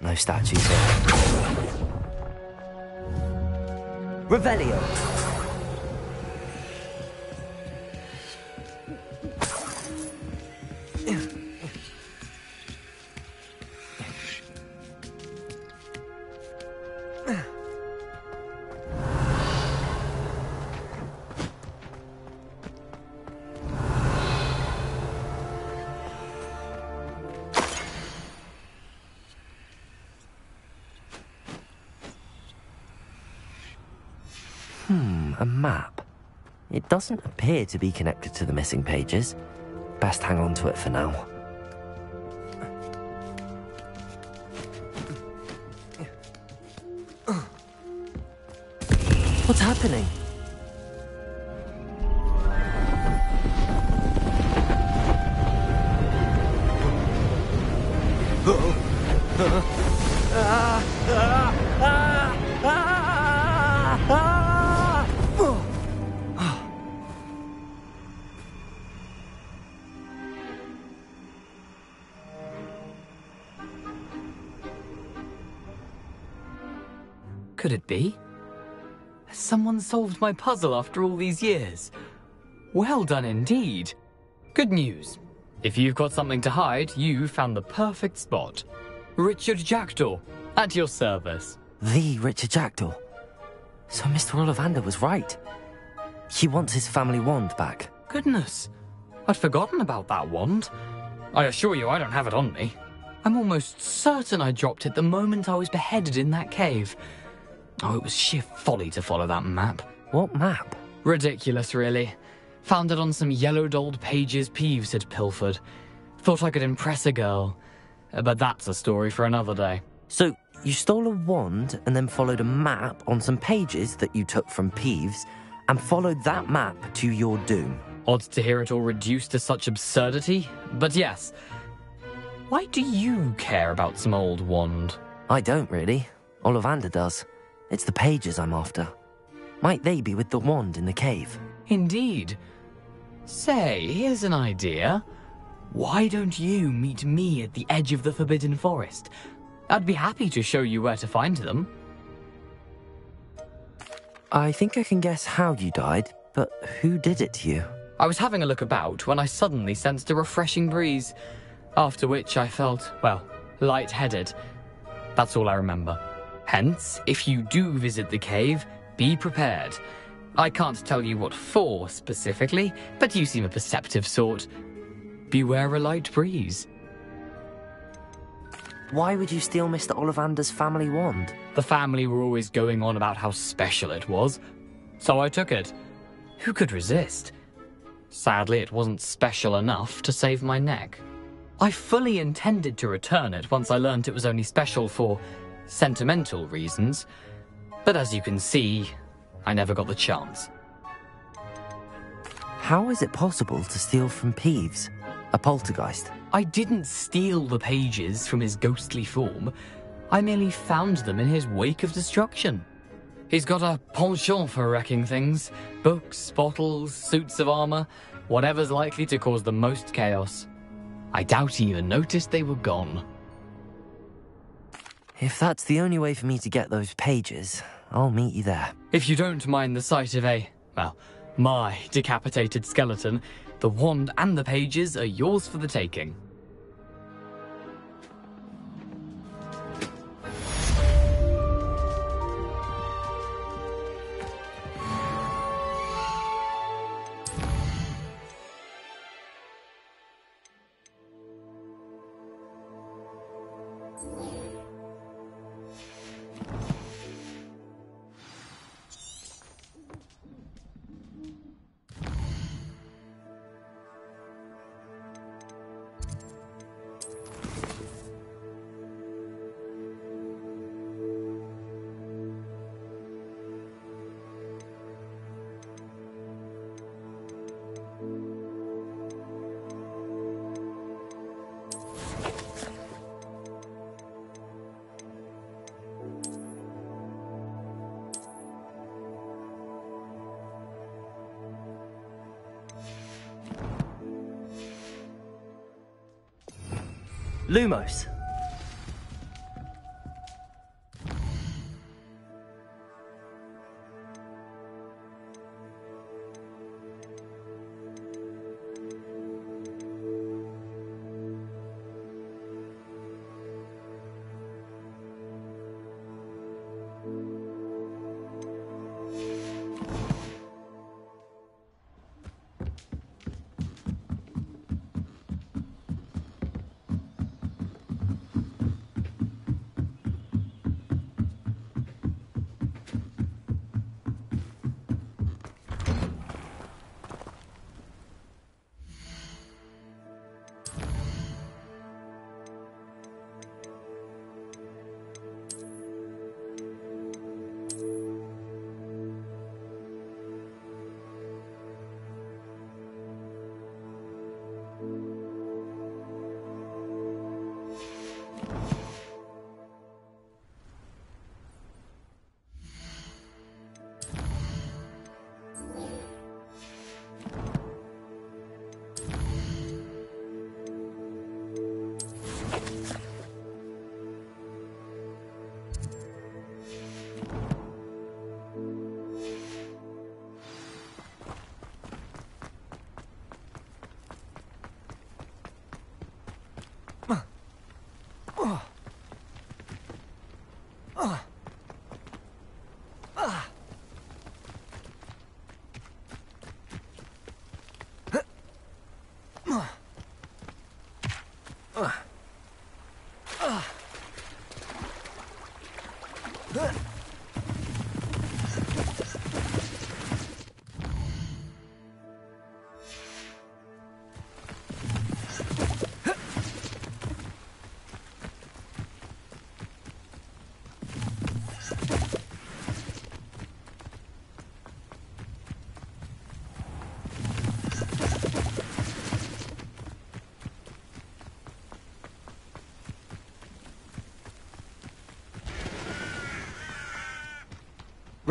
No statues here. Revelio. A map. It doesn't appear to be connected to the missing pages. Best hang on to it for now. What's happening? Could it be? Has someone solved my puzzle after all these years? Well done indeed. Good news. If you've got something to hide, you found the perfect spot. Richard Jackdaw, at your service. The Richard Jackdaw. So Mr. Ollivander was right. He wants his family wand back. Goodness, I'd forgotten about that wand. I assure you I don't have it on me. I'm almost certain I dropped it the moment I was beheaded in that cave. Oh, it was sheer folly to follow that map. What map? Ridiculous, really. Found it on some yellowed old pages Peeves had pilfered. Thought I could impress a girl. But that's a story for another day. So, you stole a wand and then followed a map on some pages that you took from Peeves and followed that map to your doom. Odd to hear it all reduced to such absurdity, but yes. Why do you care about some old wand? I don't, really. Ollivander does. It's the pages I'm after. Might they be with the wand in the cave? Indeed. Say, here's an idea. Why don't you meet me at the edge of the Forbidden Forest? I'd be happy to show you where to find them. I think I can guess how you died, but who did it to you? I was having a look about when I suddenly sensed a refreshing breeze, after which I felt, well, lightheaded. That's all I remember. Hence, if you do visit the cave, be prepared. I can't tell you what for specifically, but you seem a perceptive sort. Beware a light breeze. Why would you steal Mr. Ollivander's family wand? The family were always going on about how special it was, so I took it. Who could resist? Sadly, it wasn't special enough to save my neck. I fully intended to return it once I learnt it was only special for sentimental reasons, but as you can see, I never got the chance. How is it possible to steal from Peeves, a poltergeist? I didn't steal the pages from his ghostly form. I merely found them in his wake of destruction. He's got a penchant for wrecking things. Books, bottles, suits of armor, whatever's likely to cause the most chaos. I doubt he even noticed they were gone. If that's the only way for me to get those pages, I'll meet you there. If you don't mind the sight of my decapitated skeleton, the wand and the pages are yours for the taking. Lumos.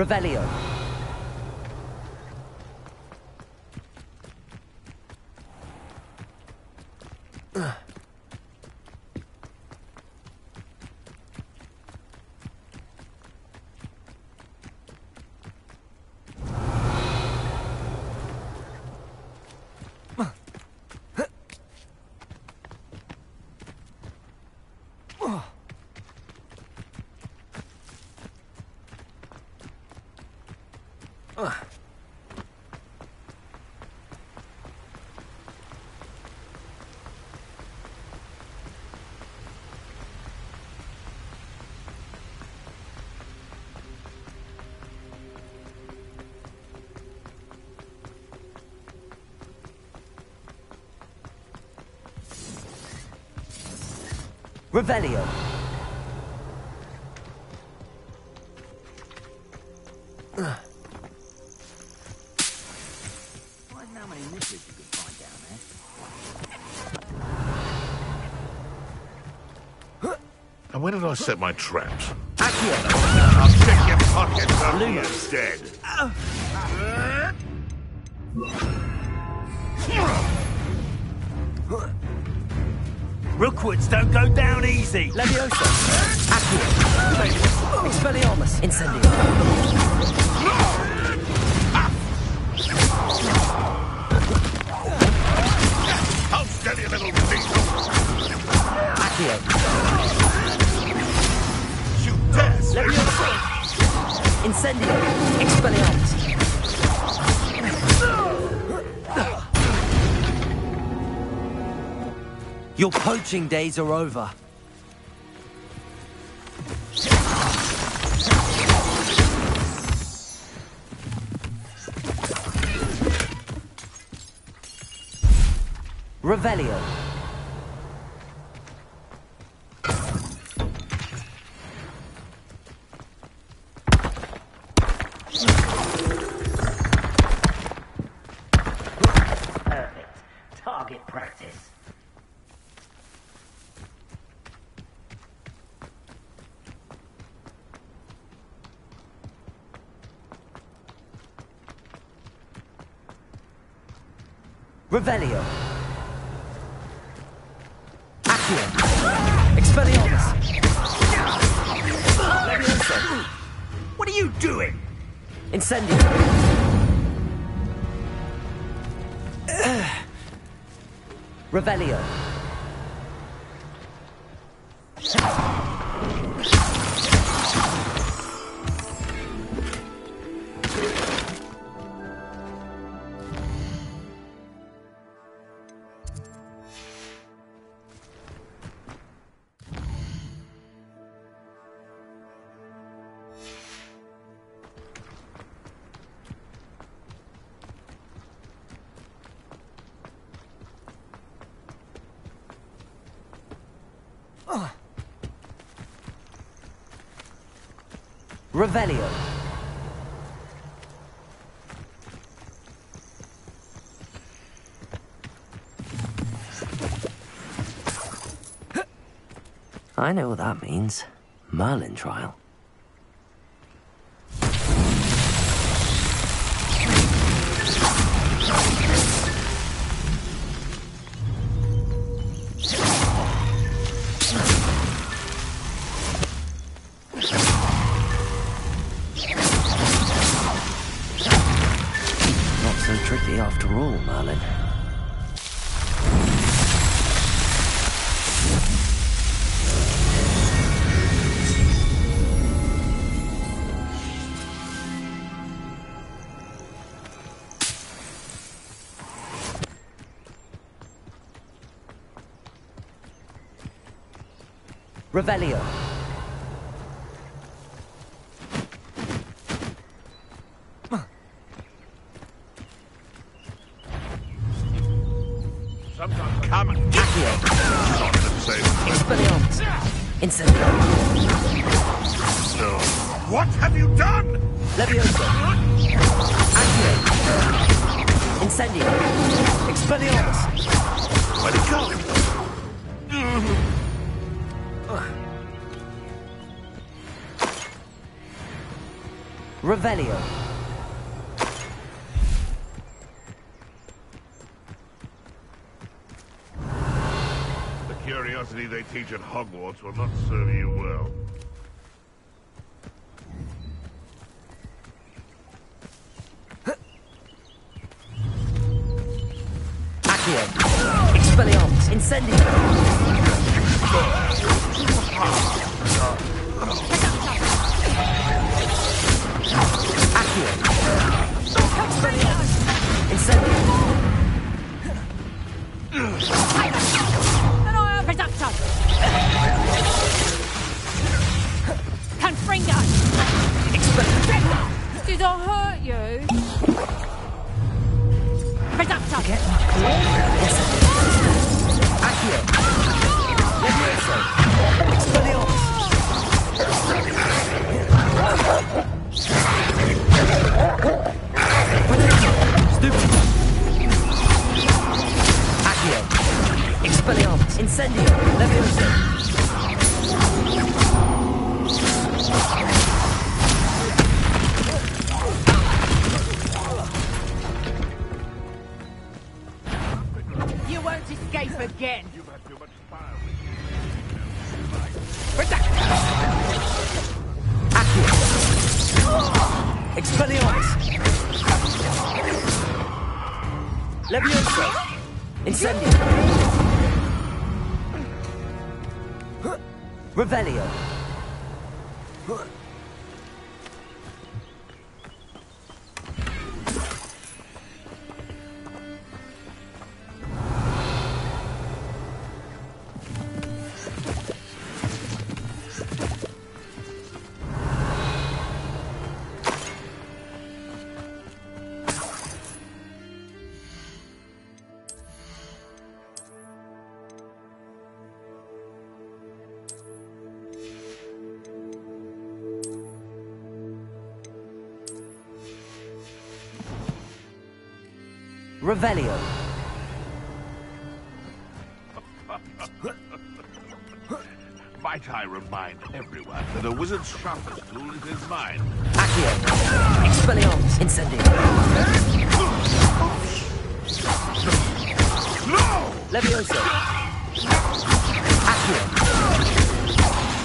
Revelio. Revelio. Wonder how many nippers you could find down there. And where did I set my traps? Accio. I'll check your pockets after you're dead. Rookwoods don't go down easy. Leviosa. Accio. Expelliarmus. Incendio. I'll steady a little diesel. Accio. Shoot death. Leviosa. Incendio. Expelliarmus. Your poaching days are over. Revelio. Perfect. Target practice. Revelio. Accio. Expelliarmus. Levioso. What are you doing? Incendio. Revelio. Revelio. I know what that means. Merlin trial. Not so tricky after all, Merlin. Revelio. Sometimes come and Accio. Expelliarmus. Incendio. What have you done? Levioso. Accio. Incendio. Expelliarmus. Let it go. Revelio. The curiosity they teach at Hogwarts will not serve you well. Accio. Expelliarmus. Incendio. Accio. Incendio. Reducto. Confringo. Did I hurt you? Reducto. Accio. Levioso. Expelliarmus. Stupid. Accio. Expelliarmus. Incendio. Levioso. You won't escape again. You've had too much fire. Accio. Expelliarmus. Levioso. Incendio. Revelio. Revelio. Might I remind everyone that a wizard's sharpest tool is his mind. Accio. Expelliarmus. Incendio. No! Levioso. Accio.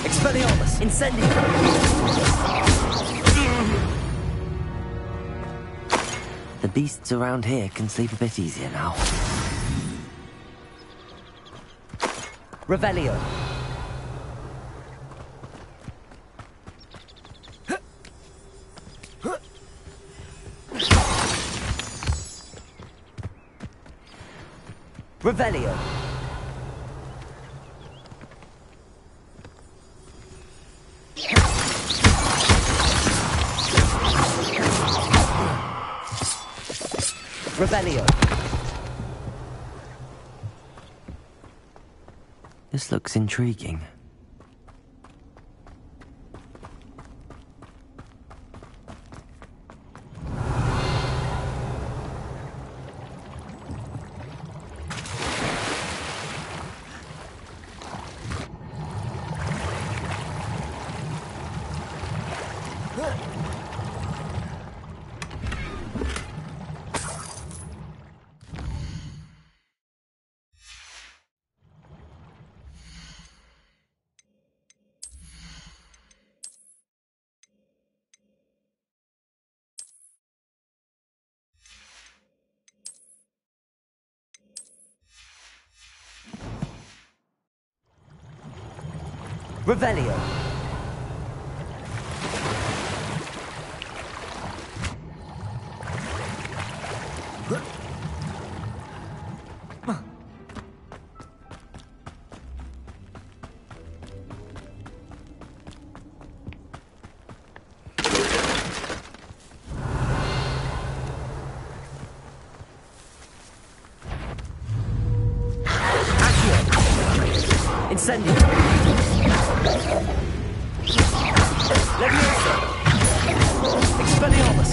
Expelliarmus. Incendio. The beasts around here can sleep a bit easier now. Revelio. Revelio. Revelio. This looks intriguing. Revelio. Incendio. Levioso. Expelliarmus.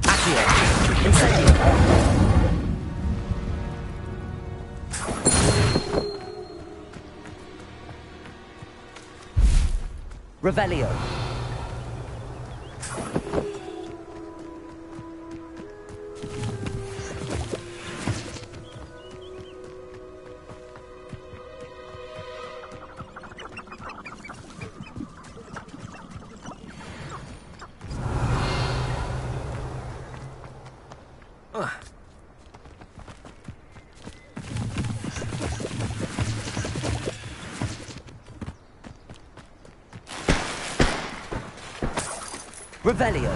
Accio. Incendio. Revelio. Revelio.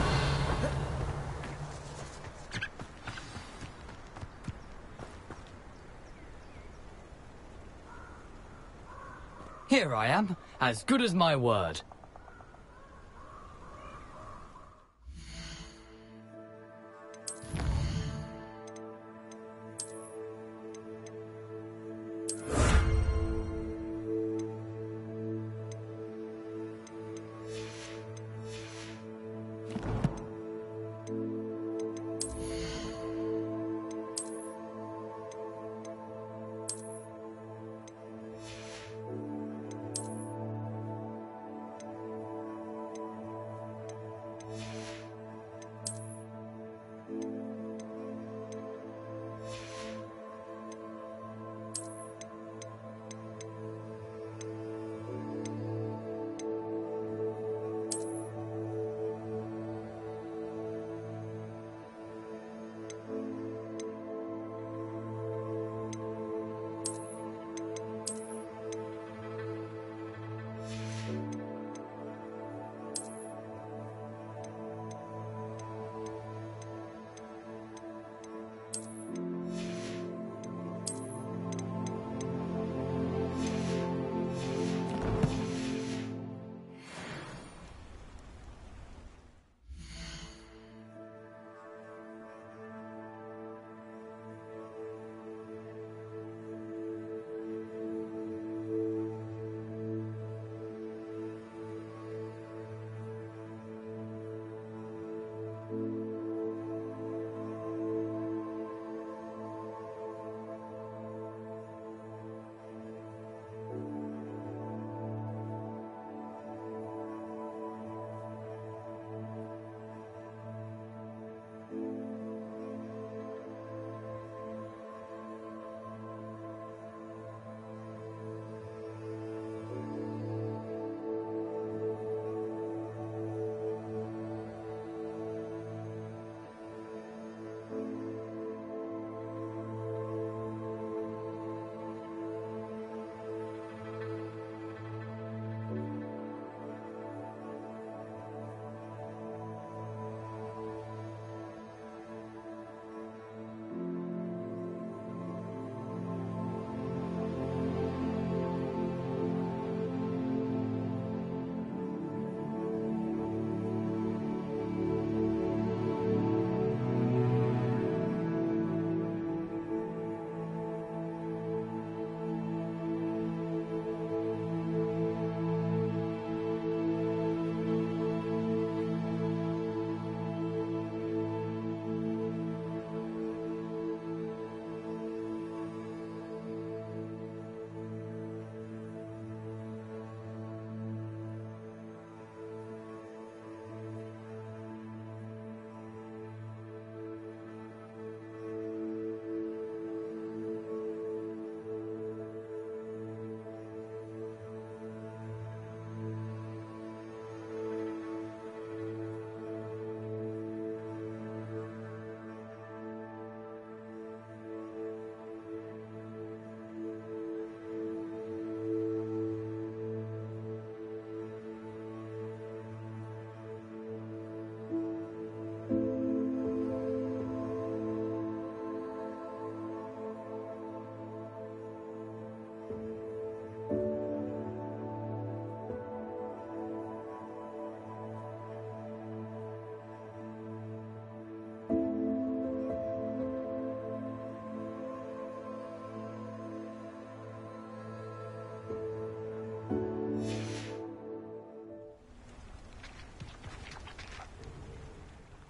Here I am, as good as my word.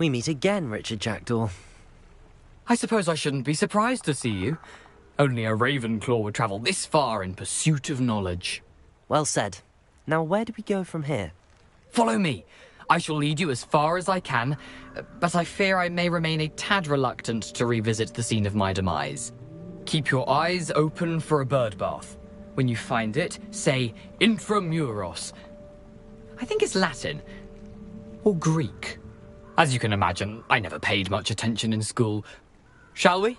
We meet again, Richard Jackdaw. I suppose I shouldn't be surprised to see you. Only a Ravenclaw would travel this far in pursuit of knowledge. Well said. Now where do we go from here? Follow me. I shall lead you as far as I can, but I fear I may remain a tad reluctant to revisit the scene of my demise. Keep your eyes open for a bird bath. When you find it, say Intramuros. I think it's Latin. Or Greek. As you can imagine, I never paid much attention in school. Shall we?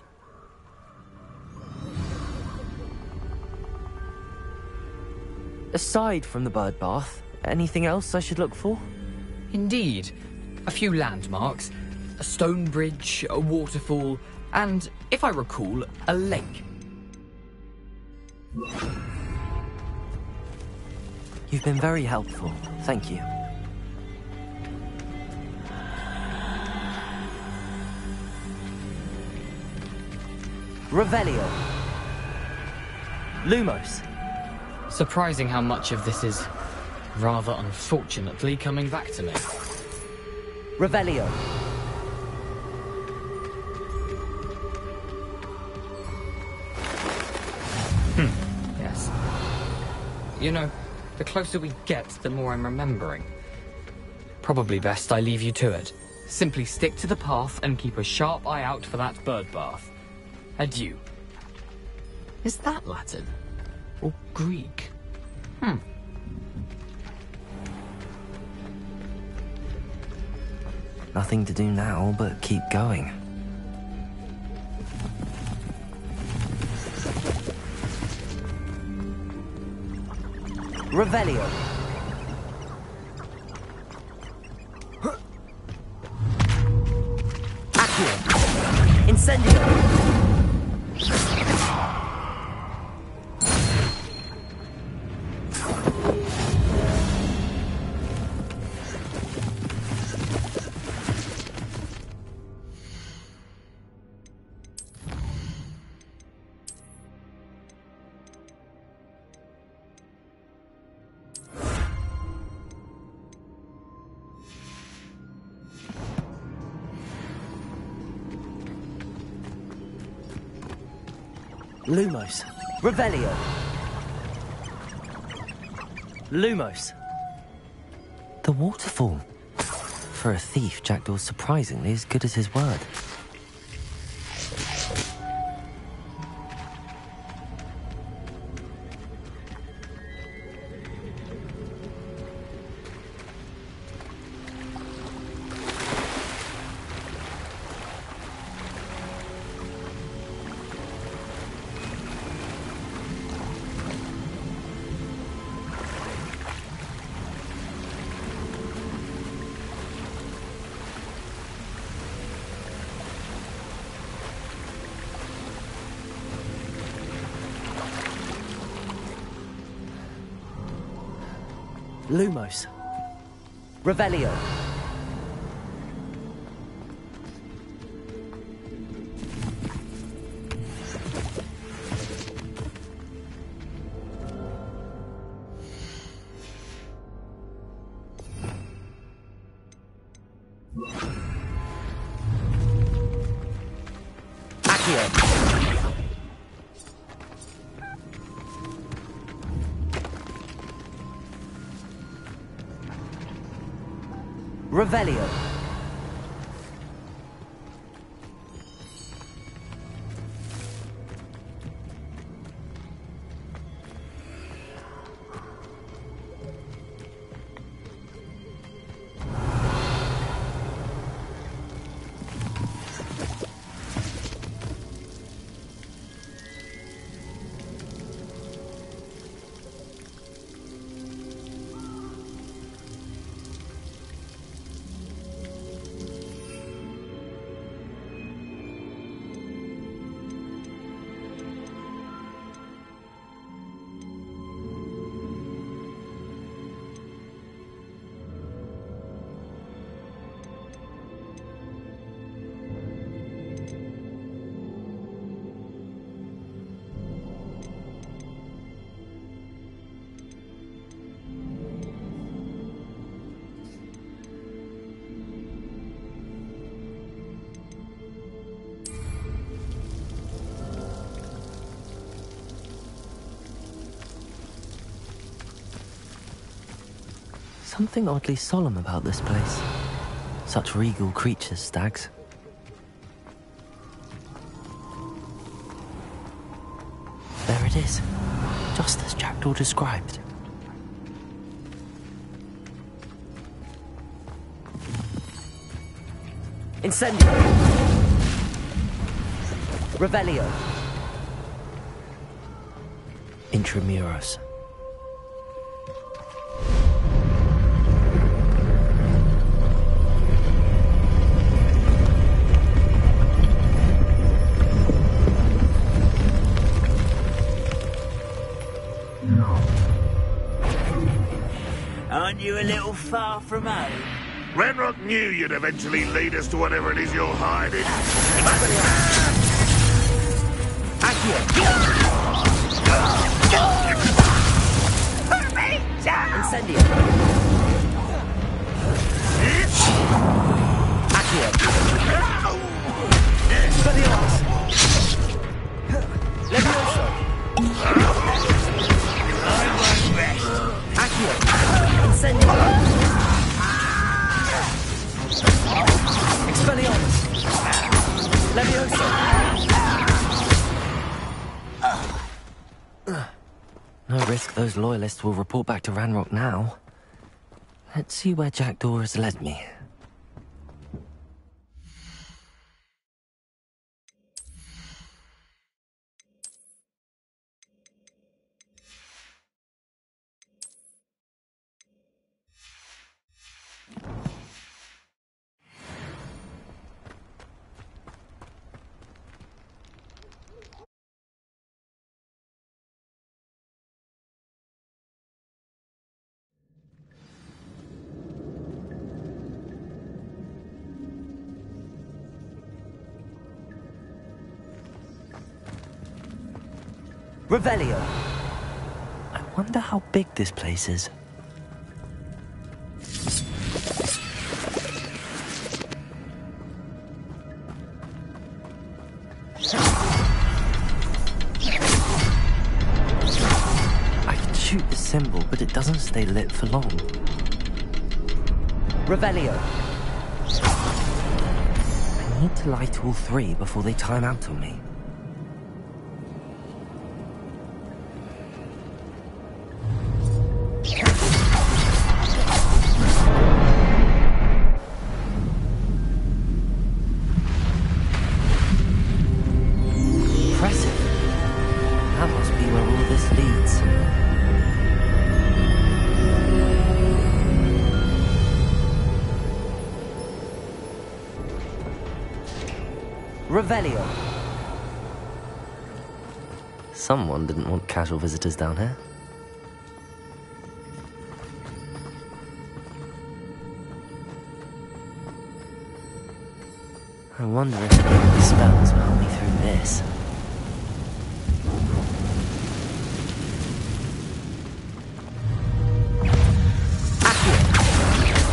Aside from the bird bath, anything else I should look for? Indeed. A few landmarks. A stone bridge, a waterfall, and, if I recall, a lake. You've been very helpful. Thank you. Revelio. Lumos. Surprising how much of this is, rather unfortunately, coming back to me. Revelio. Yes. You know, the closer we get, the more I'm remembering. Probably best I leave you to it. Simply stick to the path and keep a sharp eye out for that bird bath. Adieu. Is that Latin? Or Greek? Nothing to do now but keep going. Revelio. Accio. Incendio. Lumos. Revelio. Lumos. The waterfall. For a thief, Jackdaw's surprisingly as good as his word. Lumos. Revelio. Accio. Revelio. something oddly solemn about this place. Such regal creatures, stags. There it is, just as Jackdaw described. Incendio. Revelio. Intramuros. Aren't you a little far from home? Ranrock knew you'd eventually lead us to whatever it is you're hiding. Incendio. Accio. Expelliarmus. Levioso. Accio. Incendio. Expelliarmus. Levioso. No risk those loyalists will report back to Ranrock now. Let's see where Jackdaw has led me. Revelio. I wonder how big this place is. I can shoot the symbol, but it doesn't stay lit for long. Revelio. I need to light all three before they time out on me. Revelio. Someone didn't want casual visitors down here. I wonder if any of the spells will help me through this. Accio.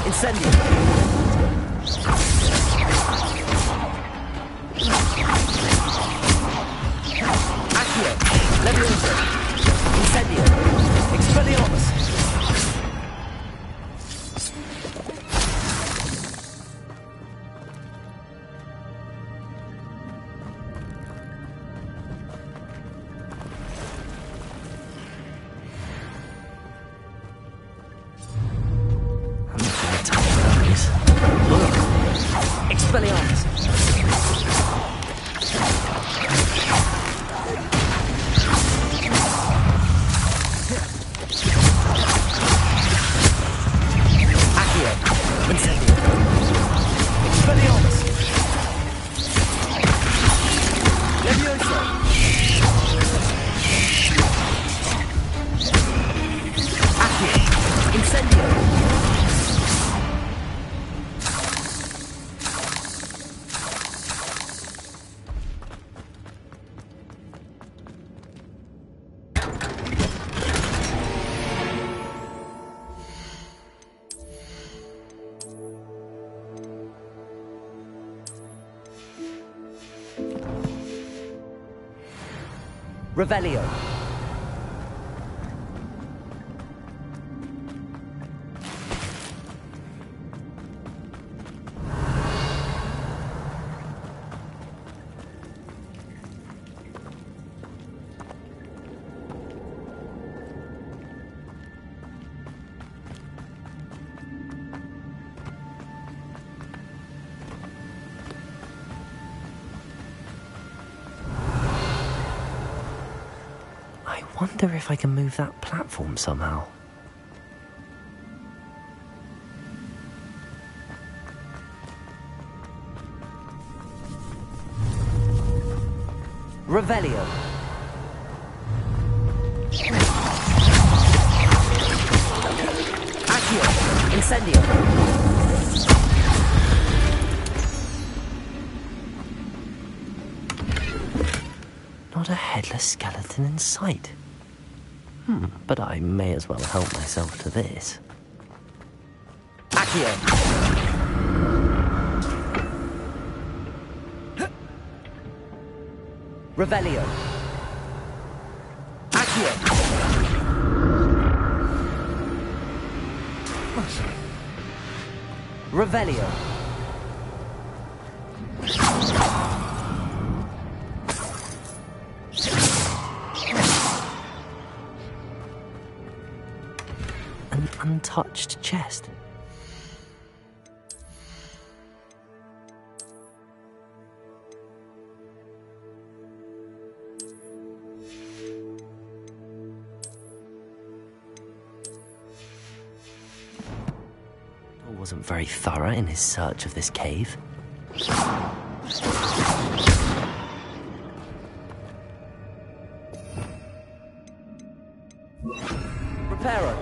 Incendio. Levioso. Incendio. Expelliarmus. I'm not gonna touch those. Expelliarmus. Revelio. wonder if I can move that platform somehow. Revelio. Accio. Incendio. Not a headless skeleton in sight. But I may as well help myself to this. Accio. Revelio. Accio. Revelio. An untouched chest. Wasn't very thorough in his search of this cave. Reparo.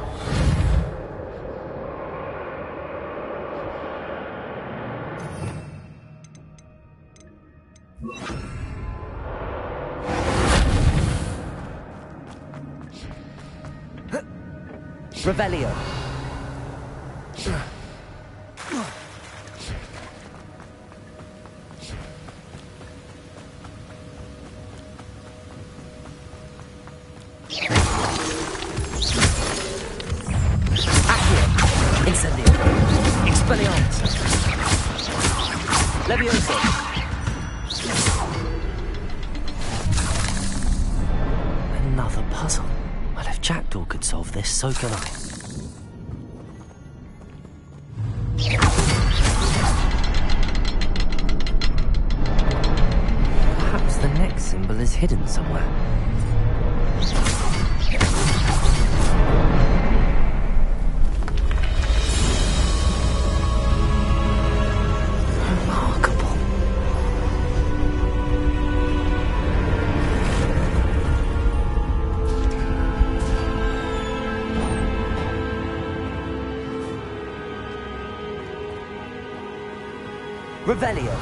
Revelio. Another puzzle. Well, if Jackdaw could solve this, so can I. Perhaps the next symbol is hidden somewhere. Revelio.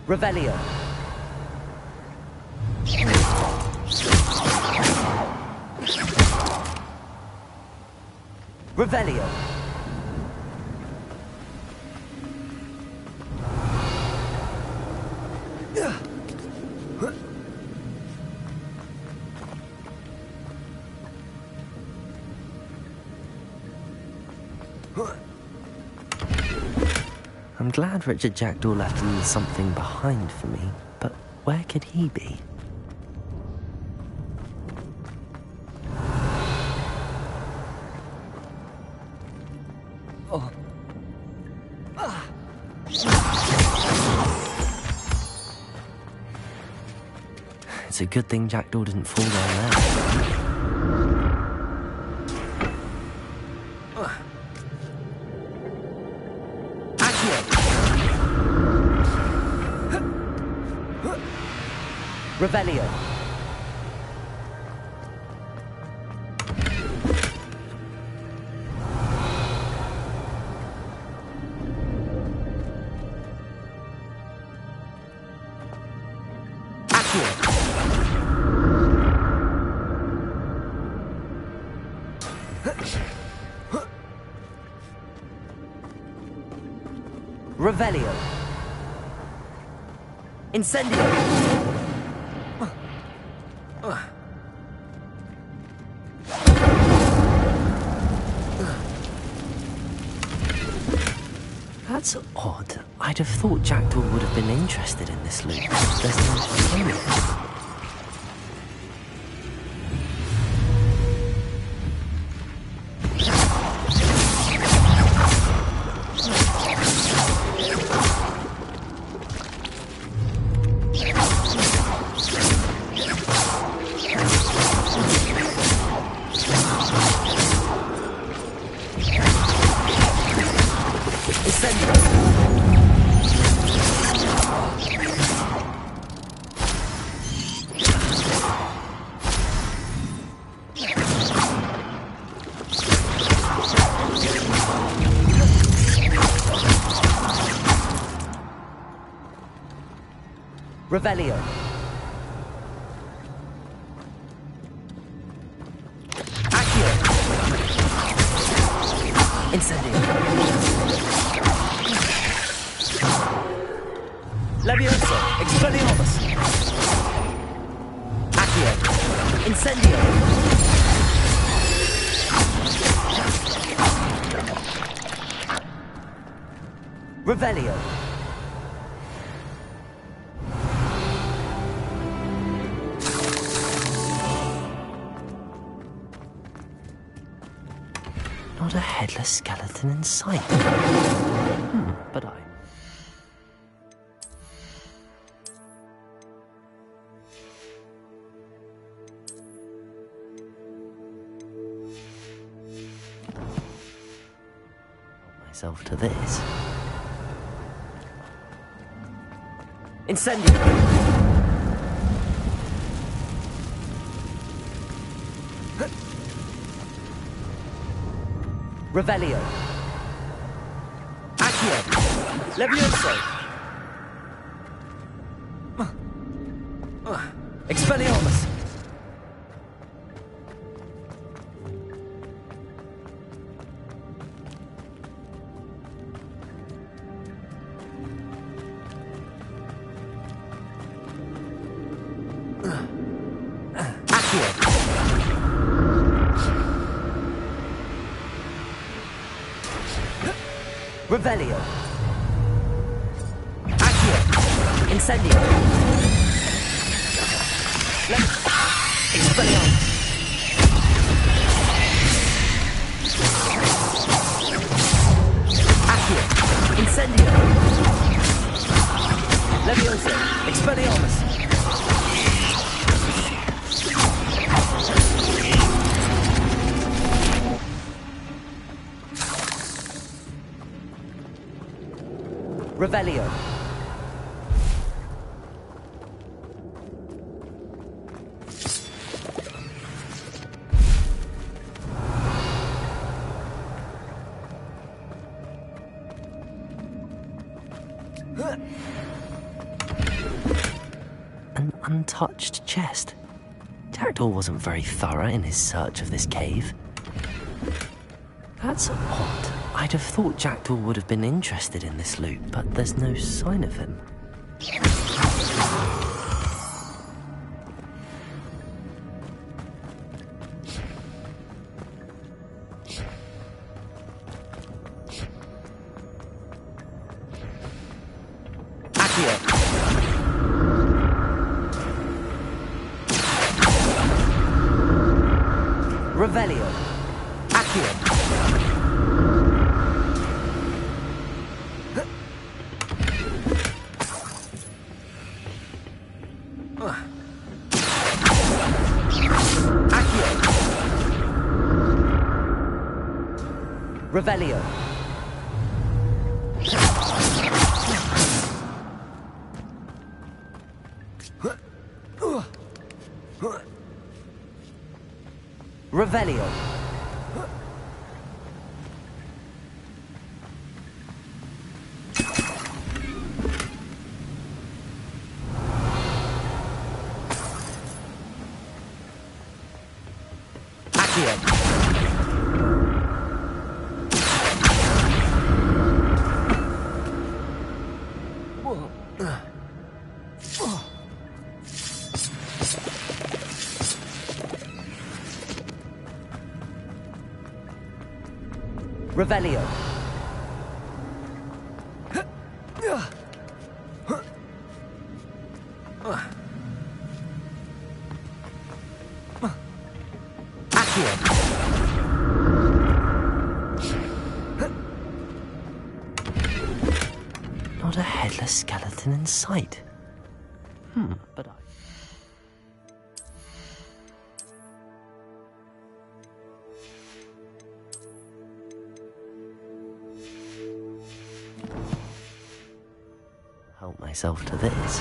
Revelio. Revelio. I'm glad Richard Jackdaw left a little something behind for me, but where could he be? Oh. It's a good thing Jackdaw didn't fall down there. Revelio. Revelio. Incendio. That's odd. I'd have thought Jackdaw would have been interested in this loop. There's no sign of it. Revelio. Accio. Incendio. Levioso. Expelliarmus. Accio. Incendio. Revelio. Not a headless skeleton in sight. But I... myself to this. Incendio. Revelio. Accio. Levioso. Expelliarmus. Accio. Revelio. Accio. Incendio. Expelliarmus. Accio. Incendio. Levioso. Expelliarmus. Revelio. An untouched chest. Jackdaw wasn't very thorough in his search of this cave. That's odd. I'd have thought Jackdaw would have been interested in this loot, but there's no sign of him. Accio. Revelio. Accio. Revelio. Revelio. Accio. Revelio. Not a headless skeleton in sight. But I... help myself to this.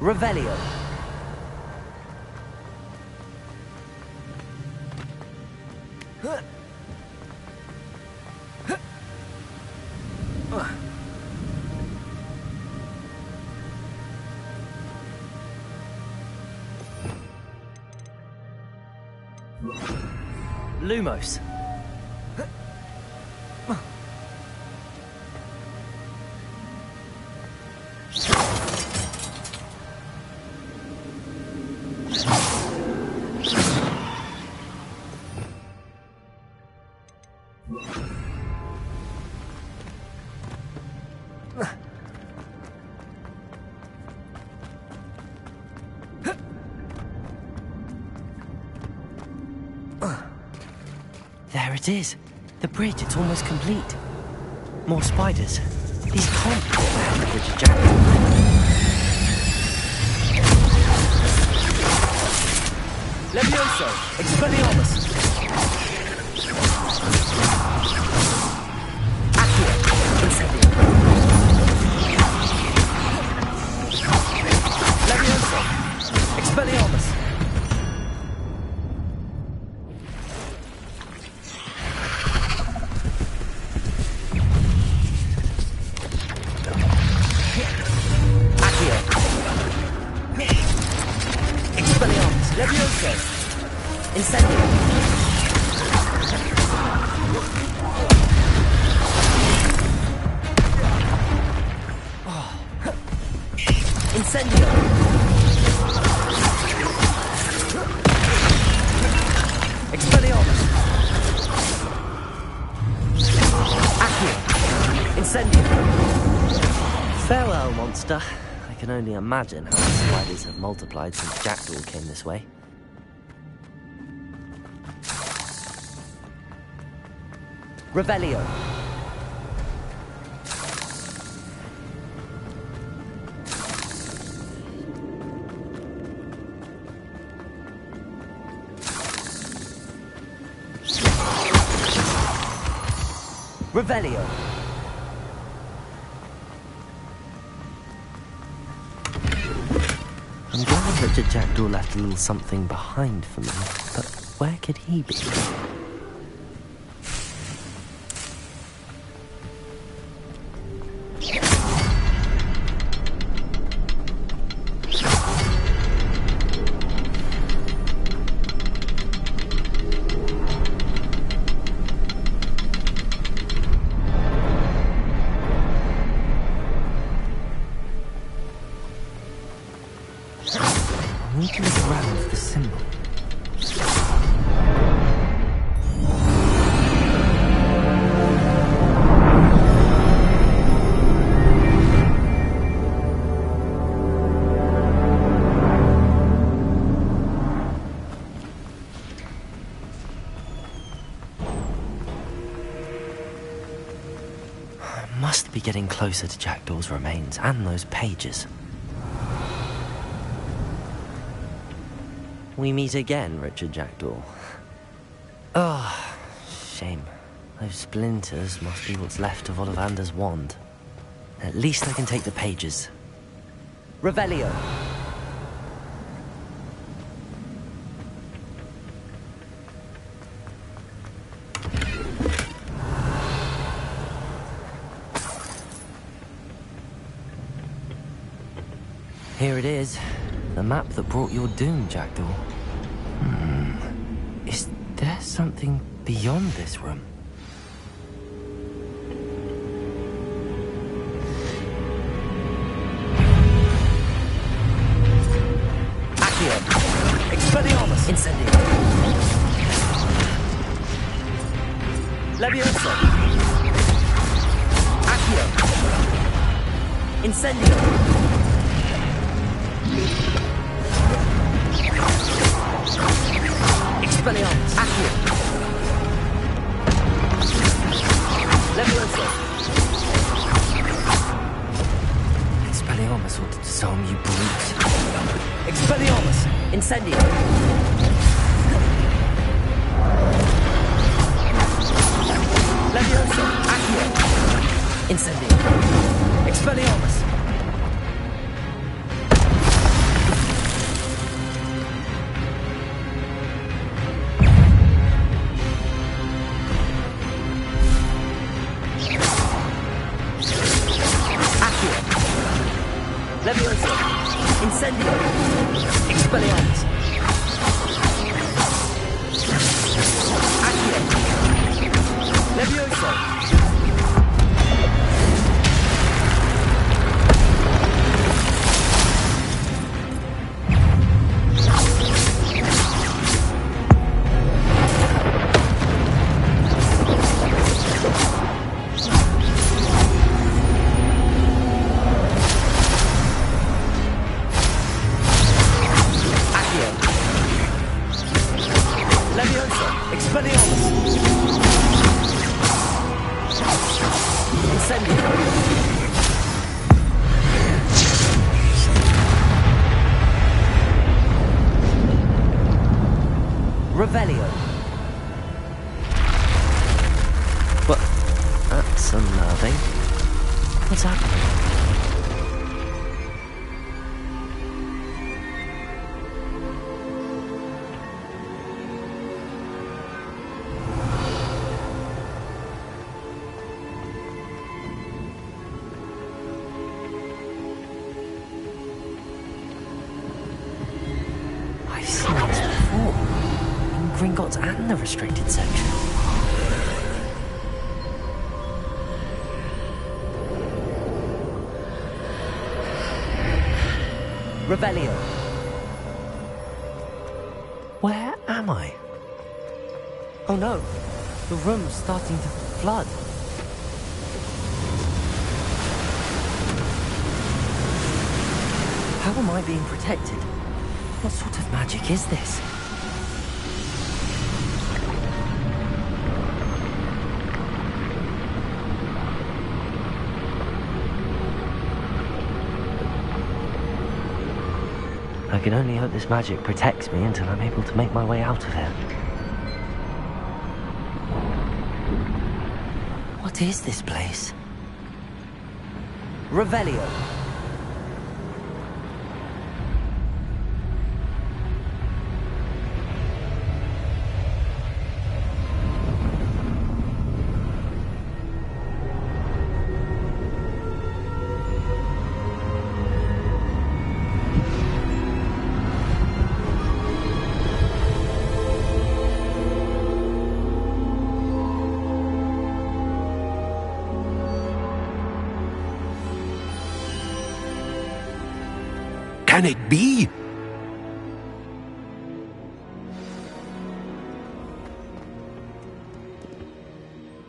Revelio. Lumos. There it is. The bridge, it's almost complete. More spiders. These can't be what the hell the bridge of Jackdaw. Levioso. Expelliarmus. Accio. Incendio. Levioso. Expelliarmus. Incendio. Incendio. Expelliarmus. Accio. Incendio. Farewell, monster. I can only imagine how the spiders have multiplied since Jackdaw came this way. Revelio. Revelio. I'm glad Richard Jackdaw left a little something behind for me, but where could he be? I need to look around for the symbol. I must be getting closer to Jackdaw's remains and those pages. We meet again, Richard Jackdaw. Ah, shame. Those splinters must be what's left of Ollivander's wand. At least I can take the pages. Revelio. Here it is. The map that brought your doom, Jackdaw. Is there something beyond this room? Incendio! Expelliarmus! Accio! Levioso! Expelliarmus ought to disarm you brutes. Expelliarmus! Incendio! Levioso! Accio! Incendio! Expelliarmus! Levioso! Incendio! Expelliarmus! Accio! Levioso! Levioso! Expelliarmus! Incendio! Revelio! What? That's unnerving. What's happening? I've seen this before. In Gringotts and the restricted section. Revelio! Where am I? Oh no, the room's starting to flood. How am I being protected? What sort of magic is this? I can only hope this magic protects me until I'm able to make my way out of here. What is this place? Revelio! Can it be?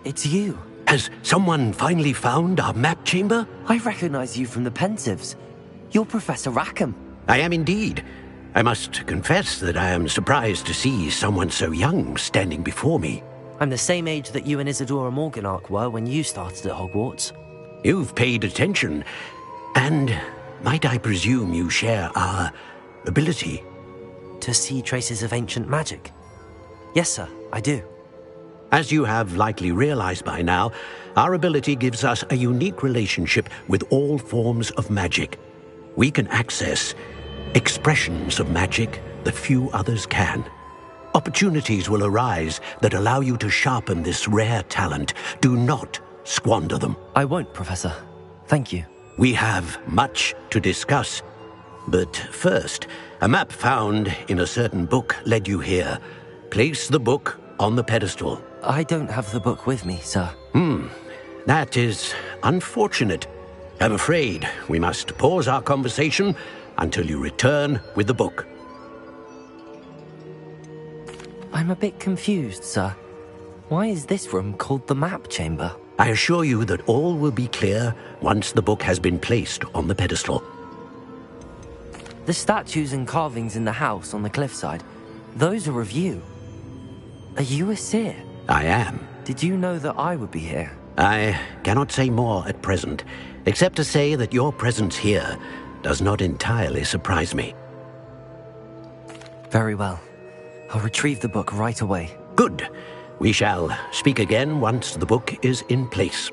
It's you. Has someone finally found our map chamber? I recognize you from the Pensieves. You're Professor Rackham. I am indeed. I must confess that I am surprised to see someone so young standing before me. I'm the same age that you and Isadora Morganach were when you started at Hogwarts. You've paid attention, and might I presume you share our ability? To see traces of ancient magic? Yes, sir, I do. As you have likely realized by now, our ability gives us a unique relationship with all forms of magic. We can access expressions of magic that few others can. Opportunities will arise that allow you to sharpen this rare talent. Do not squander them. I won't, Professor. Thank you. We have much to discuss. But first, a map found in a certain book led you here. Place the book on the pedestal. I don't have the book with me, sir. That is unfortunate. I'm afraid we must pause our conversation until you return with the book. I'm a bit confused, sir. Why is this room called the map chamber? I assure you that all will be clear once the book has been placed on the pedestal. The statues and carvings in the house on the cliffside, those are of you. Are you a seer? I am. Did you know that I would be here? I cannot say more at present, except to say that your presence here does not entirely surprise me. Very well. I'll retrieve the book right away. Good. We shall speak again once the book is in place.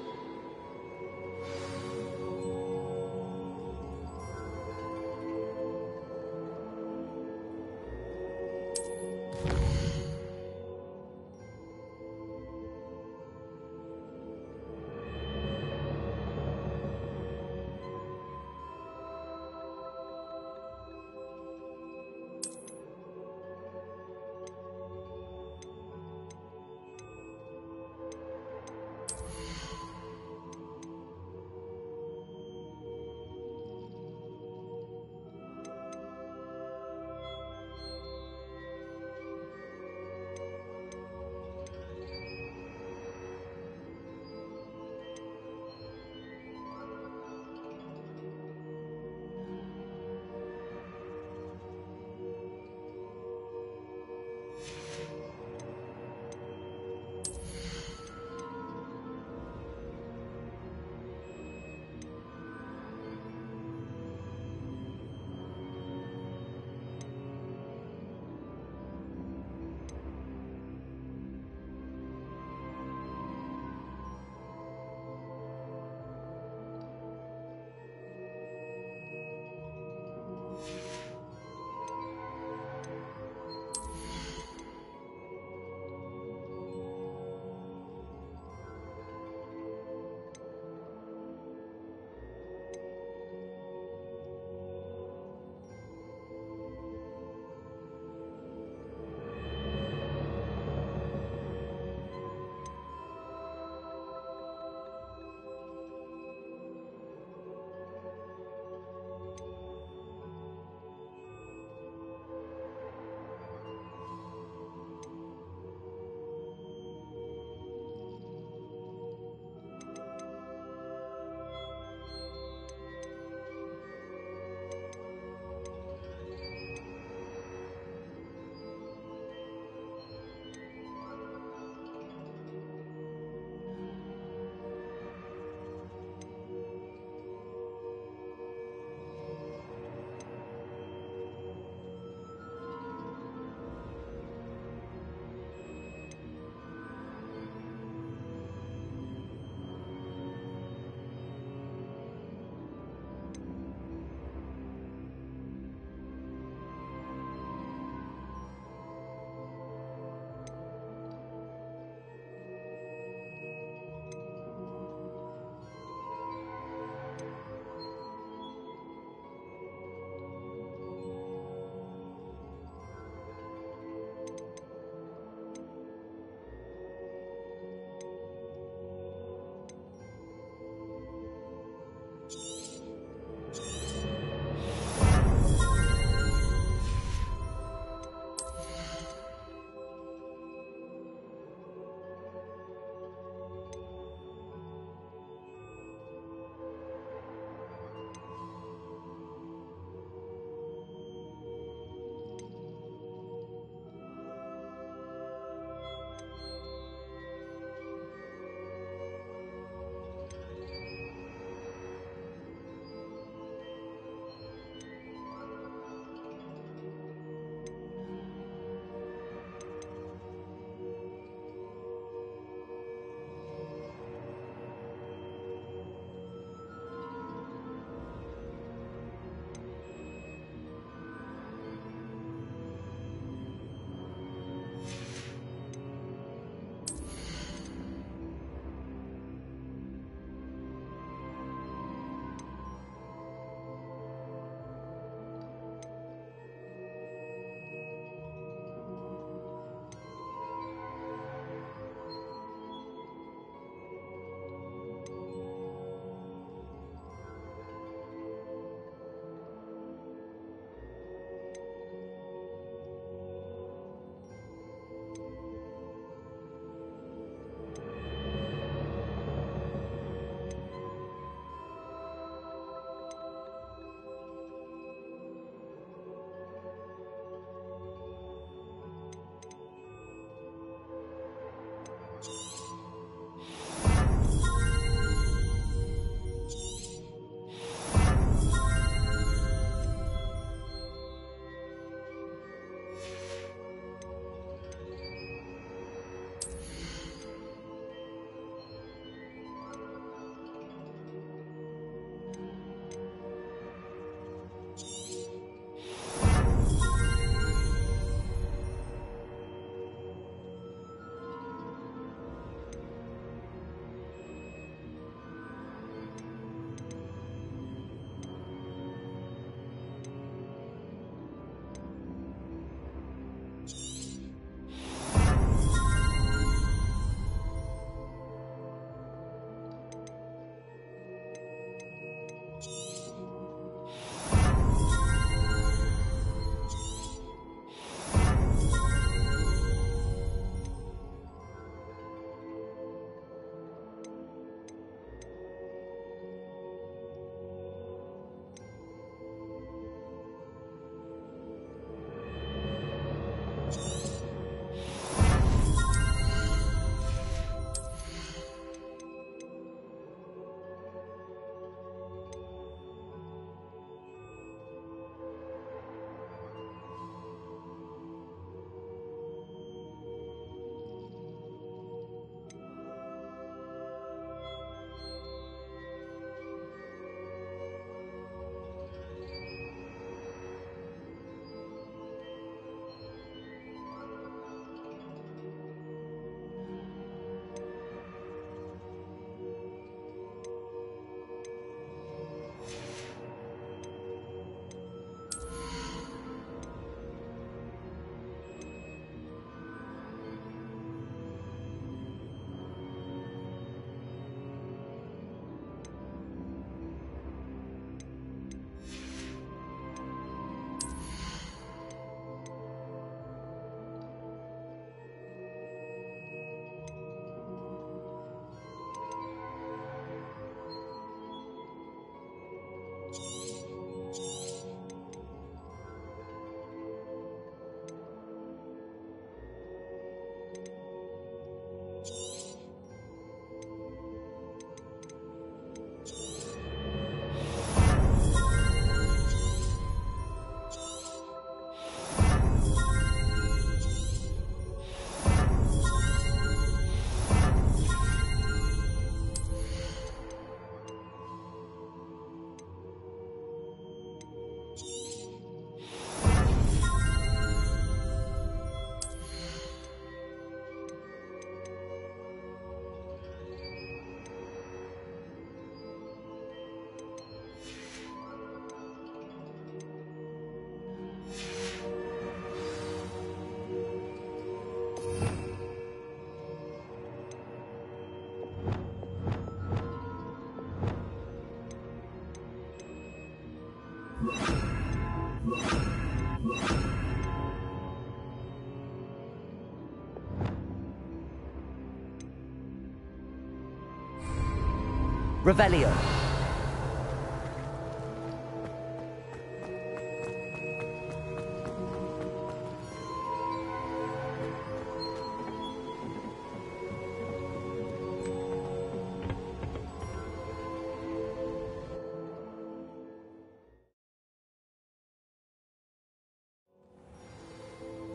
Revelio.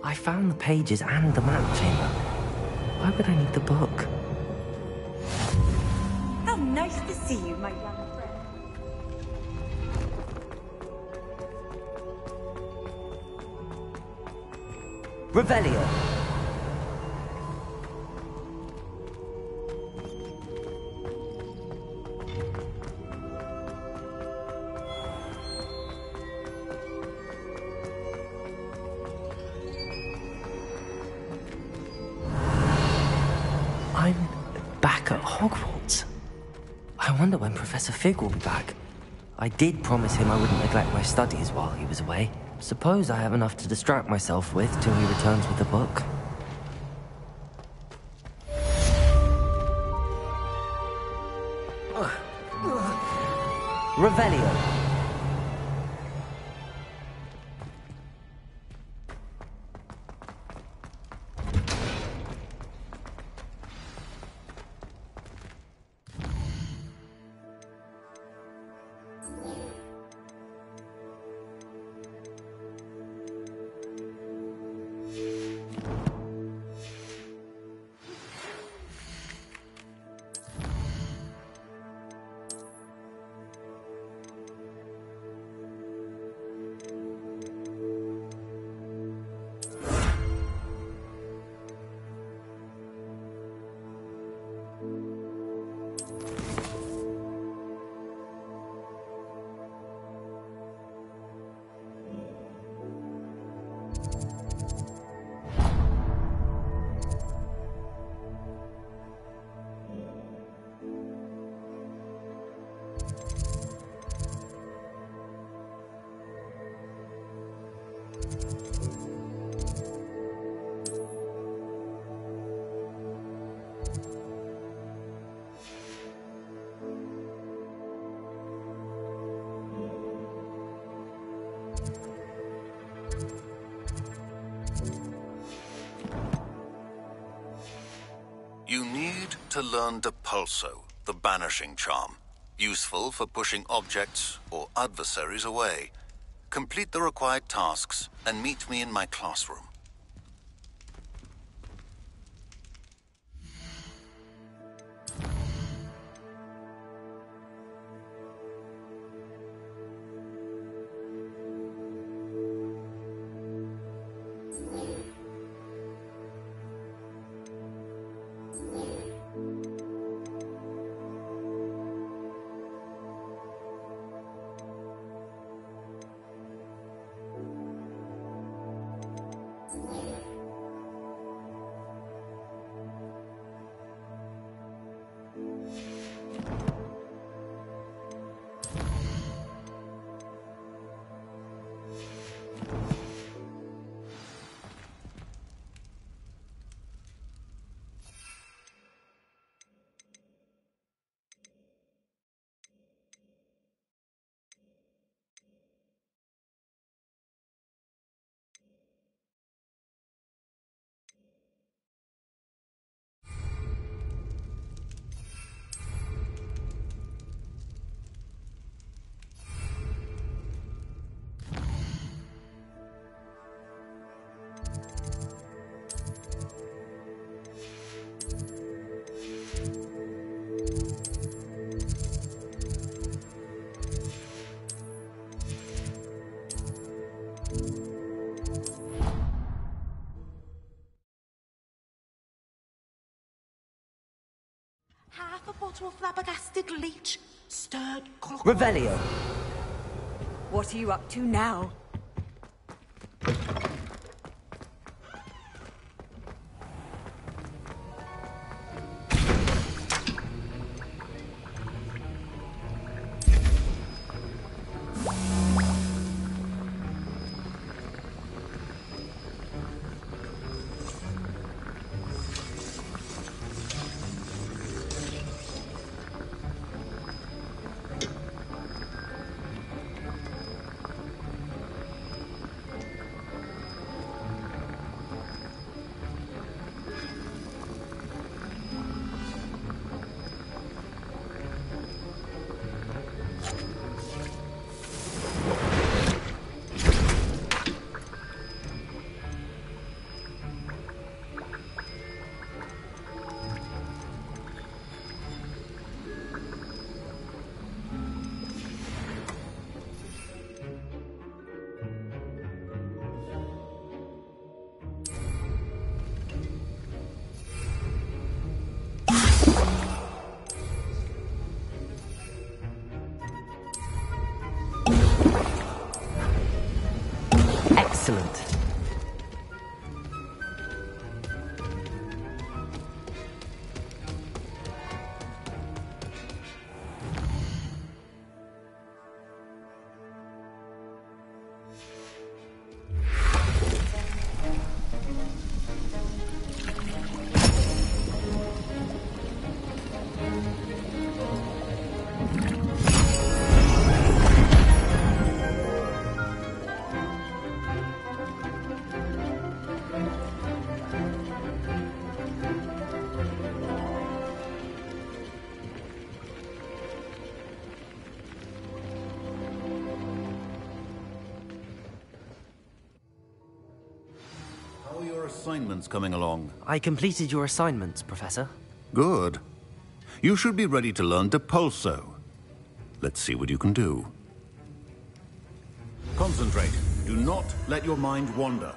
I found the pages and the map chamber. Why would I need the book? How nice to see you, my young friend. Revelio. I'm back at Hogwarts. I wonder when Professor Fig will be back. I did promise him I wouldn't neglect my studies while he was away. Suppose I have enough to distract myself with till he returns with the book. Revelio. You need to learn Depulso, the banishing charm. Useful for pushing objects or adversaries away. Complete the required tasks and meet me in my classroom. Half a bottle of flabbergasted leech, stirred clock. Revelio. What are you up to now? Excellent. Assignments coming along? I completed your assignments, Professor. Good. You should be ready to learn Depulso. Let's see what you can do. Concentrate. Do not let your mind wander.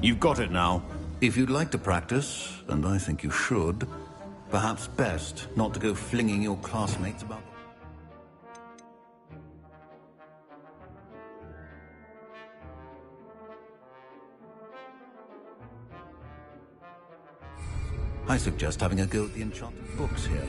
You've got it now. If you'd like to practice, and I think you should, perhaps best not to go flinging your classmates about. I suggest having a go at the enchanted books here.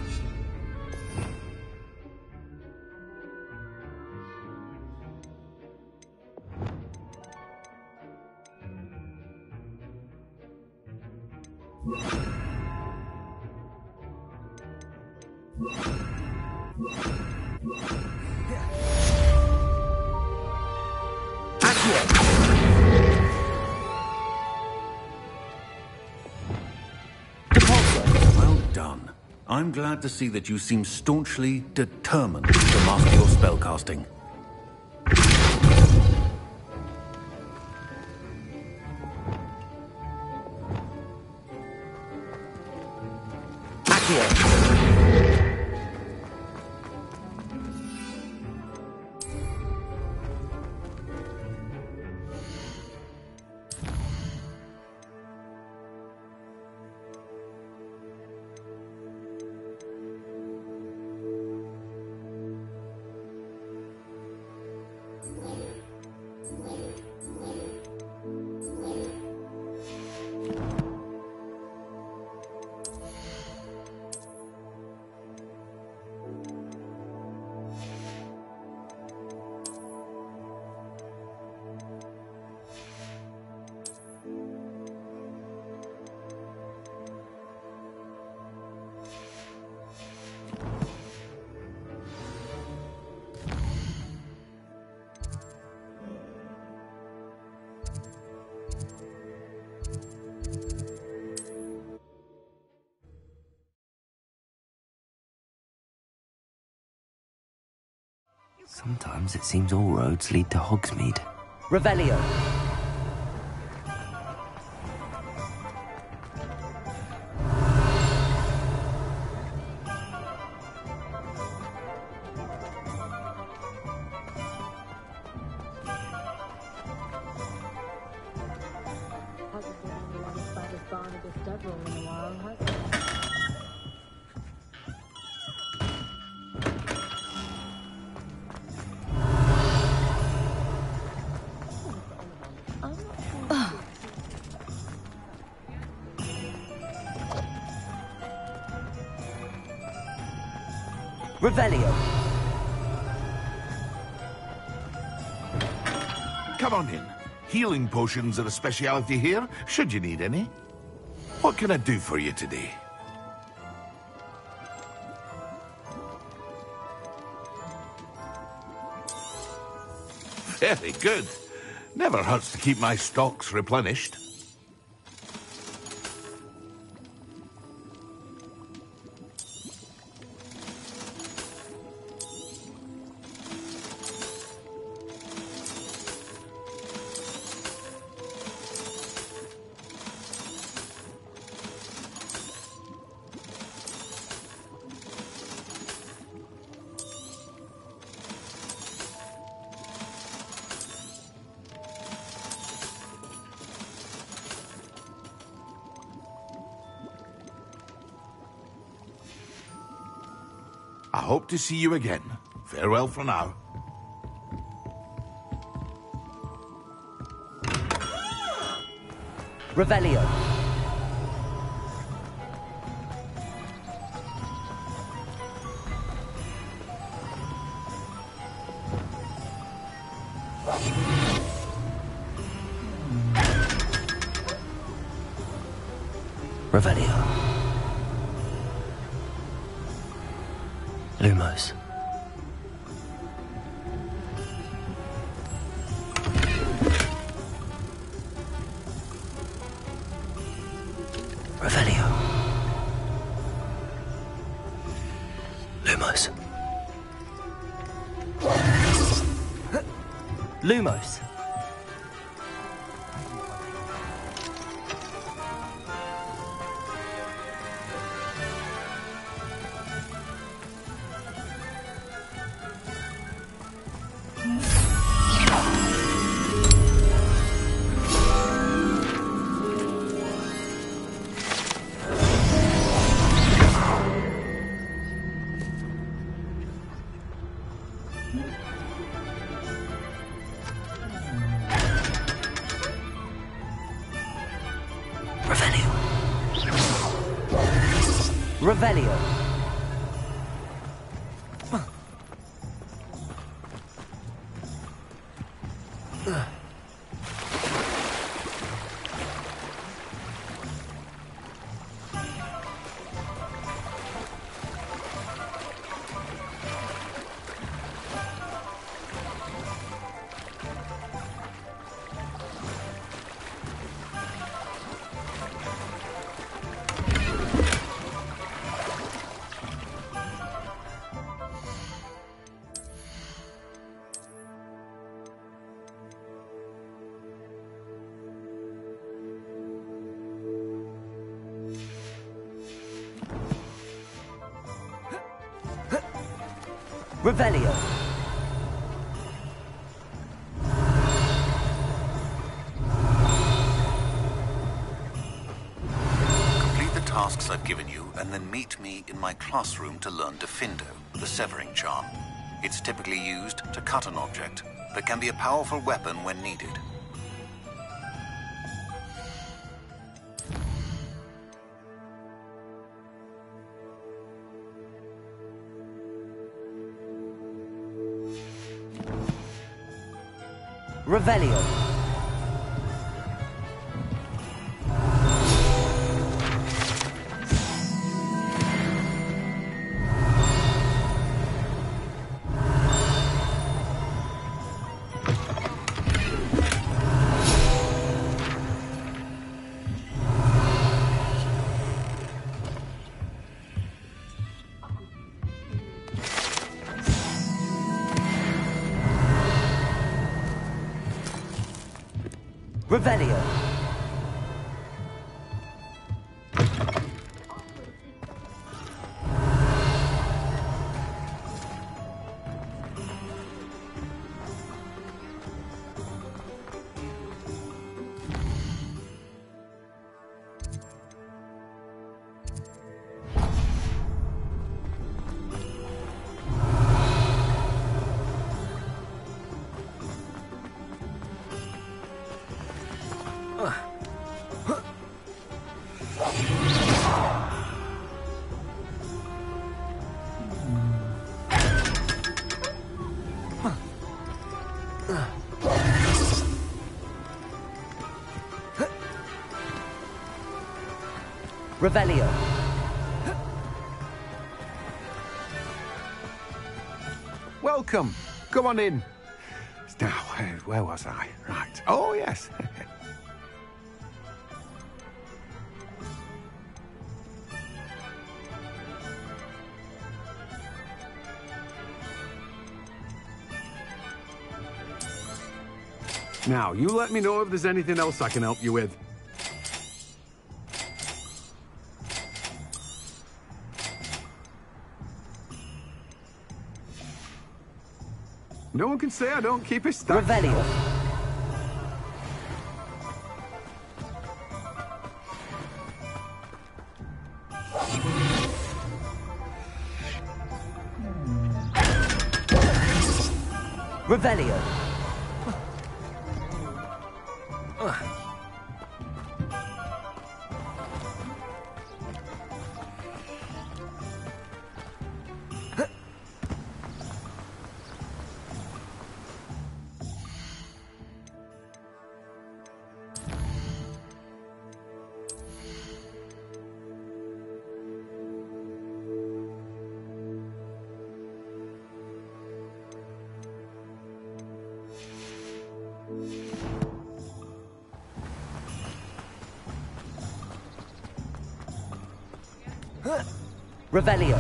Well done. I'm glad to see that you seem staunchly determined to master your spellcasting. Sometimes it seems all roads lead to Hogsmeade. Revelio. Revelio. Come on in. Healing potions are a speciality here, should you need any. What can I do for you today? Very good. Never hurts to keep my stocks replenished. hope to see you again. Farewell for now. Revelio. Revelio. Lumos. Revelio. Lumos. Lumos. Revelio. Revelio. Complete the tasks I've given you, and then meet me in my classroom to learn Defindo, the severing charm. It's typically used to cut an object, but can be a powerful weapon when needed. Revelio. Revelio. Revelio. Welcome. Come on in. Now, where was I? Right. Oh, yes. Now, you let me know if there's anything else I can help you with. No one can say I don't keep a stack. Revelio. Revelio. Revelio.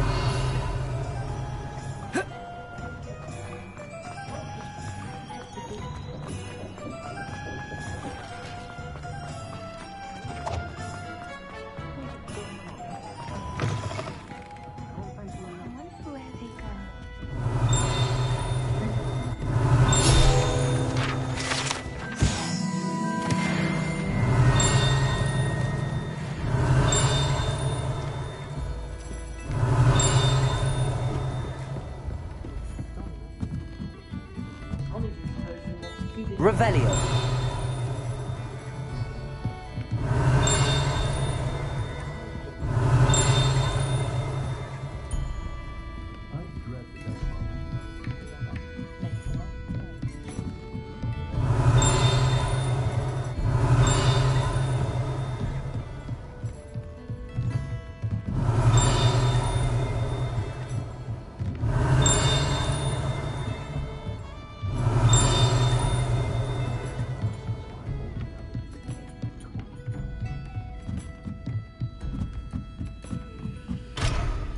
Revelio.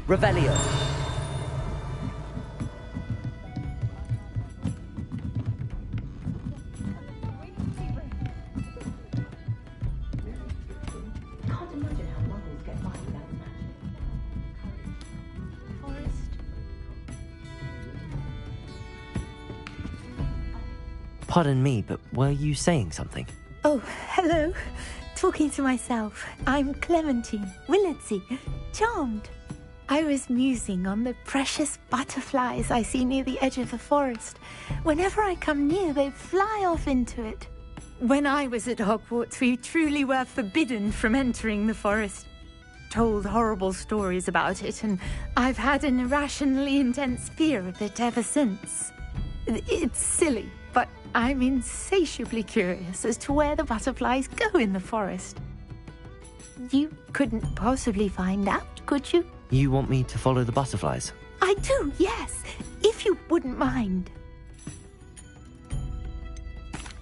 Revelio. Pardon me, but were you saying something? Oh, hello. Talking to myself. I'm Clementine, Willardsey, charmed. I was musing on the precious butterflies I see near the edge of the forest. Whenever I come near, they fly off into it. When I was at Hogwarts, we truly were forbidden from entering the forest. Told horrible stories about it, and I've had an irrationally intense fear of it ever since. It's silly, but I'm insatiably curious as to where the butterflies go in the forest. You couldn't possibly find out, could you? You want me to follow the butterflies? I do, yes, if you wouldn't mind.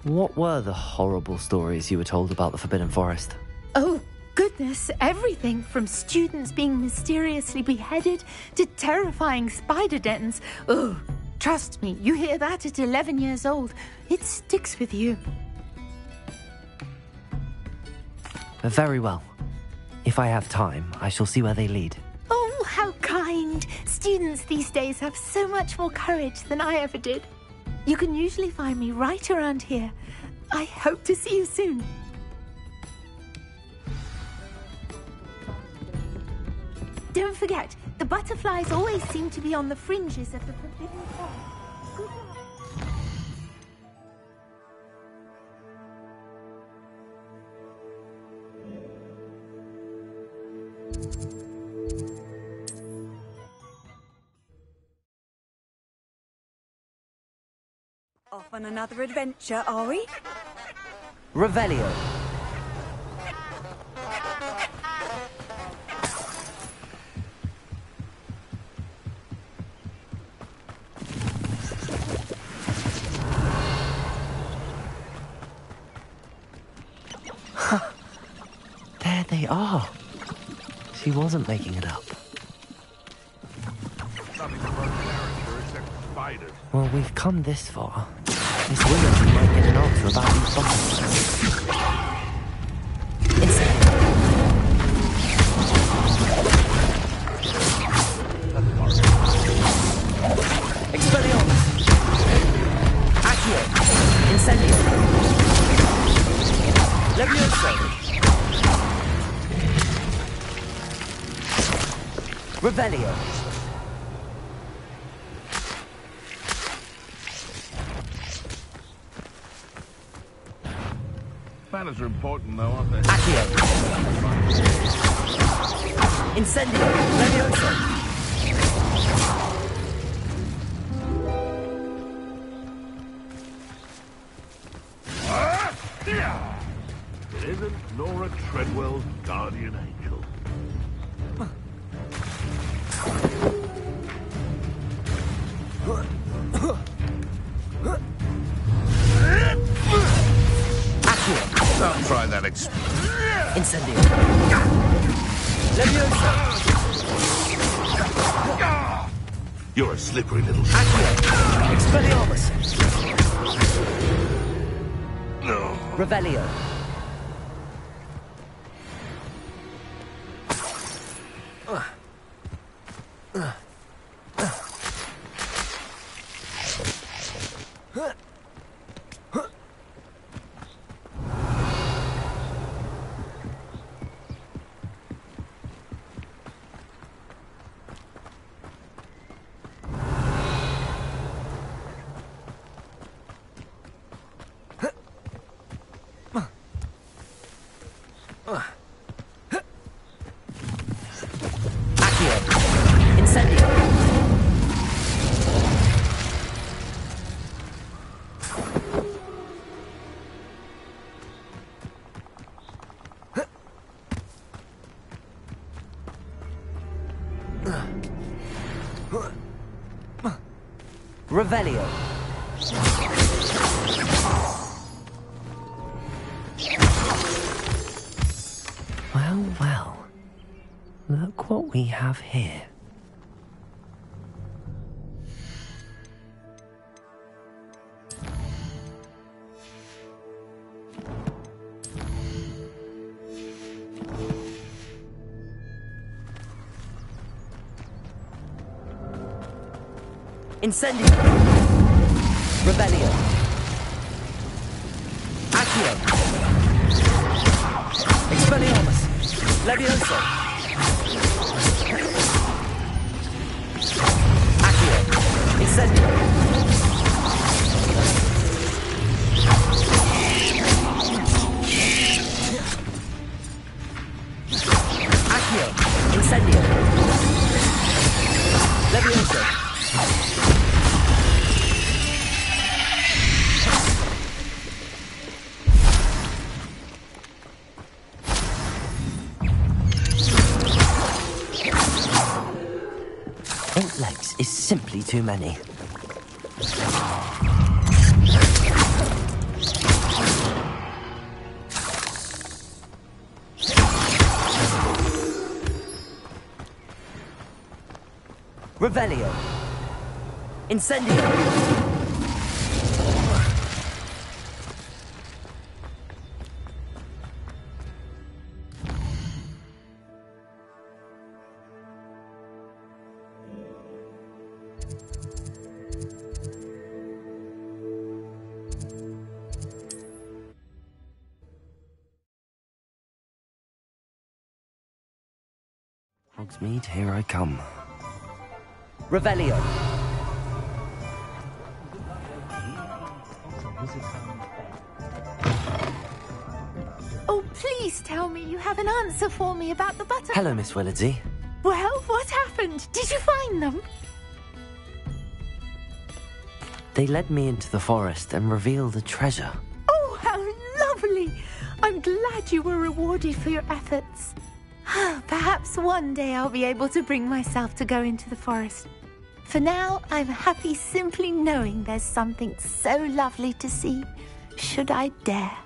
What were the horrible stories you were told about the Forbidden Forest? Oh, goodness, everything from students being mysteriously beheaded to terrifying spider dens. Oh, trust me, you hear that at 11 years old, it sticks with you. Very well. If I have time, I shall see where they lead. Oh, how kind. Students these days have so much more courage than I ever did. You can usually find me right around here. I hope to see you soon. Don't forget, the butterflies always seem to be on the fringes of the Forbidden Forest. Good luck. Off on another adventure, are we? Revelio. There they are. She wasn't making it up. Well, we've come this far. Miss Williams might get an answer about these butterflies. Expelliarmus. Accio. Incendio. Levioso. Revelio. Banners are important, though, aren't they? Accio. Incendio. Levioso. It isn't Nora Treadwell's guardian angel. I'll try that Incendio. Levioso. You're a slippery little Expelliarmus. No. Revelio. Revelio. Well, well. Look what we have here. Incendio. Revelio. Accio. Expelliarmus. Levioso. Accio. Incendio. Accio. Incendio. Levioso. Legs is simply too many. Revelio. Incendio. Hogsmeade, here I come. Revelio. Oh, please tell me you have an answer for me about the butterflies. Hello, Miss Willardsey. Well, what happened? Did you find them? They led me into the forest and revealed a treasure. Oh, how lovely! I'm glad you were rewarded for your efforts. Perhaps one day I'll be able to bring myself to go into the forest. For now, I'm happy simply knowing there's something so lovely to see, should I dare.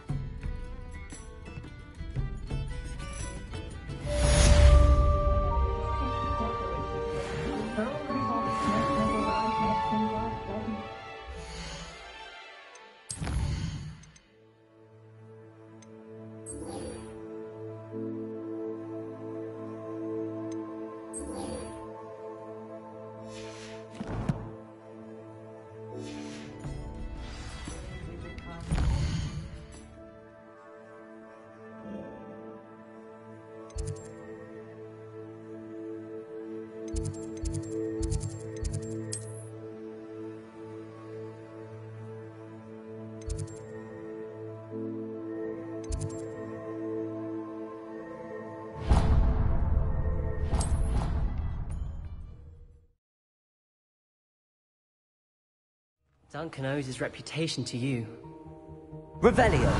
Duncan owes his reputation to you. Revelio.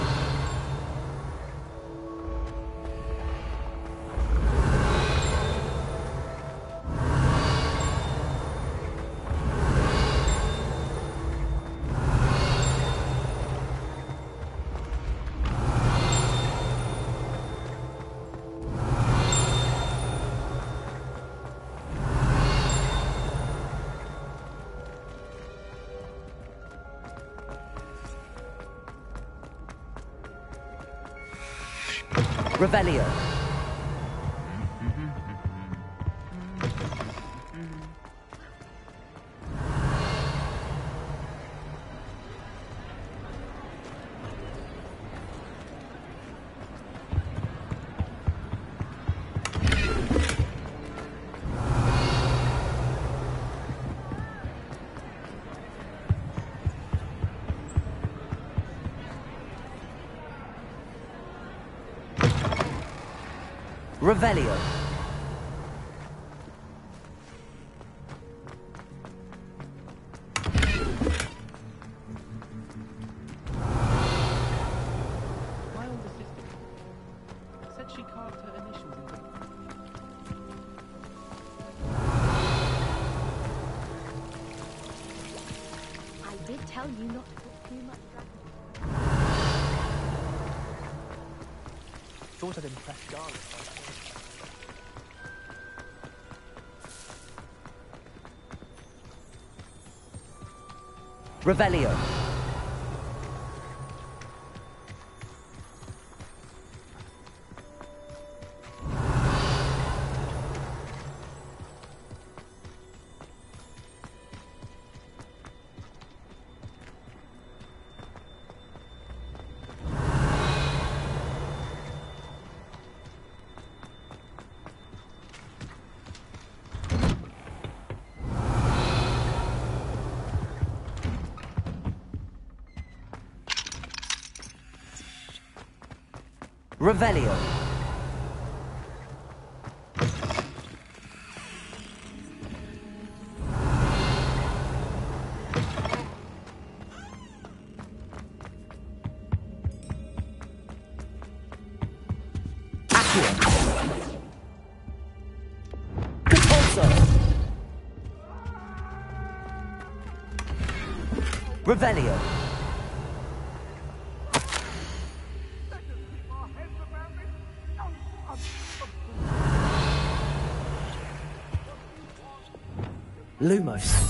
Revelio. Revelio. My older sister said she carved her initials into it. I did tell you not to put too much dragon. Thought I'd impress Garlic. Revelio. Revelio. Revelio. Lumos.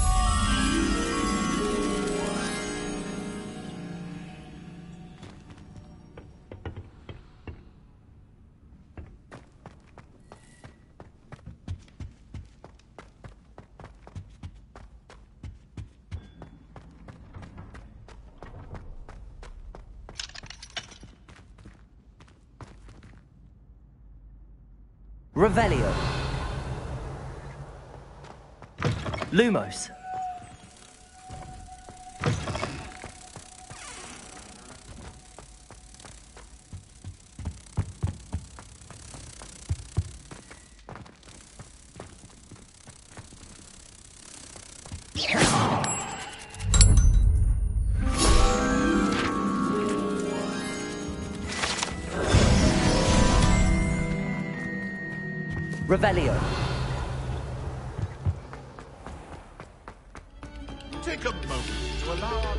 Revelio. Lumos. Revelio. Take a moment to allow our...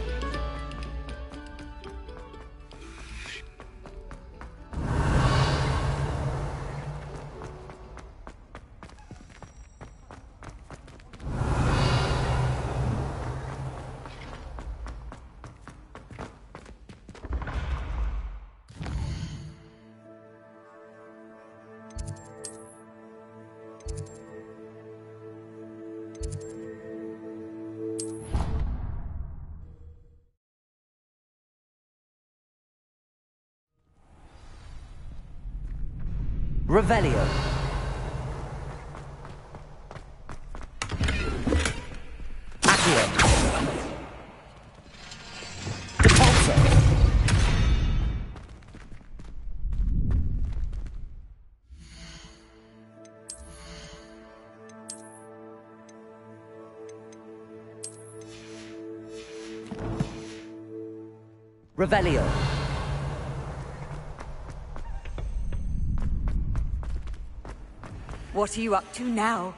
Revelio. Accio. Depulso. Revelio. What are you up to now?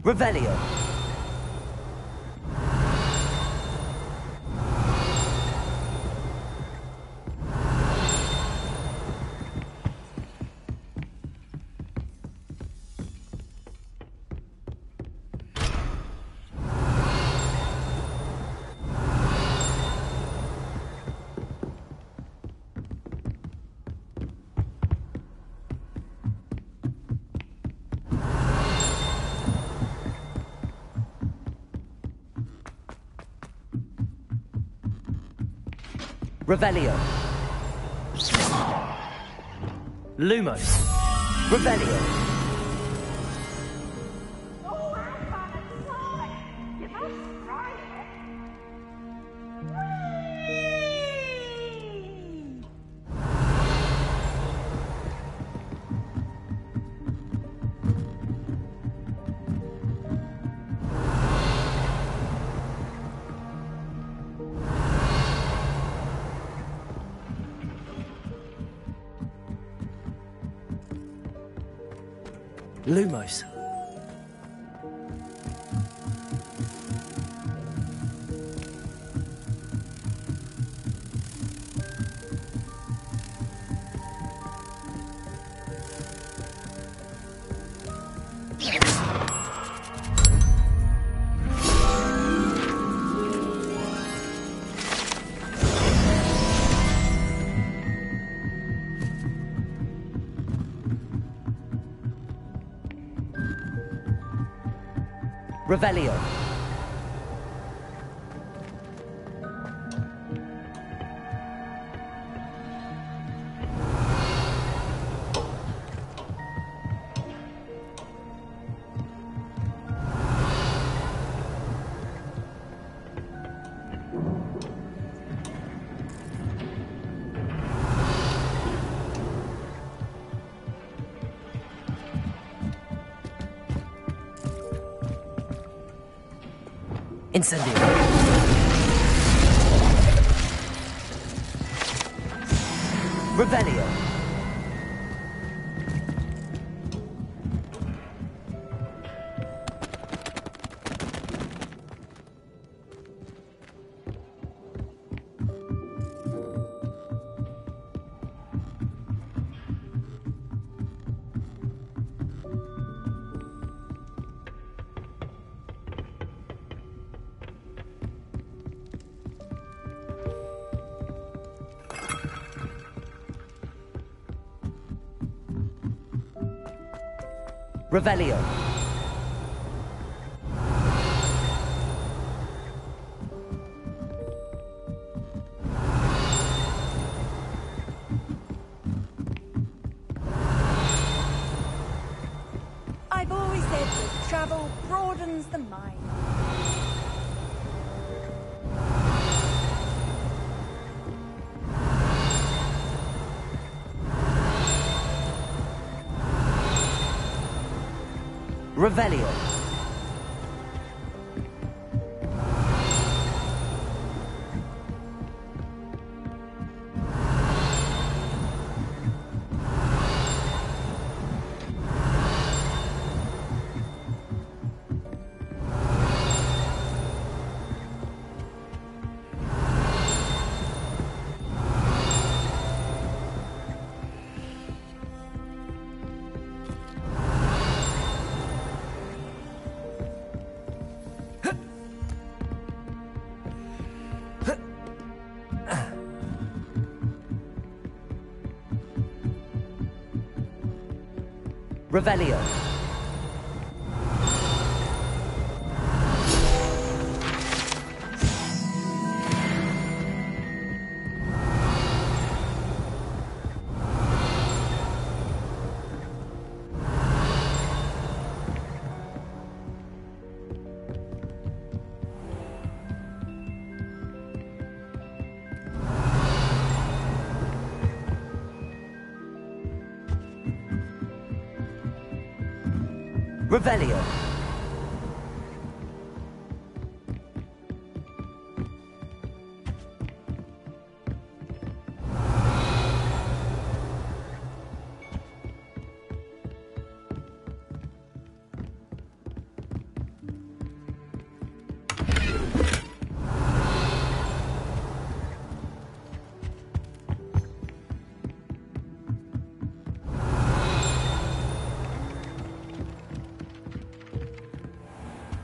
Revelio. Revelio. Lumos. Revelio. Lumos. Revelio. Incendio. Revelio. Revelio. I've always said that travel broadens the mind. Revelio. Revelio. Revelio.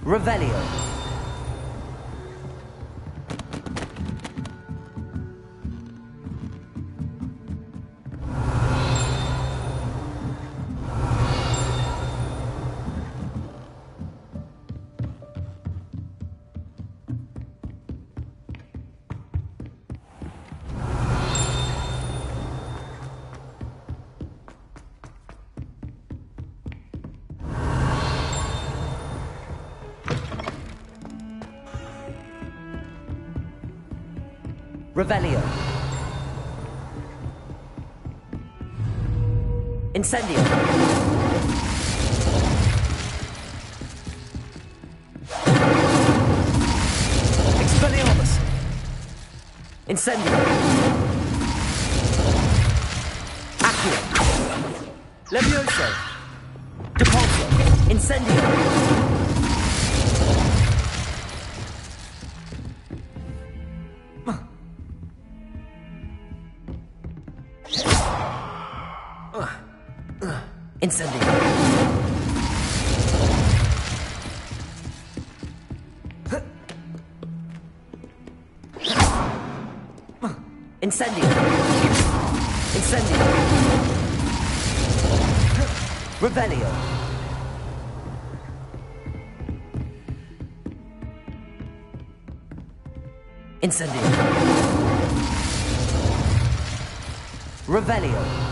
Revelio. Revelio. Incendio. Expelliarmus. Incendio. Accio. Levioso. Depulso. Incendio. Incendio. Incendio. Incendio. Revelio. Incendio. Revelio.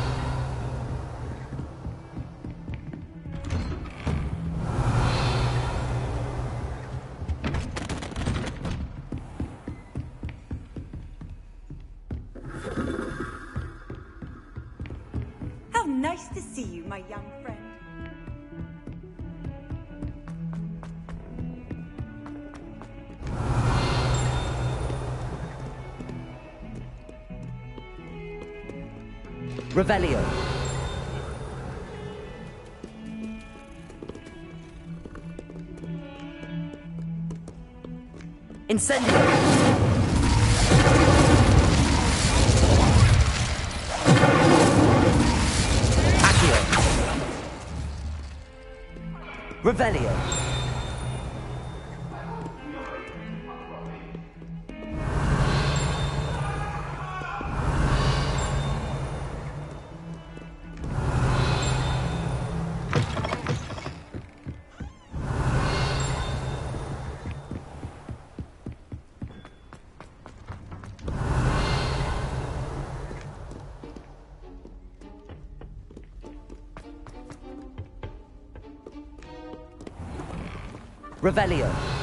Nice to see you, my young friend. Revelio. Incendio. Revelio. Revelio.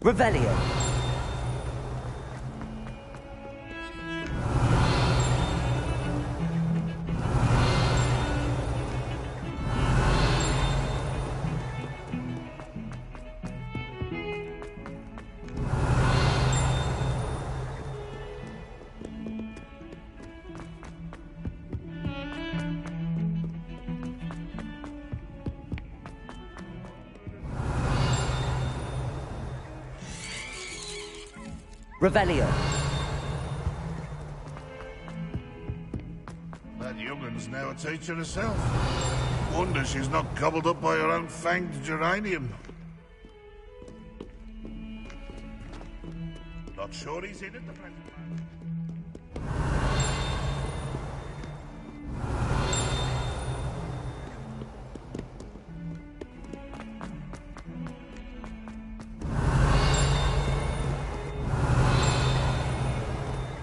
Revelio. Revelio. That young'un's now a teacher herself. Wonder she's not gobbled up by her own fanged geranium. Not sure he's in at the present moment.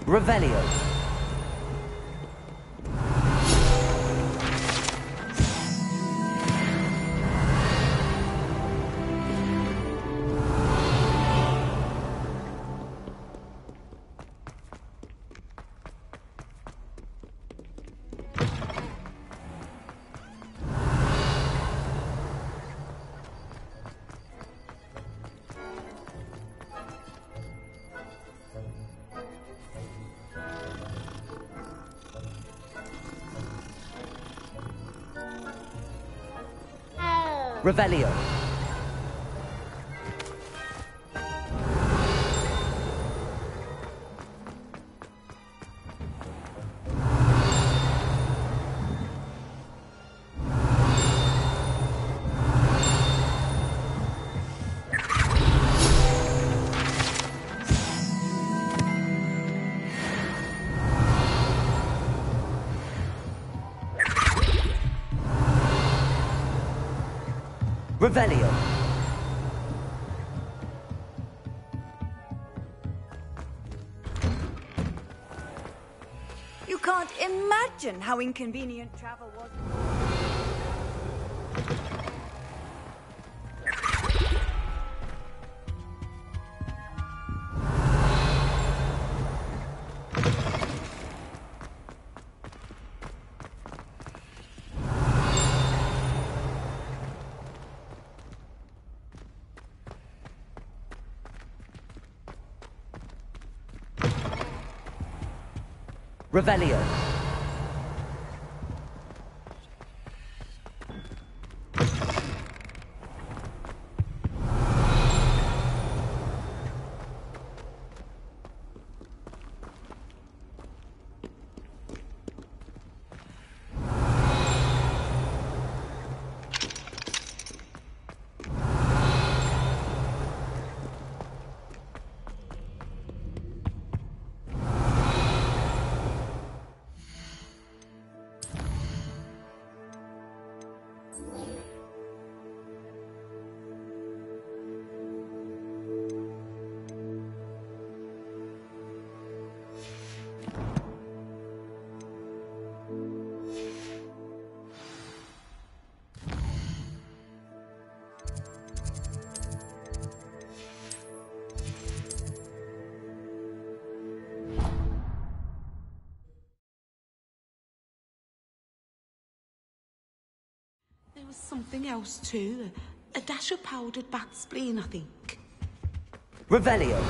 Revelio. Revelio. Revelio. You can't imagine how inconvenient travel was. Revelio. There was something else too. A dash of powdered bat spleen, I think. Revelio.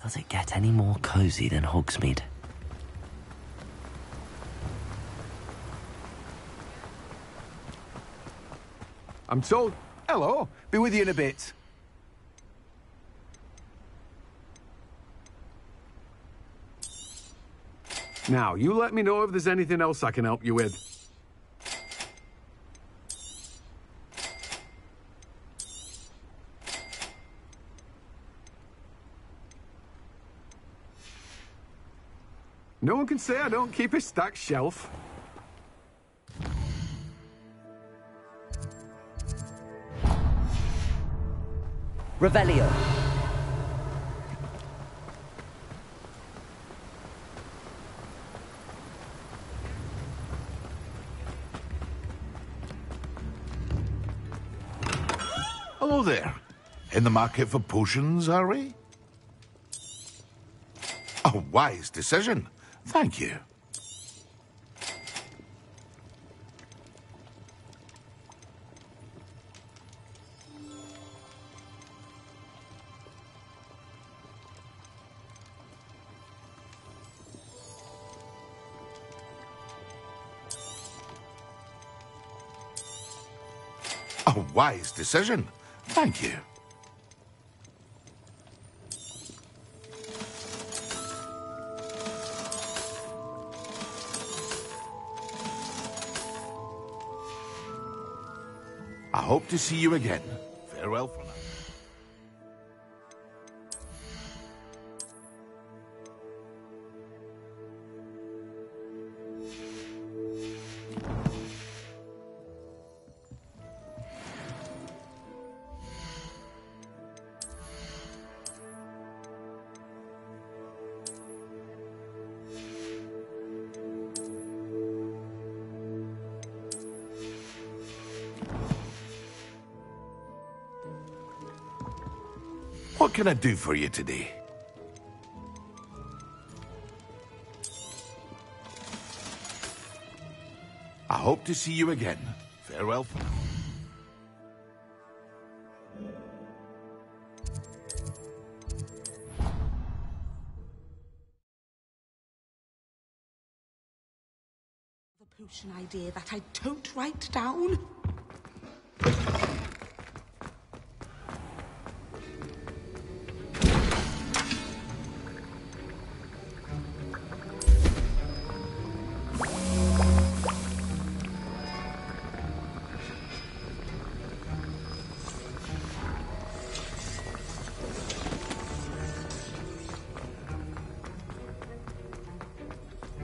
Does it get any more cozy than Hogsmeade? I'm told... Hello. Be with you in a bit. Now, you let me know if there's anything else I can help you with. No one can say I don't keep a stacked shelf. Revelio. Hello there. In the market for potions, are we? A wise decision. Thank you. A wise decision. Thank you. I hope to see you again. Farewell for now. What can I do for you today? I hope to see you again. Farewell for now. The potion idea that I don't write down.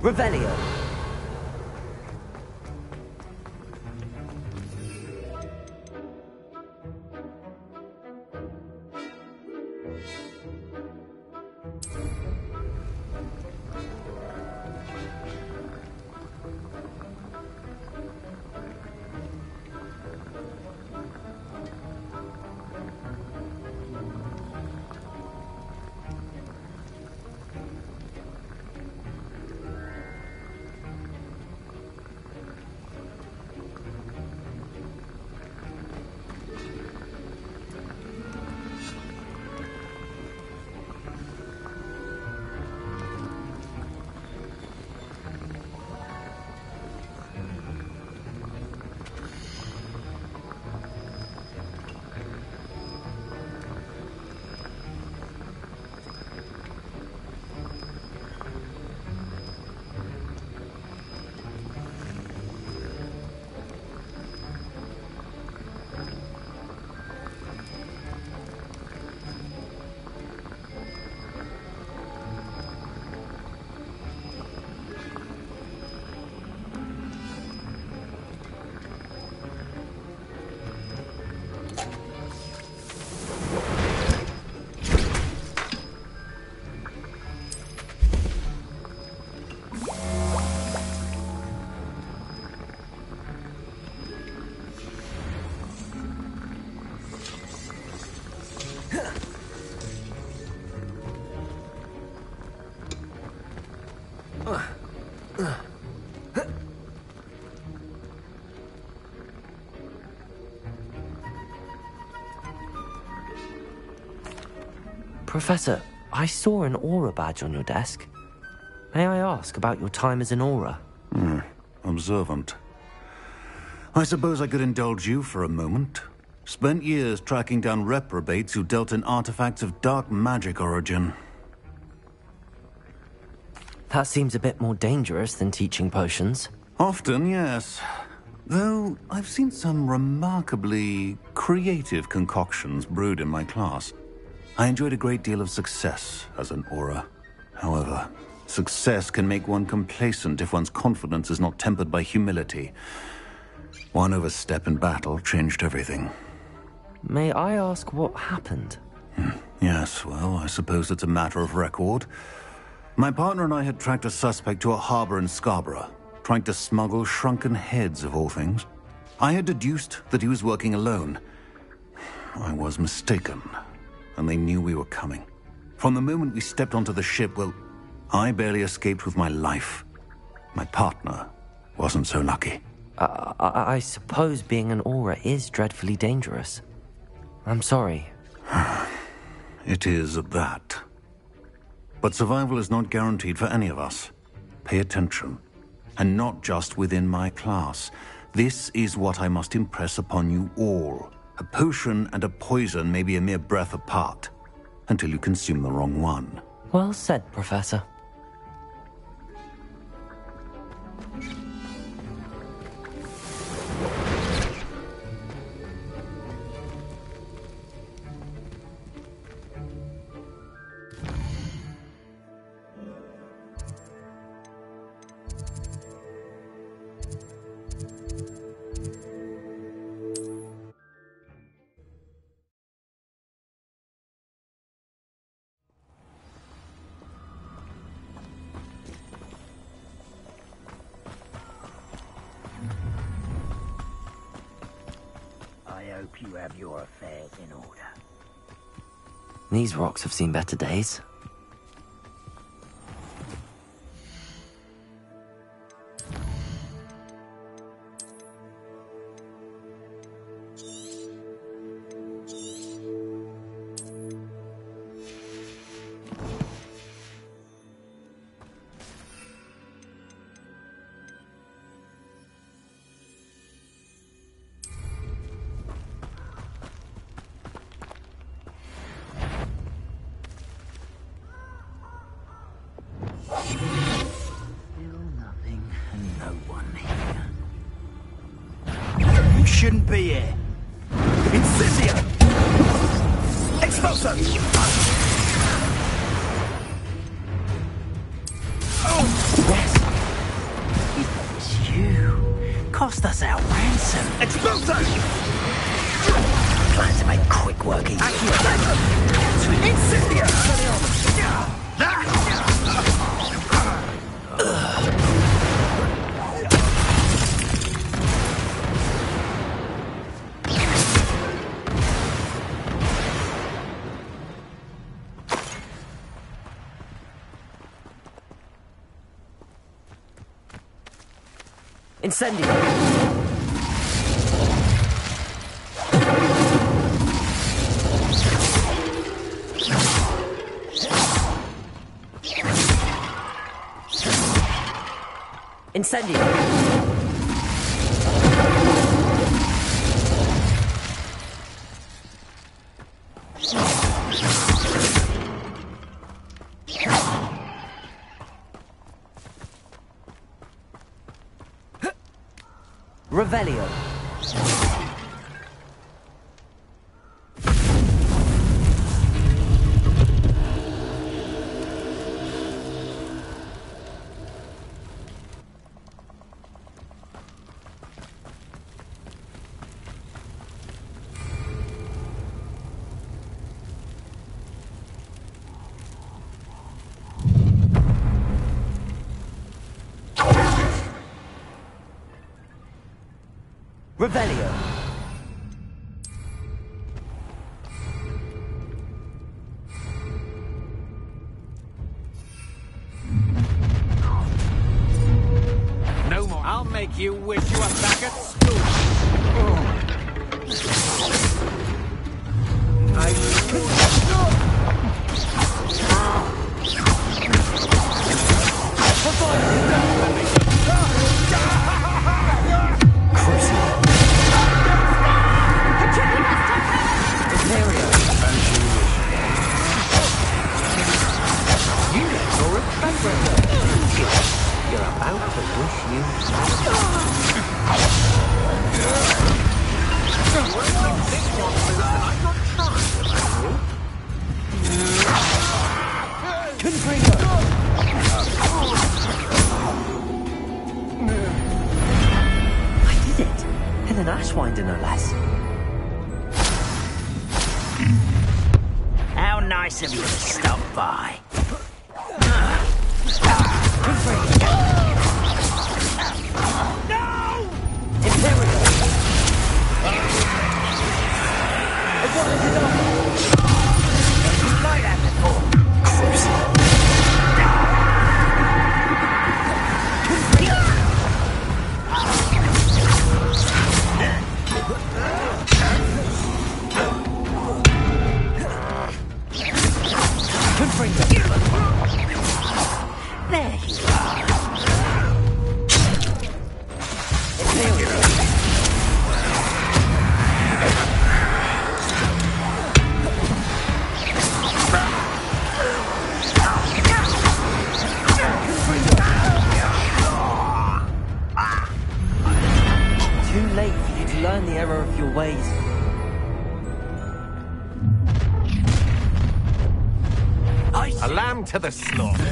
Revelio. Professor, I saw an aura badge on your desk. May I ask about your time as an aura? Observant. I suppose I could indulge you for a moment. Spent years tracking down reprobates who dealt in artifacts of dark magic origin. That seems a bit more dangerous than teaching potions. Often, yes. Though I've seen some remarkably creative concoctions brewed in my class. I enjoyed a great deal of success as an aura. However, success can make one complacent if one's confidence is not tempered by humility. One overstep in battle changed everything. May I ask what happened? Yes, well, I suppose it's a matter of record. My partner and I had tracked a suspect to a harbor in Scarborough, trying to smuggle shrunken heads of all things. I had deduced that he was working alone. I was mistaken, and they knew we were coming. From the moment we stepped onto the ship, well, I barely escaped with my life. My partner wasn't so lucky. I suppose being an aura is dreadfully dangerous. I'm sorry. It is at that. But survival is not guaranteed for any of us. Pay attention. And not just within my class. This is what I must impress upon you all. A potion and a poison may be a mere breath apart, until you consume the wrong one. Well said, Professor. You have your affairs in order. These rocks have seen better days. Shouldn't be here. Incendio! Expulso! Oh, yes. It's you. Cost us our ransom. Expulso! Trying to make quick work easy. Incendio! Incendio! Incendio! Revelio. Revelio. No more. I'll make you wish you were back at school. Crucible. you're about to wish you... I did it. Helen Ashwinder, no less. How nice of you to stop by. No! Imperial! What have you done? You like that before? Cruising. There you are. Too late for you to learn the error of your ways. A lamb to the slaughter.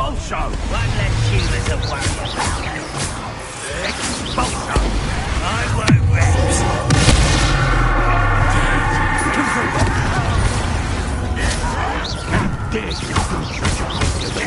Expulso! One less human to worry about. Expulso! I won't rest. How dare you do such a thing to me?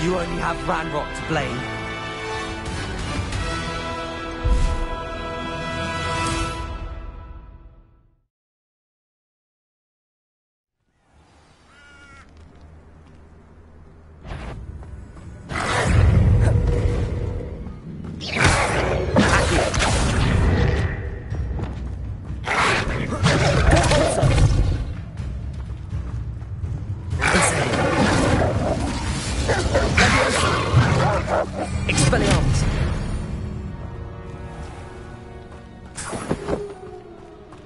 You only have Ranrock to blame.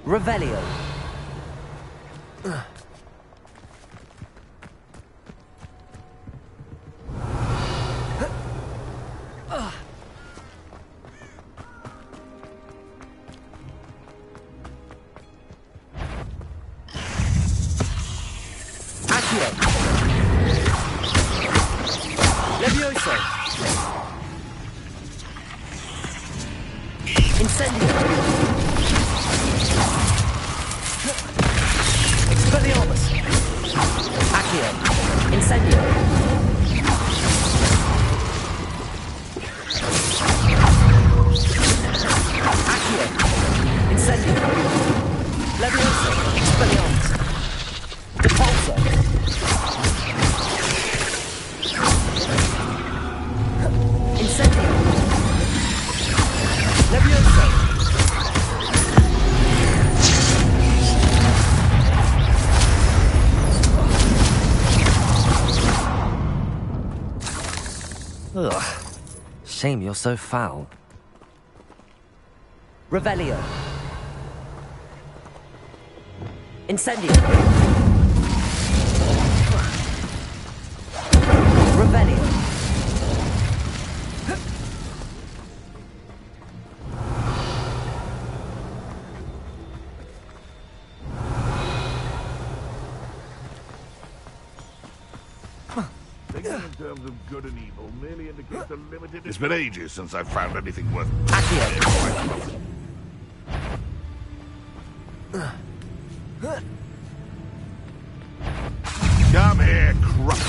Revelio. Accio. Levioso. Incendio. Expelliarmus! Accio! Incendio! Accio! Incendio! Levioso! Expelliarmus! Repulso! Incendio! Levioso! Ugh. Shame you're so foul. Revelio. Incendio. Revelio. Thinking in terms of good and evil merely indicates a limited... It's been ages since I've found anything worth... Come here, crap!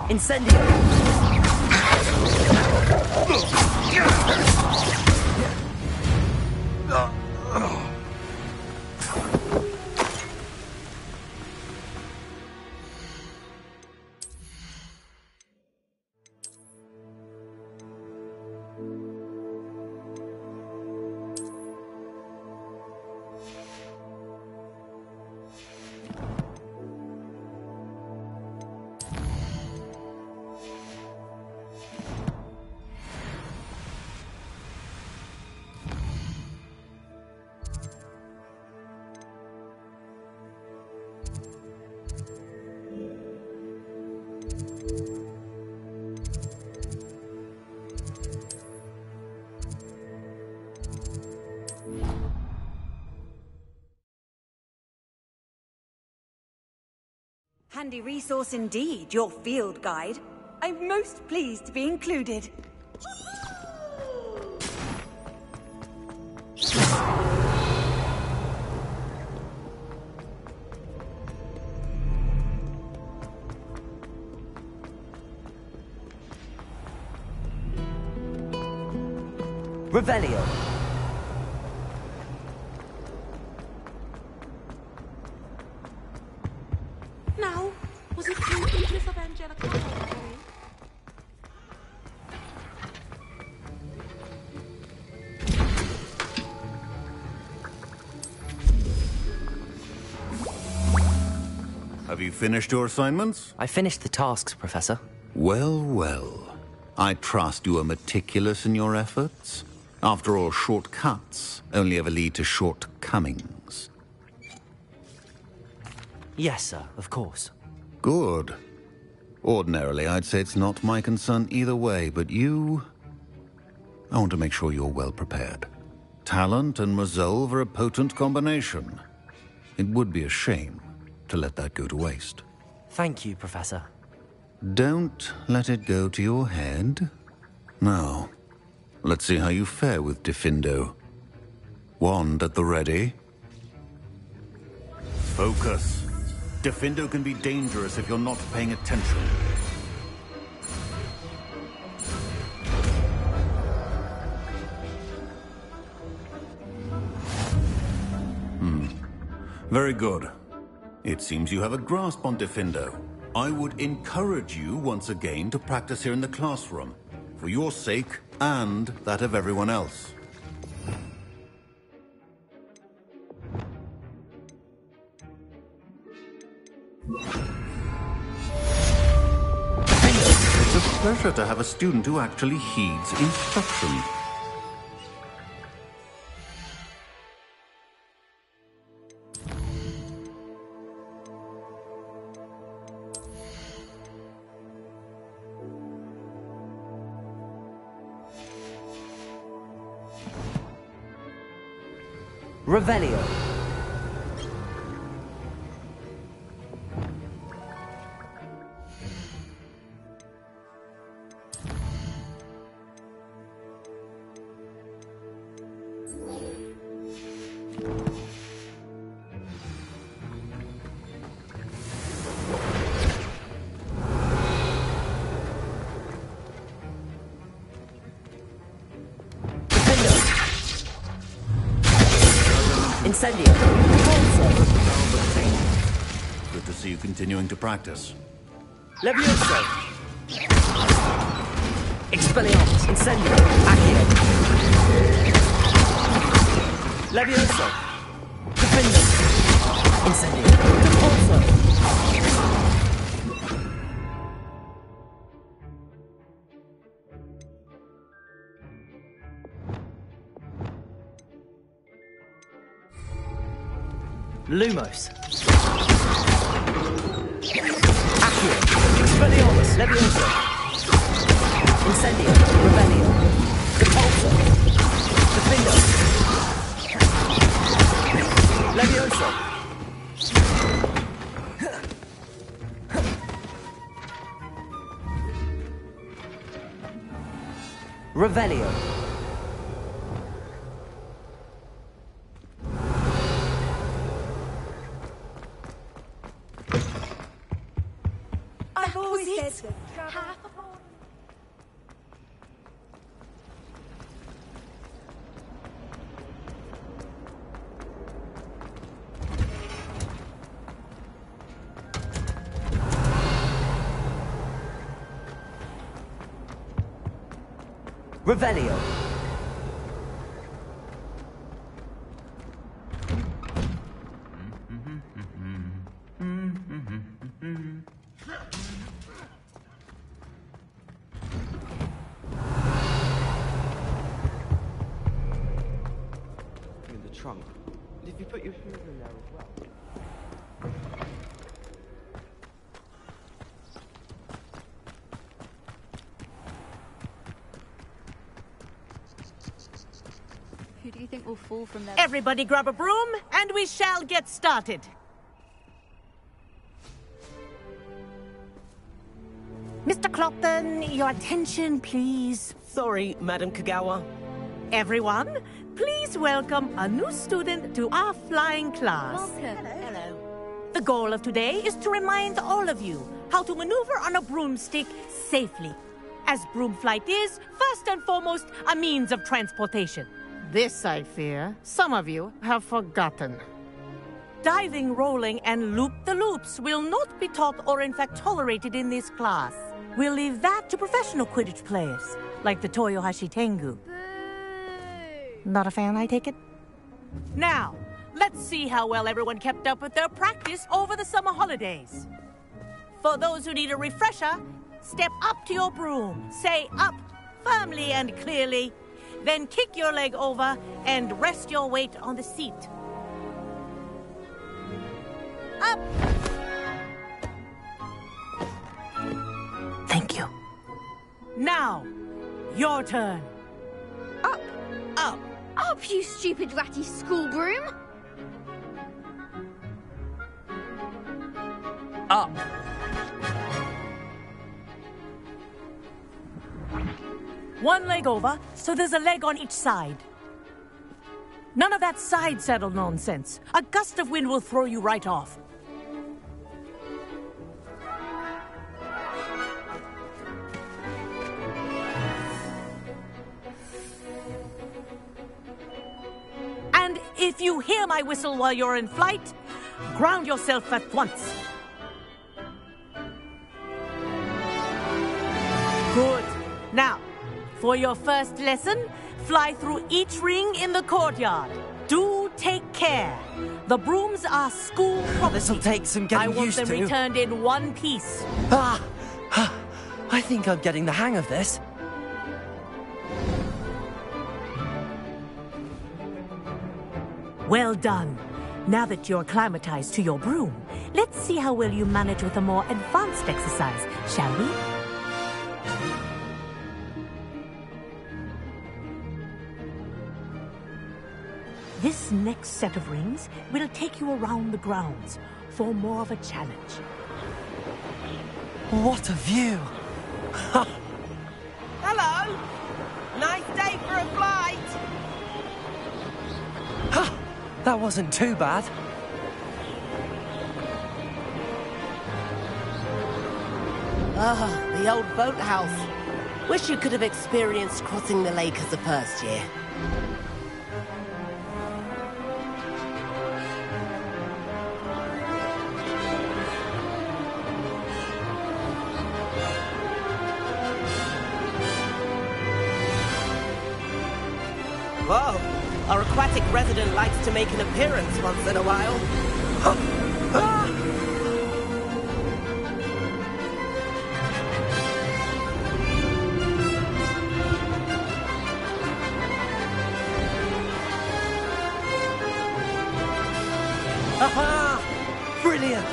Incendio! Handy resource indeed, your field guide. I'm most pleased to be included. Revelio. Now, was it the Empress of Angelica Territory? Have you finished your assignments? I finished the tasks, Professor. Well, well. I trust you are meticulous in your efforts. After all, shortcuts only ever lead to shortcomings. Yes, sir, of course. Good. Ordinarily, I'd say it's not my concern either way, but you... I want to make sure you're well prepared. Talent and resolve are a potent combination. It would be a shame to let that go to waste. Thank you, Professor. Don't let it go to your head. Now, let's see how you fare with Diffindo. Wand at the ready. Focus. Diffindo can be dangerous if you're not paying attention. Very good. It seems you have a grasp on Diffindo. I would encourage you once again to practice here in the classroom, for your sake and that of everyone else. It's a pleasure to have a student who actually heeds instruction. Revelio. Incendio. Good to see you continuing to practice. Levioso. Expelliarmus. Incendio. Accio. Levioso. Defendo. Incendio. Repulso. Lumos. Accio. Expelliarmus. Levioso. Incendio. Revelio. Repulso. Defendo. Levioso. Revelio. I've always said that. Revelio. In the trunk. And if you put your shoes in there as well. Who do you think will fall from there? Everybody grab a broom, and we shall get started. Mr. Clopton, your attention, please. Sorry, Madam Kagawa. Everyone, please welcome a new student to our flying class. Welcome. Hello. The goal of today is to remind all of you how to maneuver on a broomstick safely, as broom flight is, first and foremost, a means of transportation. This, I fear, some of you have forgotten. Diving, rolling, and loop-the-loops will not be taught or in fact tolerated in this class. We'll leave that to professional Quidditch players, like the Toyohashi Tengu. Not a fan, I take it? Now, let's Let's see how well everyone kept up with their practice over the summer holidays. For those who need a refresher, step up to your broom, say up firmly and clearly, then kick your leg over and rest your weight on the seat. Up! Thank you. Now, your turn. Up! Up! Up, you stupid ratty school broom! Up! One leg over, so there's a leg on each side. None of that side saddle nonsense. A gust of wind will throw you right off. And if you hear my whistle while you're in flight, ground yourself at once. Good. Now, for your first lesson, fly through each ring in the courtyard. Do take care. The brooms are school property. This'll take some getting used to. I want them returned in one piece. I think I'm getting the hang of this. Well done. Now that you're acclimatized to your broom, let's see how well you manage with a more advanced exercise, shall we? This next set of rings will take you around the grounds for more of a challenge. What a view! Hello! Nice day for a flight! That wasn't too bad. Ah, the old boathouse. Wish you could have experienced crossing the lake as a first year. Whoa! Our aquatic resident likes to make an appearance once in a while. Aha! Brilliant!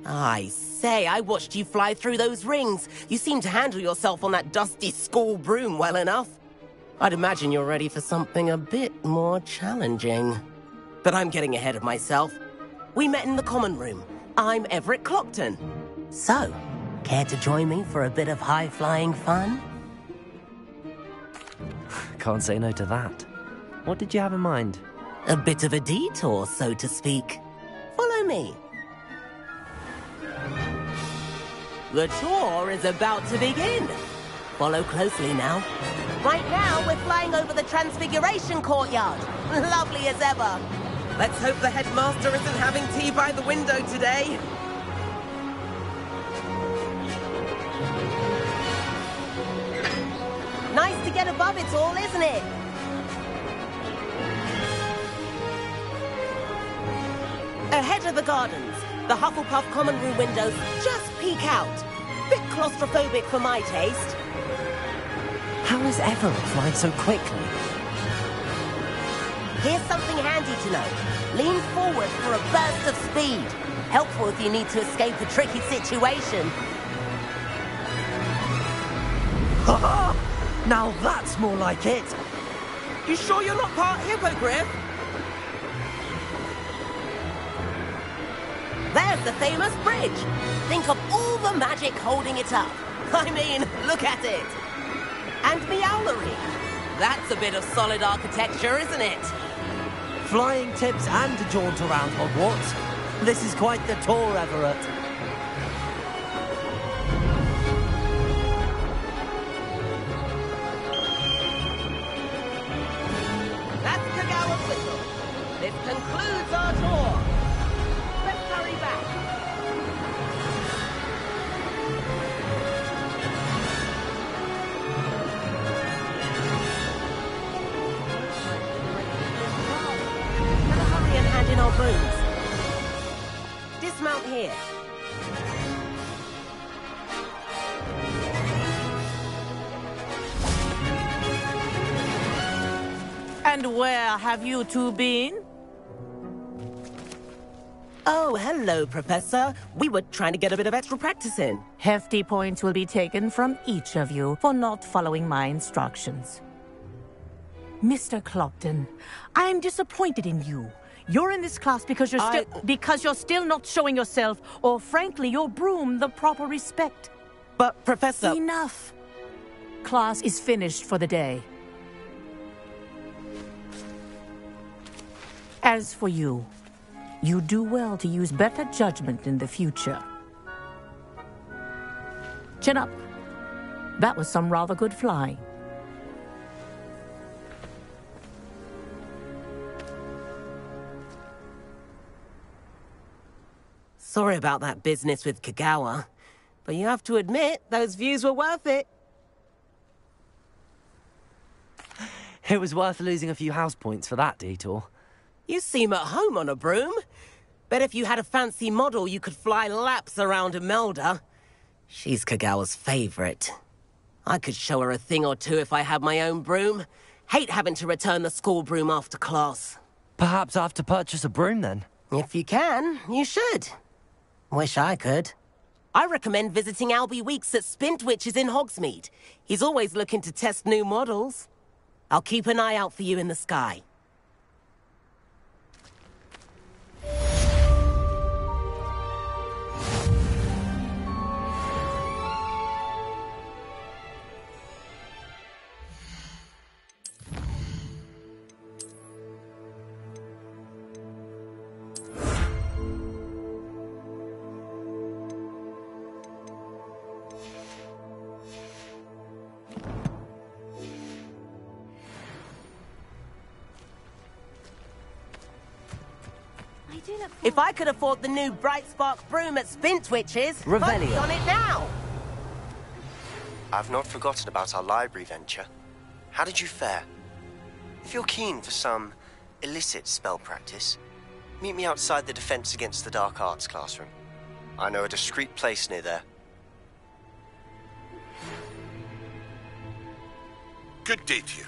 I say, I watched you fly through those rings. You seem to handle yourself on that dusty school broom well enough. I'd imagine you're ready for something a bit more challenging. But I'm getting ahead of myself. We met in the common room. I'm Everett Clockton. So, care to join me for a bit of high-flying fun? Can't say no to that. What did you have in mind? A bit of a detour, so to speak. Follow me. The tour is about to begin. Follow closely now. Right now, we're flying over the Transfiguration Courtyard. Lovely as ever. Let's hope the headmaster isn't having tea by the window today. Nice to get above it all, isn't it? Ahead of the gardens, the Hufflepuff common room windows just peek out. Bit claustrophobic for my taste. How is Everett flying so quickly? Here's something handy to know. Lean forward for a burst of speed. Helpful if you need to escape a tricky situation. Now that's more like it. You sure you're not part hippogriff? There's the famous bridge. Think of all the magic holding it up. I mean, look at it. And Meowlery. That's a bit of solid architecture, isn't it? Flying tips and a jaunt around Hogwarts. This is quite the tour, Everett. This concludes our tour. Let's hurry back. Better hurry and hand in our brooms. Dismount here. And where have you two been? Oh, hello, Professor. We were trying to get a bit of extra practice in. Hefty points will be taken from each of you for not following my instructions. Mr. Clopton, I'm disappointed in you. You're in this class because you're still not showing yourself, or frankly, your broom the proper respect. But, Professor... Enough. Class is finished for the day. As for you, you do well to use better judgment in the future. Chin up. That was some rather good flying. Sorry about that business with Kagawa, but you have to admit, those views were worth it. It was worth losing a few house points for that detour. You seem at home on a broom. Bet if you had a fancy model, you could fly laps around Imelda. She's Kagawa's favorite. I could show her a thing or two if I had my own broom. Hate having to return the school broom after class. Perhaps I have to purchase a broom then? If you can, you should. Wish I could. I recommend visiting Albie Weeks at Spintwitches in Hogsmeade. He's always looking to test new models. I'll keep an eye out for you in the sky. If I could afford the new Bright Spark broom at Spintwitches, I'd be on it now. I've not forgotten about our library venture. How did you fare? If you're keen for some illicit spell practice, meet me outside the Defense Against the Dark Arts classroom. I know a discreet place near there. Good day to you.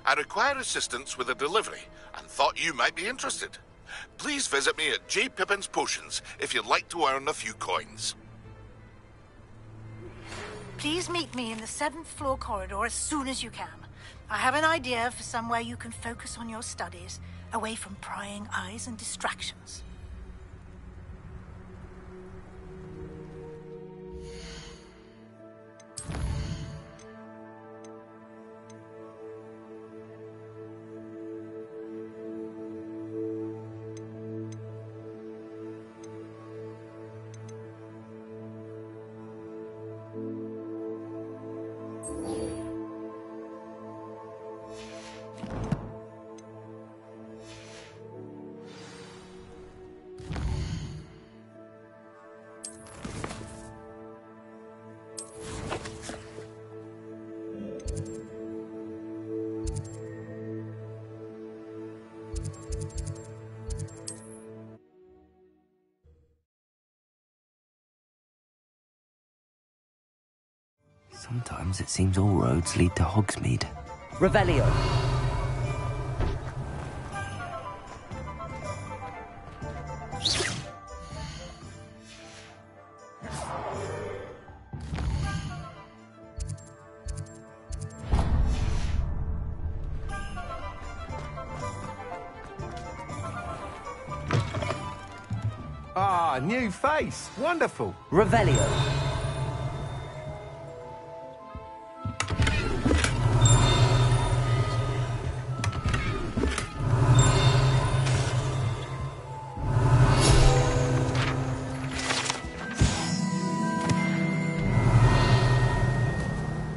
I require assistance with a delivery and thought you might be interested. Please visit me at J. Pippin's Potions if you'd like to earn a few coins. Please meet me in the 7th floor corridor as soon as you can. I have an idea for somewhere you can focus on your studies, away from prying eyes and distractions. Sometimes it seems all roads lead to Hogsmeade. Revelio. Ah, new face. Wonderful. Revelio.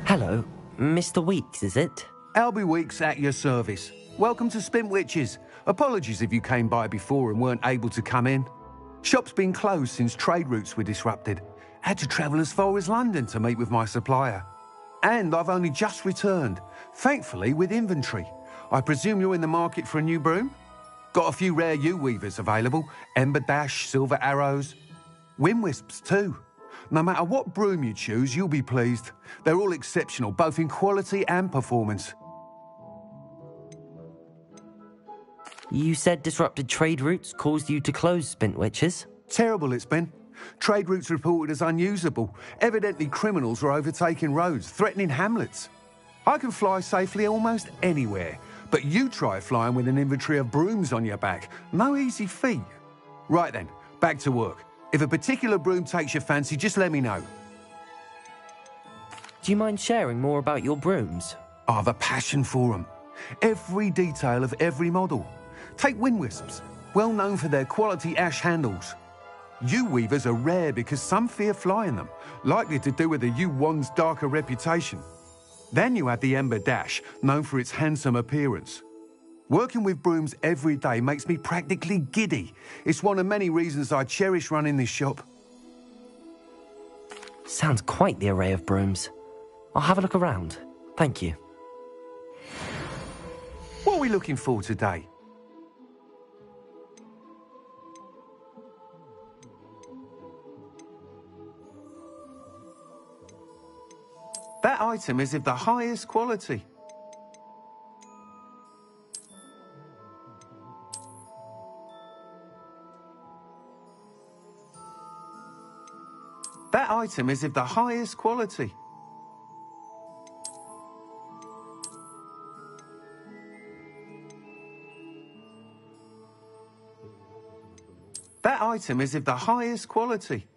Hello, Mr. Weeks, is it? Albie Weeks at your service. Welcome to Spintwitches. Apologies if you came by before and weren't able to come in. Shop's been closed since trade routes were disrupted. Had to travel as far as London to meet with my supplier. And I've only just returned, thankfully with inventory. I presume you're in the market for a new broom? Got a few rare U-weavers available. Ember Dash, Silver Arrows. Wind Wisps too. No matter what broom you choose, you'll be pleased. They're all exceptional, both in quality and performance. You said disrupted trade routes caused you to close Spintwitches? Terrible it's been. Trade routes reported as unusable. Evidently criminals were overtaking roads, threatening hamlets. I can fly safely almost anywhere, but you try flying with an inventory of brooms on your back. No easy feat. Right then, back to work. If a particular broom takes your fancy, just let me know. Do you mind sharing more about your brooms? I have a passion for them. Every detail of every model. Take Wind Wisps, well known for their quality ash handles. U-weavers are rare because some fear flying them, likely to do with the U-wand's darker reputation. Then you have the Ember Dash, known for its handsome appearance. Working with brooms every day makes me practically giddy. It's one of many reasons I cherish running this shop. Sounds quite the array of brooms. I'll have a look around. Thank you. What are we looking for today? That item is of the highest quality. That item is of the highest quality. That item is of the highest quality.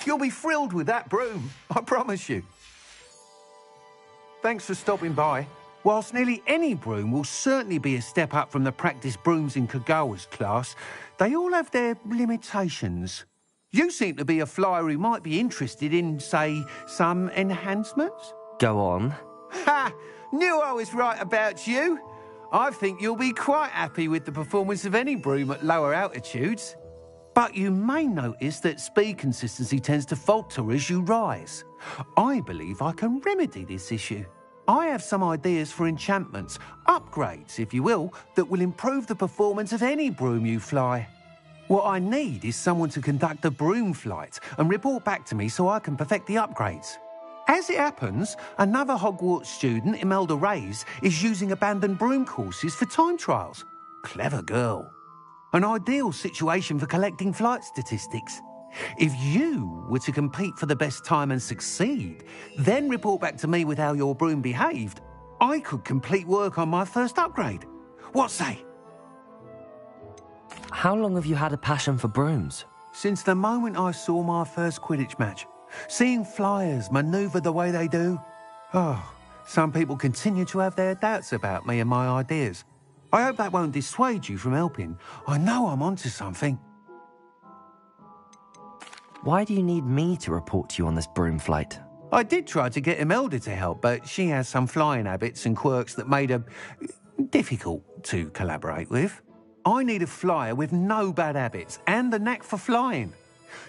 You'll be thrilled with that broom, I promise you. Thanks for stopping by. Whilst nearly any broom will certainly be a step up from the practice brooms in Kagawa's class, they all have their limitations. You seem to be a flyer who might be interested in, say, some enhancements? Go on. Ha! Knew I was right about you. I think you'll be quite happy with the performance of any broom at lower altitudes. But you may notice that speed consistency tends to falter as you rise. I believe I can remedy this issue. I have some ideas for enchantments, upgrades, if you will, that will improve the performance of any broom you fly. What I need is someone to conduct a broom flight and report back to me so I can perfect the upgrades. As it happens, another Hogwarts student, Imelda Reyes, is using abandoned broom courses for time trials. Clever girl. An ideal situation for collecting flight statistics. If you were to compete for the best time and succeed, then report back to me with how your broom behaved, I could complete work on my first upgrade. What say? How long have you had a passion for brooms? Since the moment I saw my first Quidditch match. Seeing flyers manoeuvre the way they do. Oh, some people continue to have their doubts about me and my ideas. I hope that won't dissuade you from helping. I know I'm onto something. Why do you need me to report to you on this broom flight? I did try to get Imelda to help, but she has some flying habits and quirks that made her difficult to collaborate with. I need a flyer with no bad habits and the knack for flying.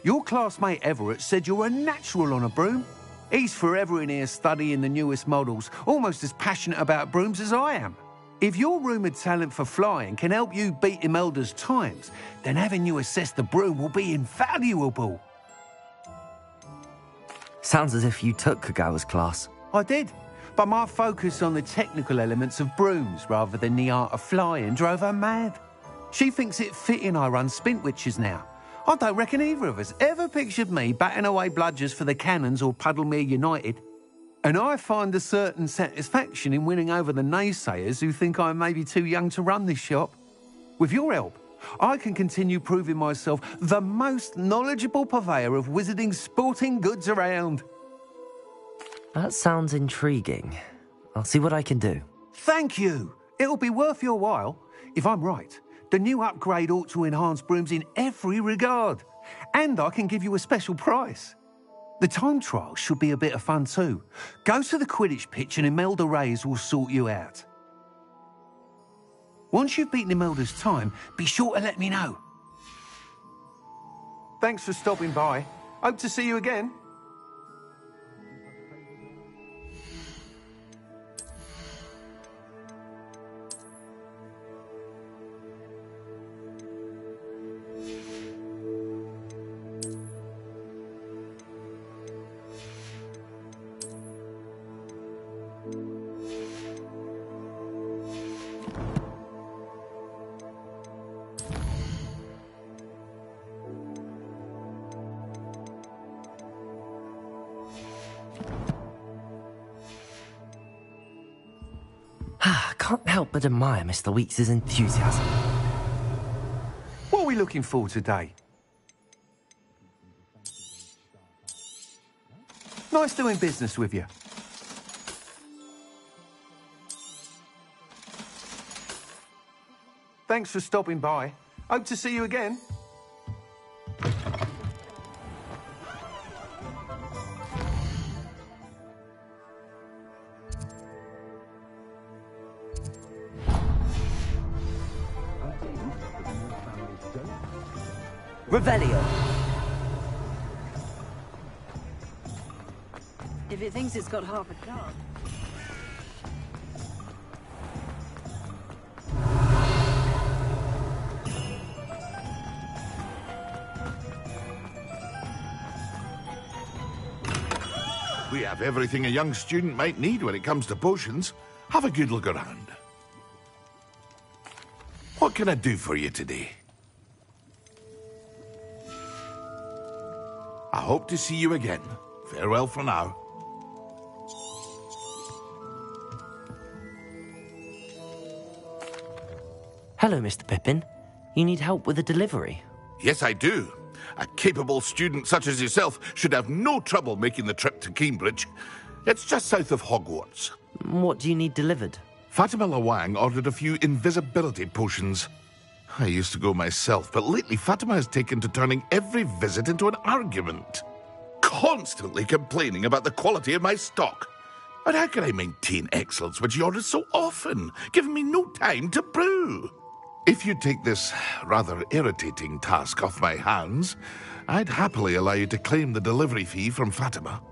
Your classmate Everett said you're a natural on a broom. He's forever in here studying the newest models, almost as passionate about brooms as I am. If your rumoured talent for flying can help you beat Imelda's times, then having you assess the broom will be invaluable. Sounds as if you took Kagawa's class. I did, but my focus on the technical elements of brooms rather than the art of flying drove her mad. She thinks it fitting I run Spintwitches now. I don't reckon either of us ever pictured me batting away bludgers for the Cannons or Puddlemere United. And I find a certain satisfaction in winning over the naysayers who think I may be too young to run this shop. With your help, I can continue proving myself the most knowledgeable purveyor of wizarding sporting goods around. That sounds intriguing. I'll see what I can do. Thank you. It'll be worth your while. If I'm right, The new upgrade ought to enhance brooms in every regard. And I can give you a special price. The time trial should be a bit of fun too. Go to the Quidditch pitch and Imelda Reyes will sort you out. Once you've beaten Imelda's time, be sure to let me know. Thanks for stopping by. Hope to see you again. Can't help but admire Mr. Weeks' enthusiasm. What are we looking for today? Nice doing business with you. Thanks for stopping by. Hope to see you again. Revelio. If it thinks it's got half a card. We have everything a young student might need when it comes to potions. Have a good look around. What can I do for you today? I hope to see you again. Farewell for now. Hello, Mr. Pippin. You need help with a delivery? Yes, I do. A capable student such as yourself should have no trouble making the trip to Cambridge. It's just south of Hogwarts. What do you need delivered? Fatima Lawang ordered a few invisibility potions. I used to go myself, but lately Fatima has taken to turning every visit into an argument. Constantly complaining about the quality of my stock. But how can I maintain excellence when she orders so often, giving me no time to brew? If you take this rather irritating task off my hands, I'd happily allow you to claim the delivery fee from Fatima.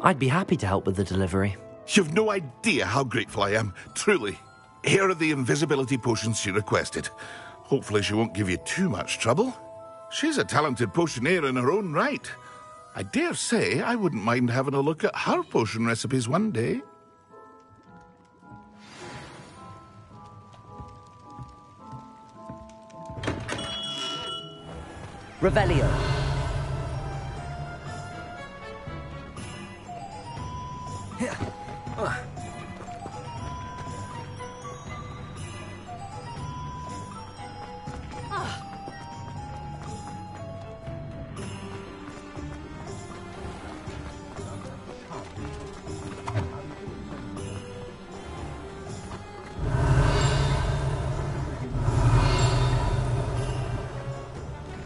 I'd be happy to help with the delivery. You've no idea how grateful I am, truly. Here are the invisibility potions she requested. Hopefully she won't give you too much trouble. She's a talented potioneer in her own right. I dare say I wouldn't mind having a look at her potion recipes one day. Revelio.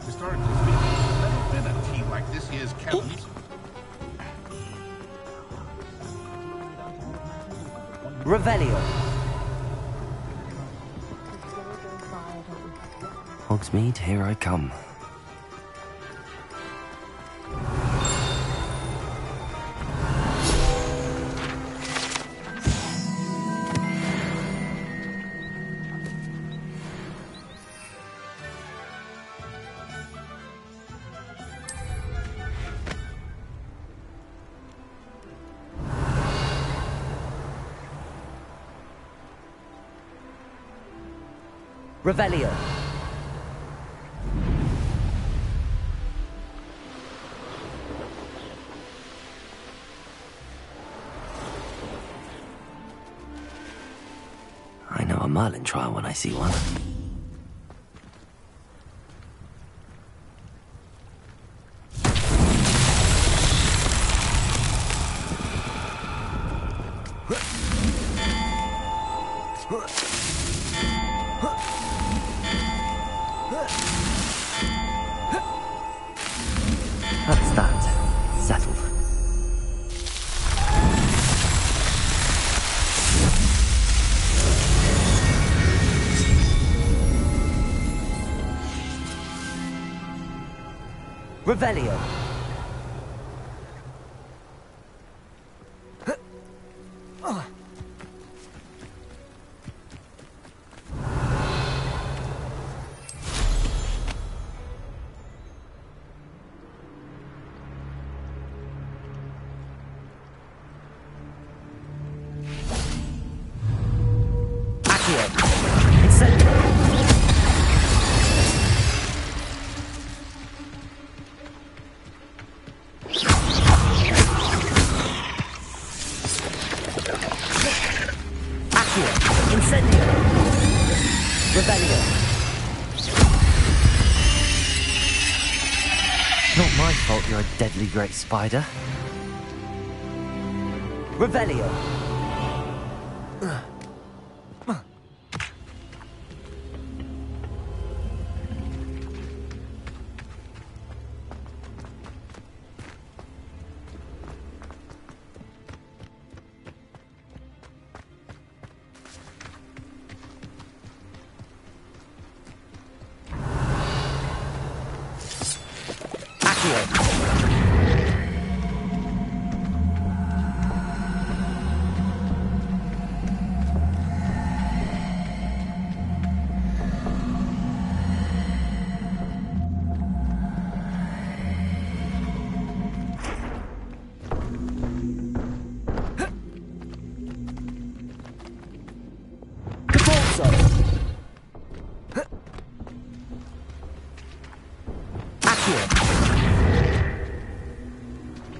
Historically speaking, there's never been a tea like this year's Kelly's. Revelio. Hogsmeade, here I come. Revelio. I know a Merlin trial when I see one. Revelio. Not my fault you're a deadly great spider. Revelio.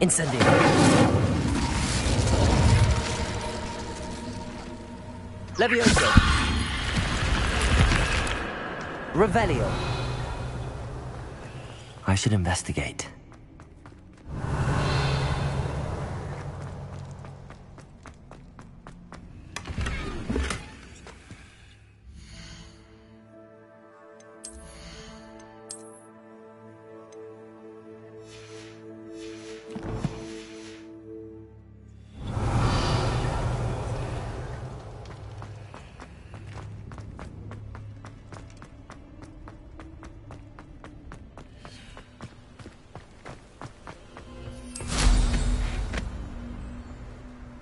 Incendio. Levioso. Revelio. I should investigate.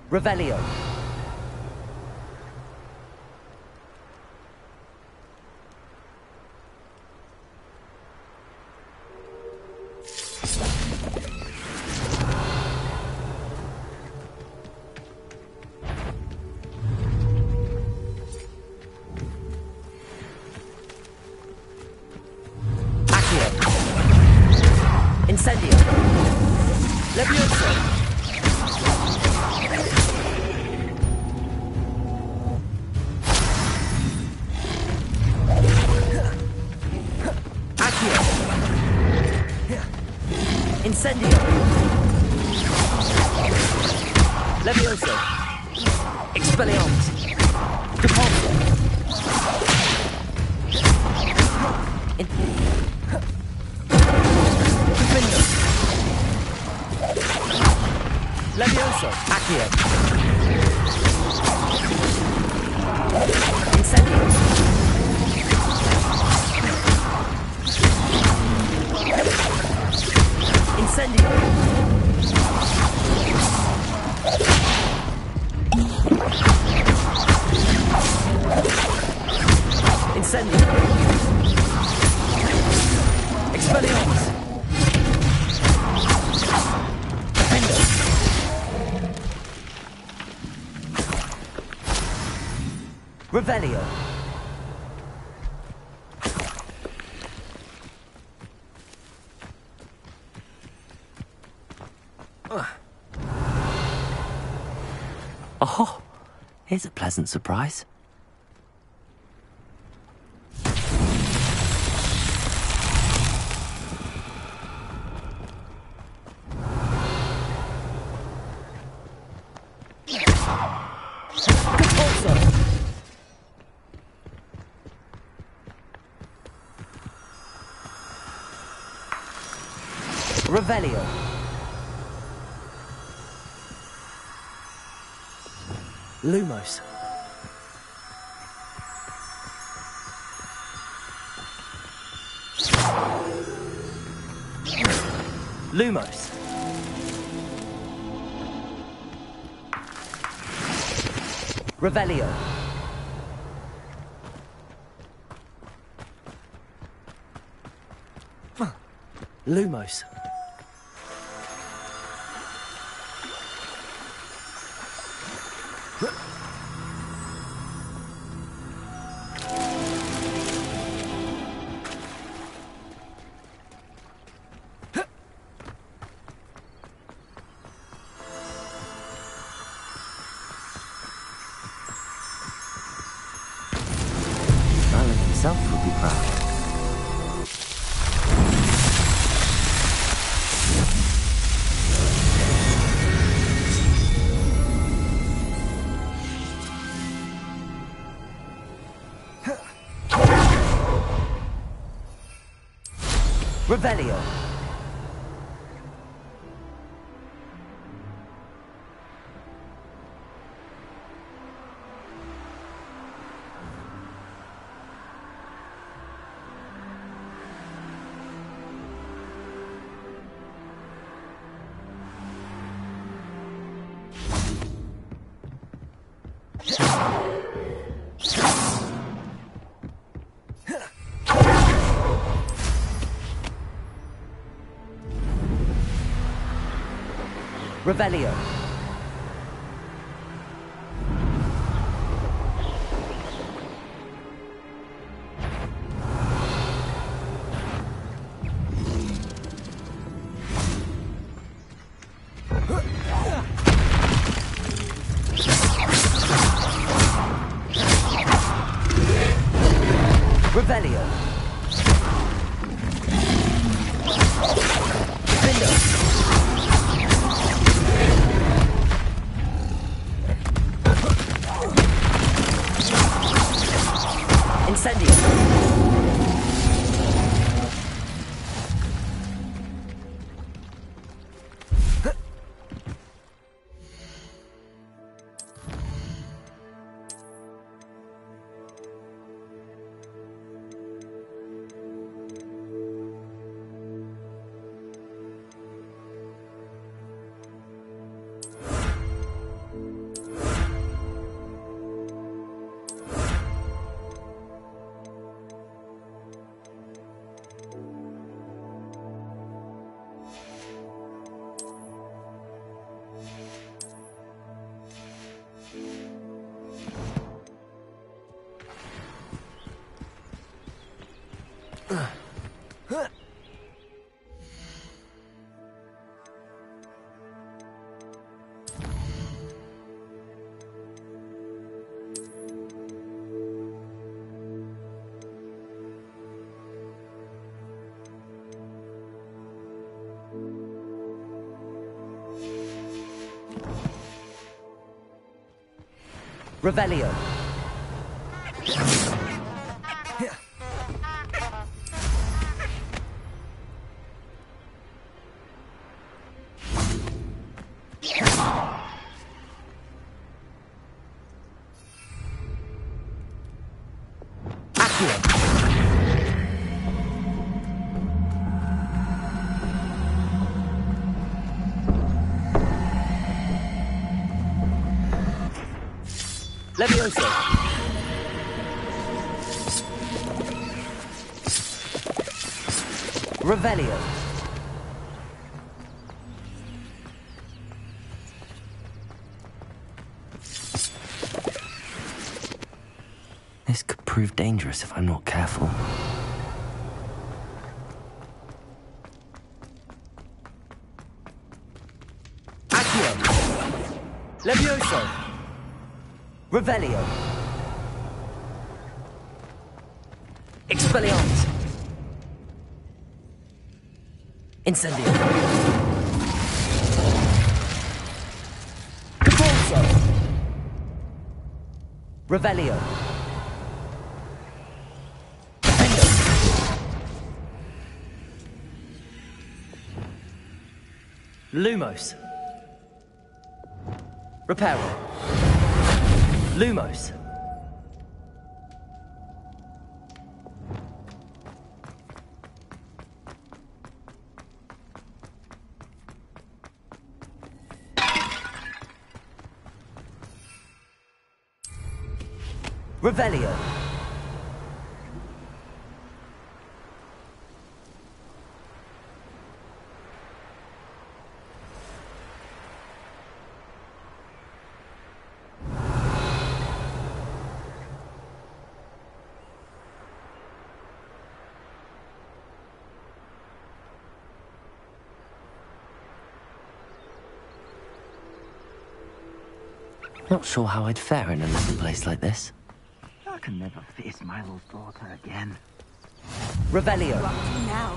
Revelio. Incendio. Levioso. Incendio. Levioso. Expelliarmus. Repulsor. Defendo. Levioso. Accio. Incendio. Incendio. Incendio. Expelliarmus. Defendo. Revelio. Oh, here's a pleasant surprise. Revelio. Lumos. Lumos. Revelio. Lumos. Merlin himself would be proud. Revelio. Revelio. Revelio. Incendio. Revelio. Levioso. Revelio. This could prove dangerous if I'm not careful. Accio. Levioso. Revelio. Expelliarmus. Incendio. Capulso. Revelio. Lumos. Reparo. Lumos. Revelio. Not sure how I'd fare in a little place like this. I can never face Milo's daughter again. Revelio. You're up to now.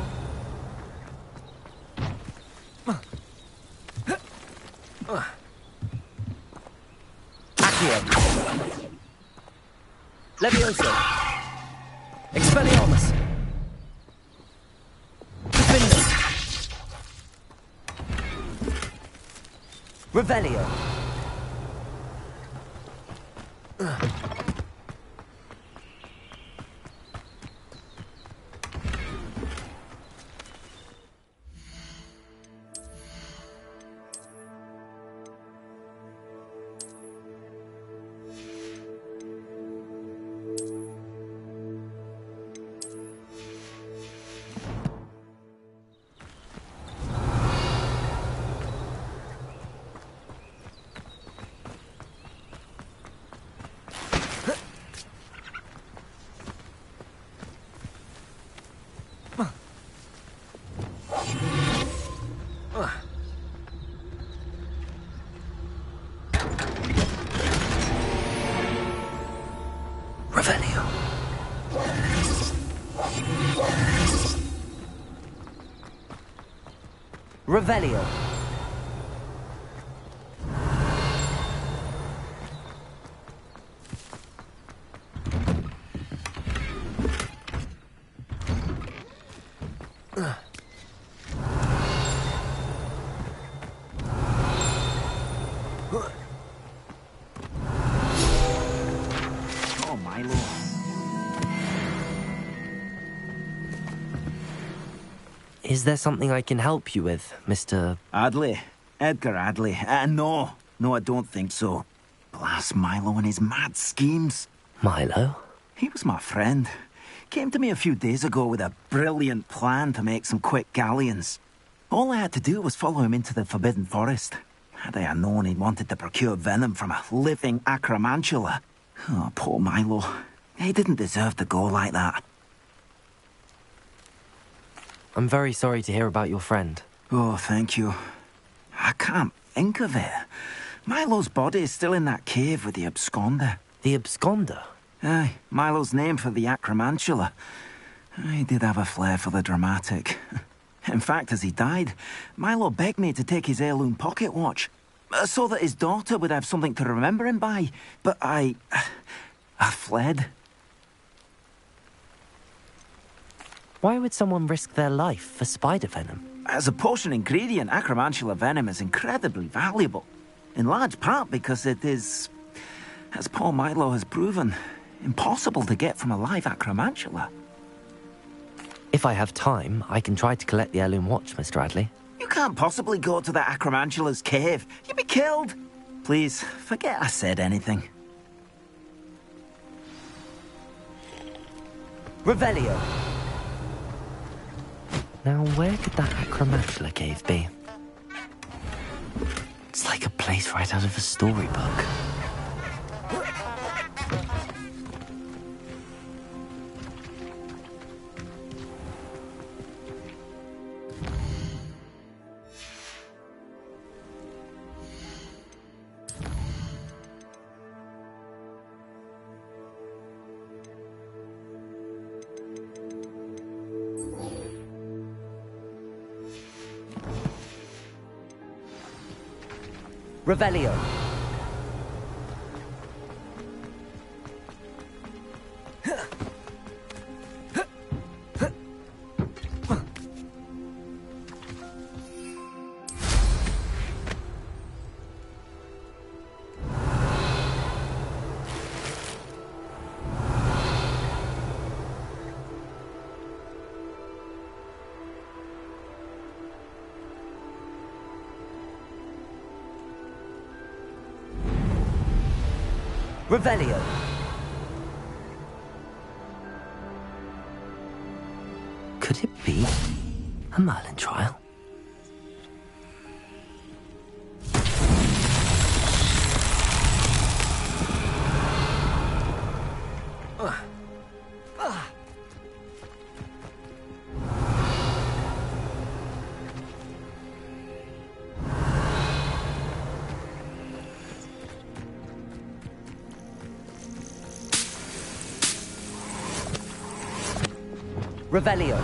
Accio. Levioso. Expelliarmus. Defendo. Revelio. Revelio. Revelio. Oh, Milo. Is there something I can help you with, Mr. Adley. Edgar Adley. No, I don't think so. Blast Milo and his mad schemes. Milo? He was my friend. Came to me a few days ago with a brilliant plan to make some quick galleons. All I had to do was follow him into the Forbidden Forest. Had I known he wanted to procure venom from a living acromantula. Oh, poor Milo. He didn't deserve to go like that. I'm very sorry to hear about your friend. Oh, thank you. I can't think of it. Milo's body is still in that cave with the absconder. The absconder? Aye, Milo's name for the acromantula. He did have a flair for the dramatic. In fact, as he died, Milo begged me to take his heirloom pocket watch, so that his daughter would have something to remember him by. But I fled. Why would someone risk their life for spider venom? As a potion ingredient, acromantula venom is incredibly valuable. In large part because it is, as poor Milo has proven, impossible to get from a live acromantula. If I have time, I can try to collect the heirloom watch, Mr. Adley. You can't possibly go to the acromantula's cave. You'd be killed. Please, forget I said anything. Revelio. Now, where could that acromantula cave be? It's like a place right out of a storybook. Revelio. Revelio. be a Merlin trial. Revelio.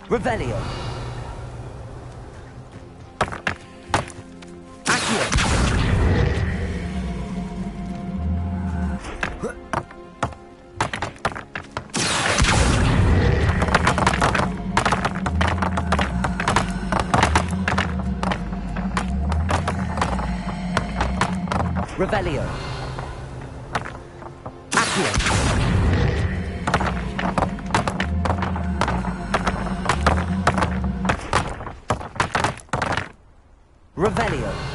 Revelio. Accio. Revelio. Accio. Revelio.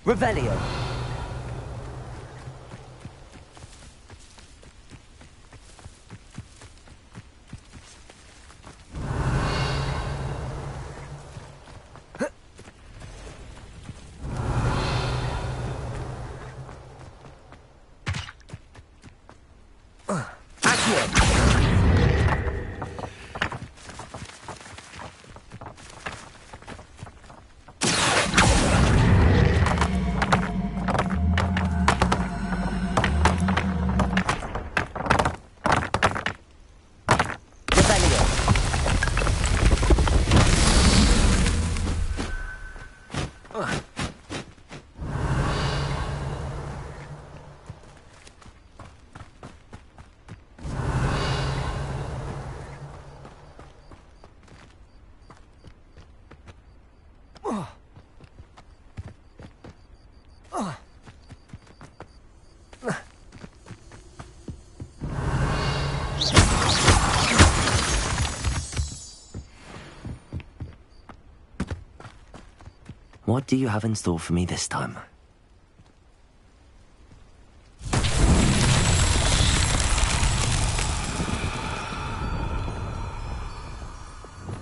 Revelio. What do you have in store for me this time?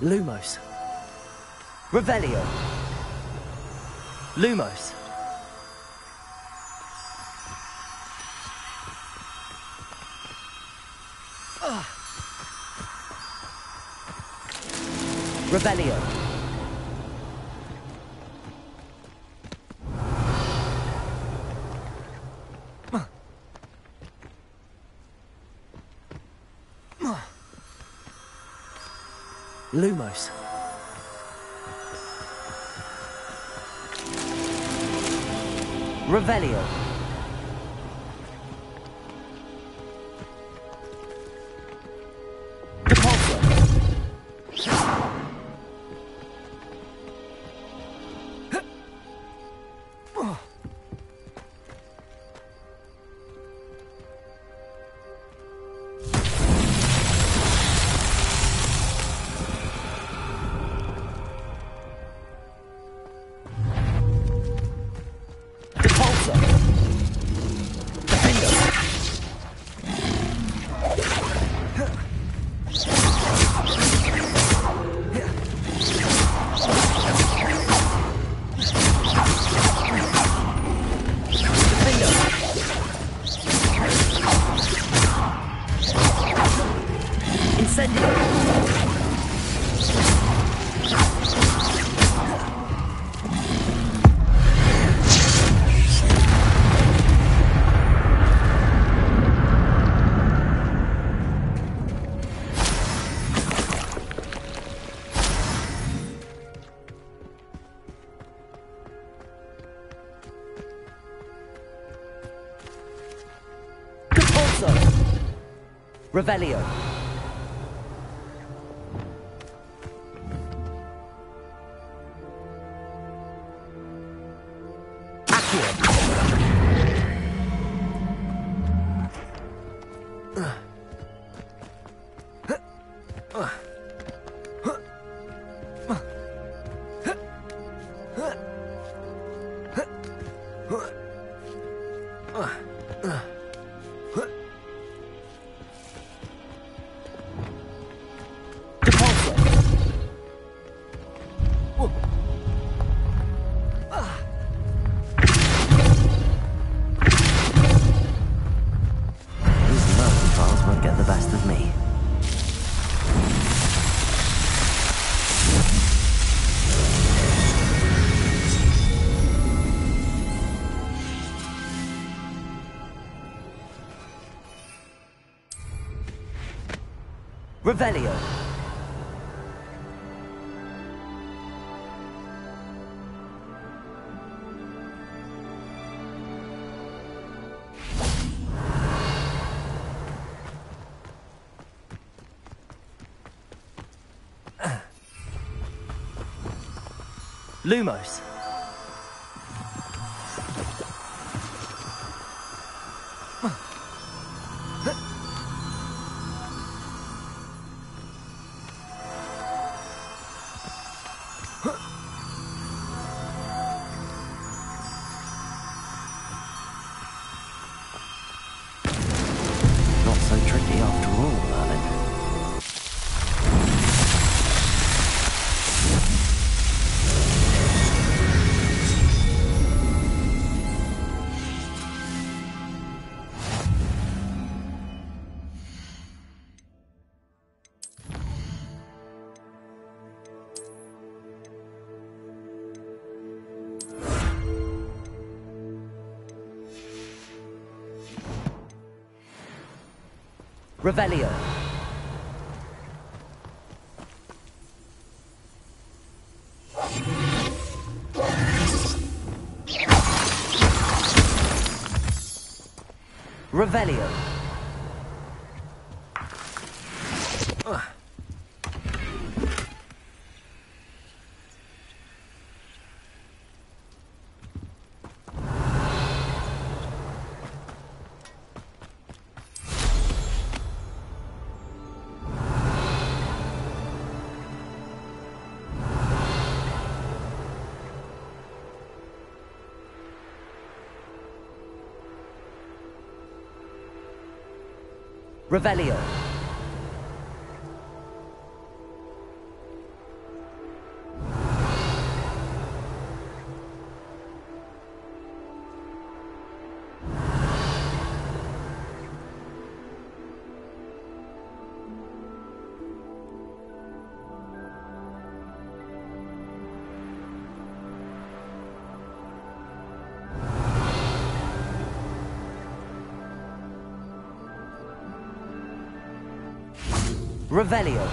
Lumos. Revelio. Lumos. Revelio. Lumos. Revelio. Repulsor. Repulsor. Revelio. Revelio. Lumos. Not so tricky after all, Merlin. Revelio. Revelio. Revelio. Revelio.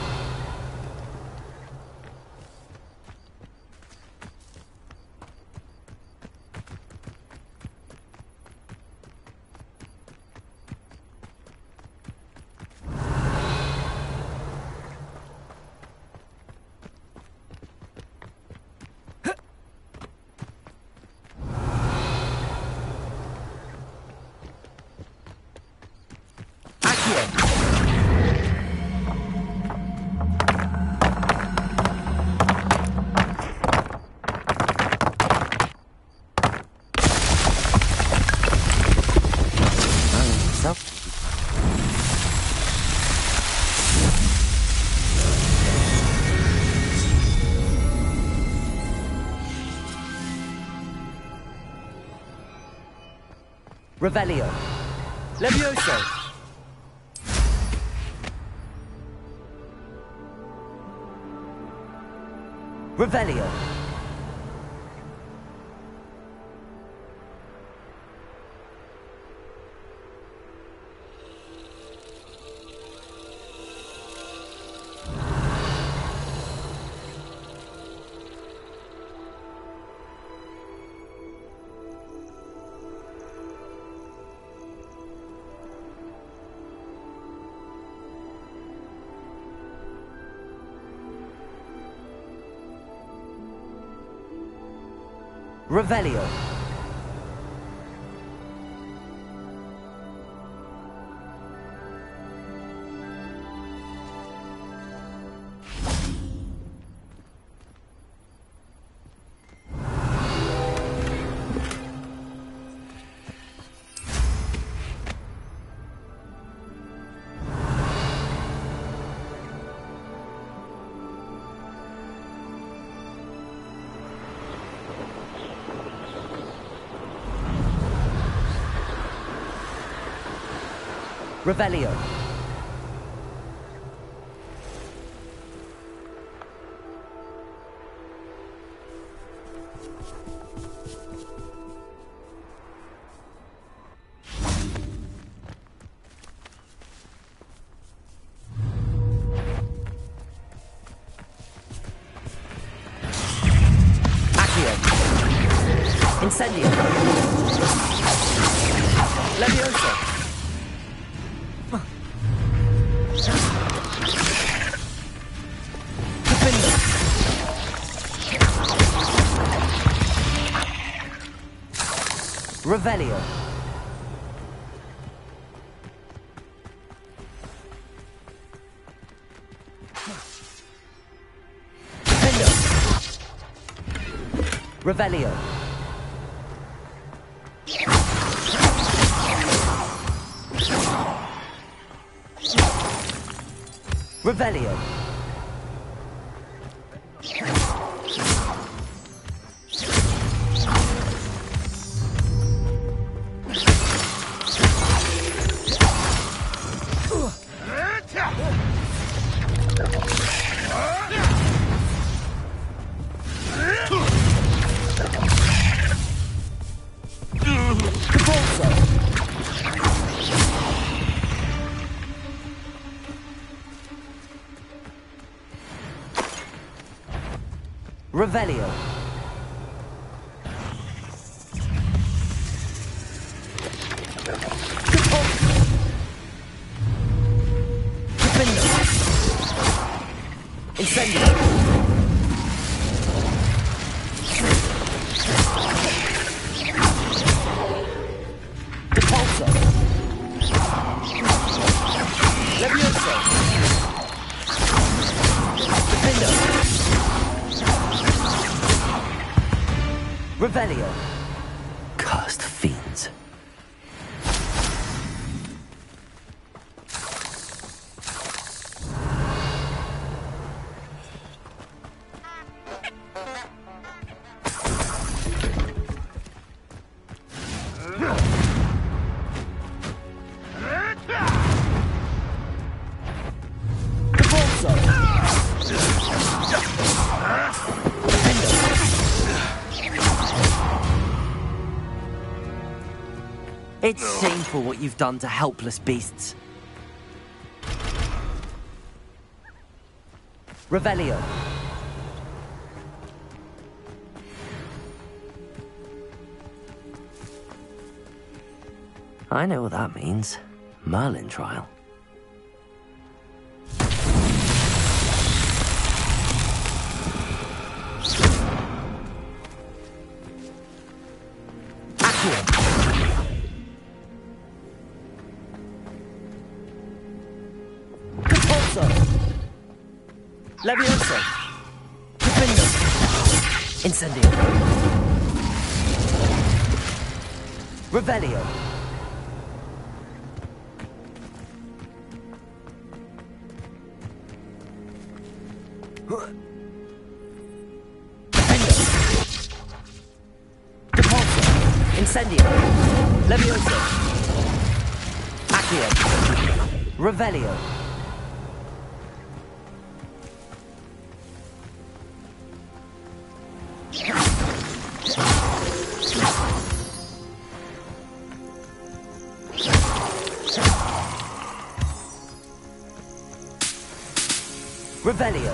Revelio. Levioso. Revelio. Revelio. Revelio. Accio. Incendio. Levioso. Revelio. Revelio. Revelio. Revelio. Incendio. Repulso. Levioso. Defendo. Revelio. Cursed fiends. It's shameful what you've done to helpless beasts. Revelio. I know what that means. Merlin trial. Levioso. Defendo. Incendio. Revelio. Defendo. Repulso. Incendio. Levioso. Accio. Revelio. Revelio.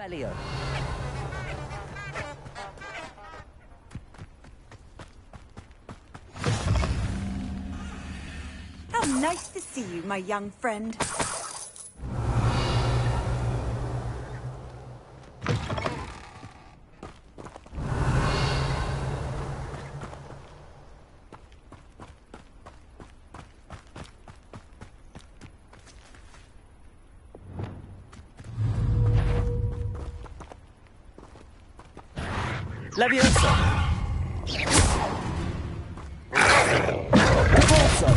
Revelio. How nice to see you, my young friend. Levioso. Corso.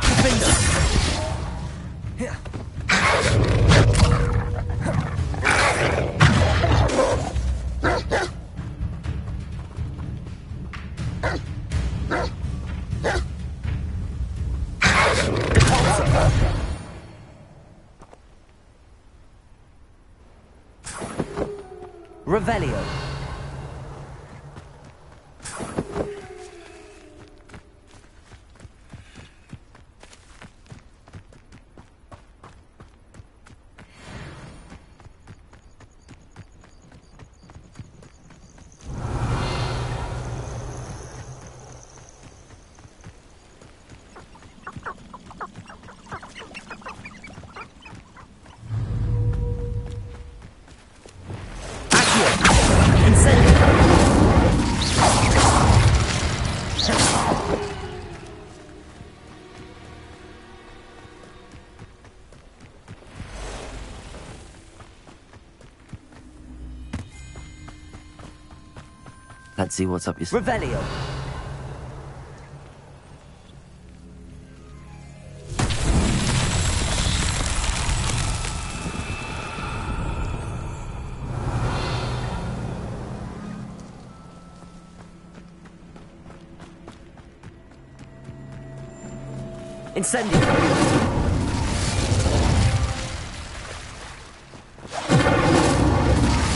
Defender. Revelio. Let's see what's up your... Revelio. Incendio.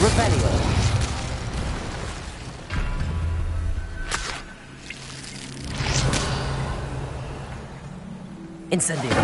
Revelio. Incendio.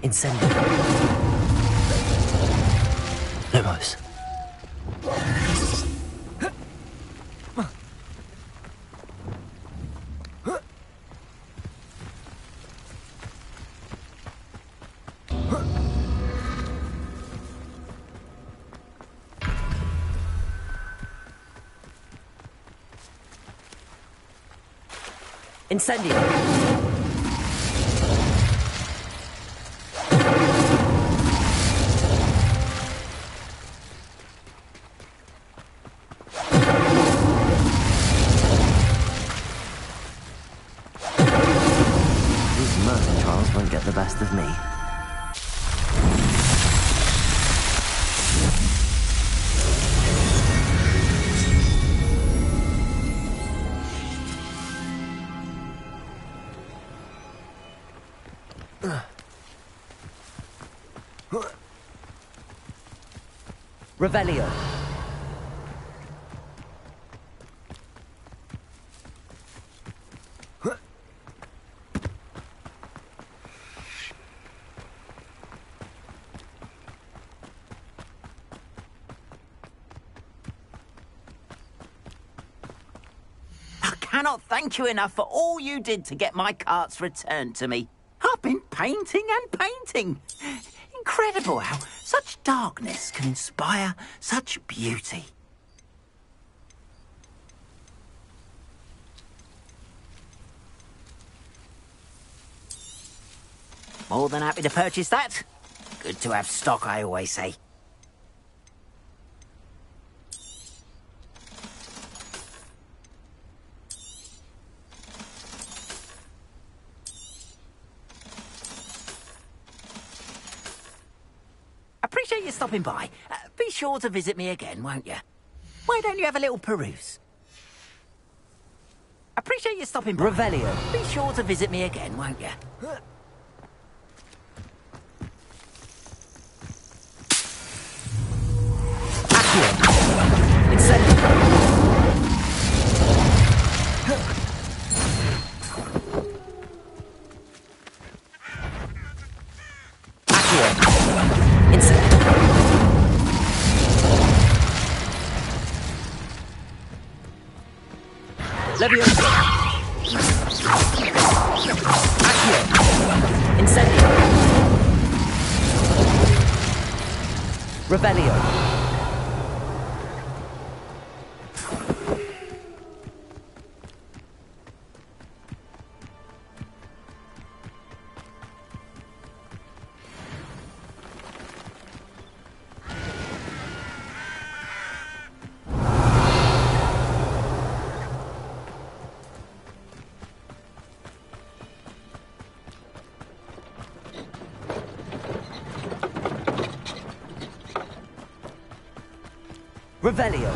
Incendio. Lumos. Incendio. These murder trials won't get the best of me. Revelio. cannot thank you enough for all you did to get my carts returned to me. I've been painting and painting. Incredible how such darkness can inspire such beauty. More than happy to purchase that. Good to have stock, I always say. Appreciate you stopping by. Be sure to visit me again, won't you? Why don't you have a little peruse? Appreciate you stopping by. Revelio. Be sure to visit me again, won't you? Levioso. Accio. Incendio. Revelio. Revelio.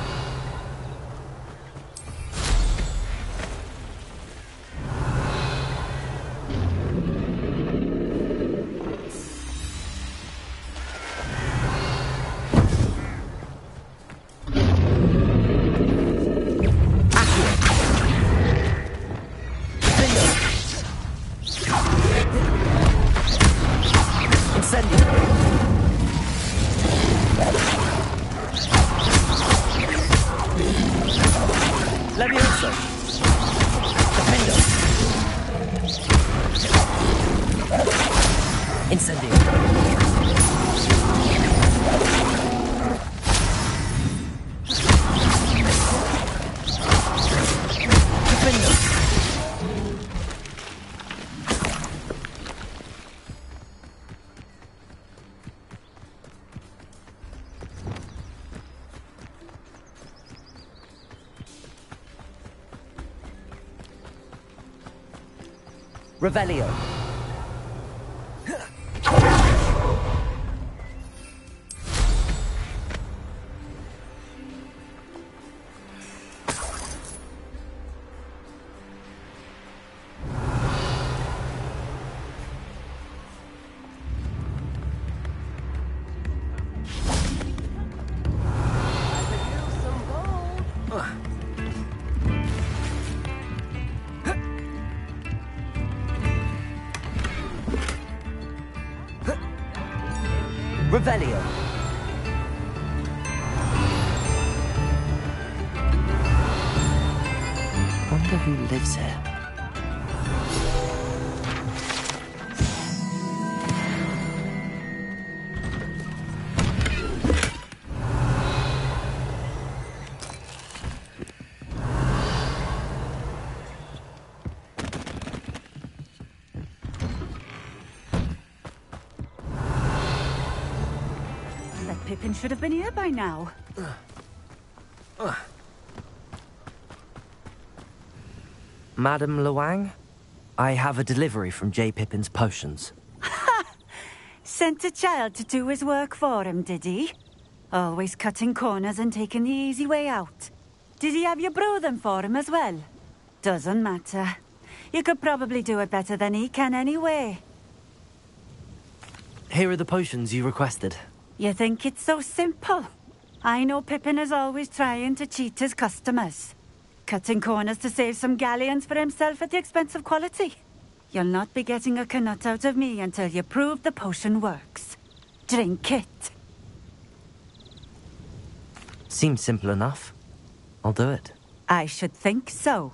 Levioso. Defendo. Incendio. Defendo. Revelio. Revelio. Wonder who lives here. Pippin should have been here by now. Madam Luang, I have a delivery from J. Pippin's potions. Sent a child to do his work for him, did he? Always cutting corners and taking the easy way out. Did he have you brew them for him as well? Doesn't matter. You could probably do it better than he can anyway. Here are the potions you requested. You think it's so simple? I know Pippin is always trying to cheat his customers. Cutting corners to save some galleons for himself at the expense of quality. You'll not be getting a canut out of me until you prove the potion works. Drink it. Seems simple enough. I'll do it. I should think so.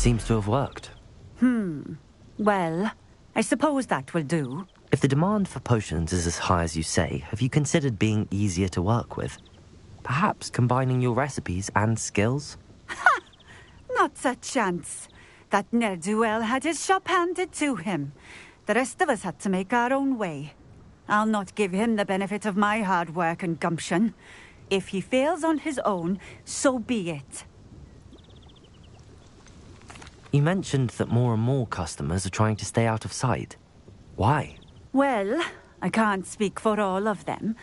seems to have worked. Well, I suppose that will do. If the demand for potions is as high as you say, have you considered being easier to work with? Perhaps combining your recipes and skills? Not a chance. That ne'er-do-well had his shop handed to him. The rest of us had to make our own way. I'll not give him the benefit of my hard work and gumption. If he fails on his own, so be it. You mentioned that more and more customers are trying to stay out of sight. Why? Well, I can't speak for all of them,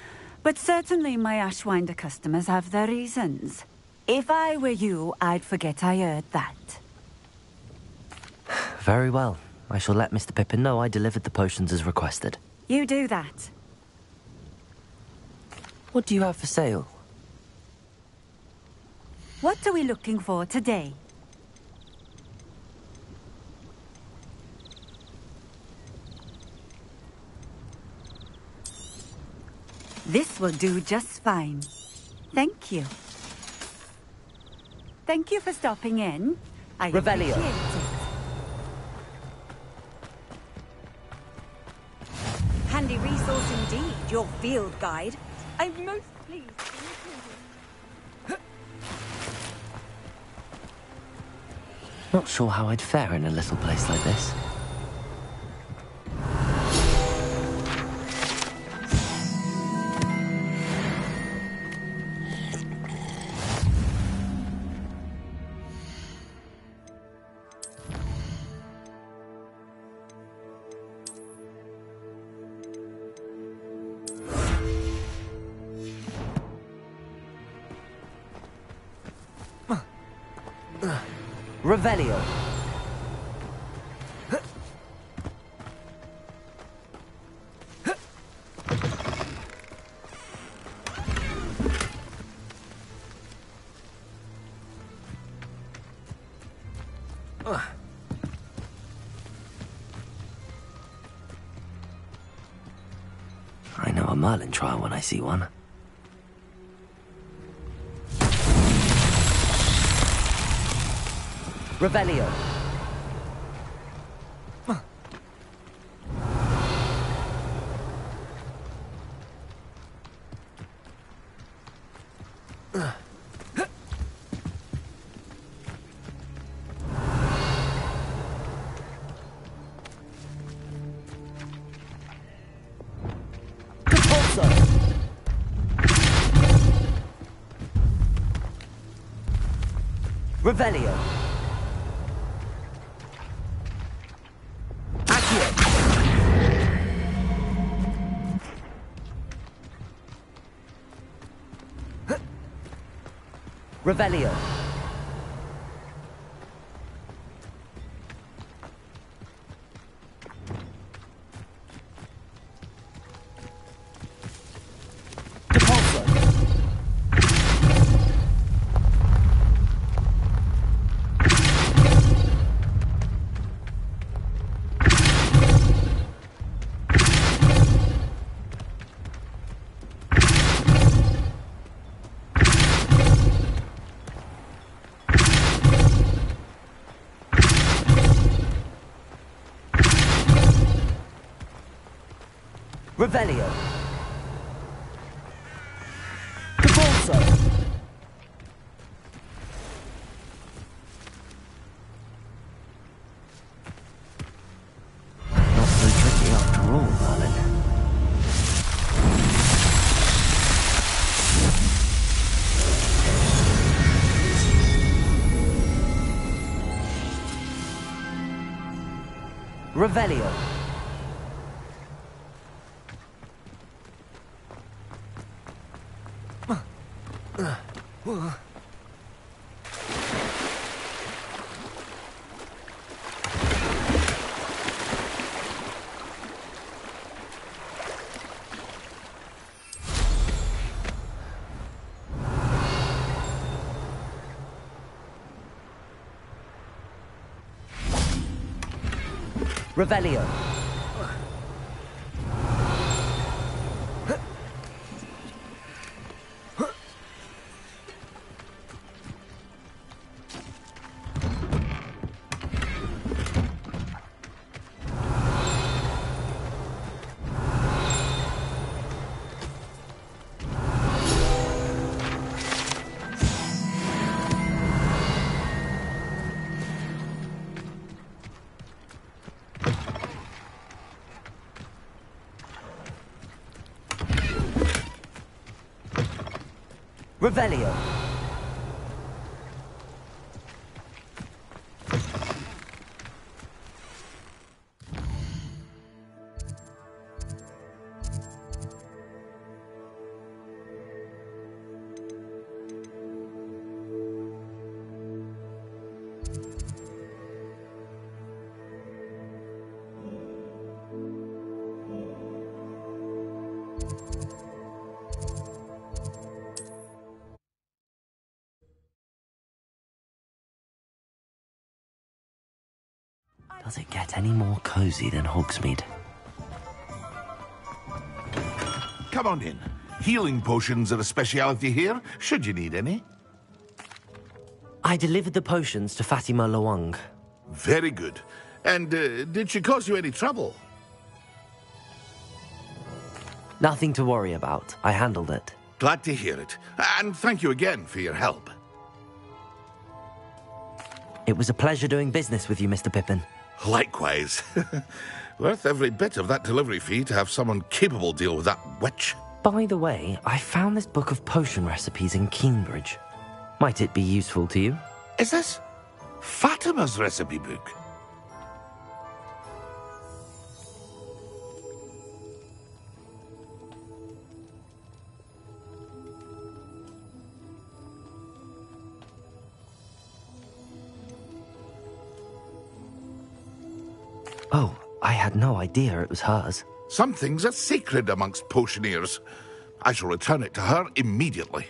but certainly my Ashwinder customers have their reasons. If I were you, I'd forget I heard that. Very well. I shall let Mr. Pippin know I delivered the potions as requested. You do that. What do you have for sale? What are we looking for today? This will do just fine. Thank you. Thank you for stopping in. I Revelio. appreciate it. Handy resource indeed, your field guide. I'm most pleased. Not sure how I'd fare in a little place like this. Revelio. I know a Merlin trial when I see one. Revelio. Revelio. Revelio. Revelio. Cabalso. Not so tricky after all, Merlin. Revelio. Revelio. Revelio. Does it get any more cozy than Hogsmeade? Come on in. Healing potions are a speciality here, should you need any. I delivered the potions to Fatima Lawang. Very good. And did she cause you any trouble? Nothing to worry about. I handled it. Glad to hear it. And thank you again for your help. It was a pleasure doing business with you, Mr. Pippin. Likewise. Worth every bit of that delivery fee to have someone capable deal with that witch. By the way, I found this book of potion recipes in Cambridge. Might it be useful to you? Is this Fatima's recipe book? Oh, I had no idea it was hers. Some things are sacred amongst potioneers. I shall return it to her immediately.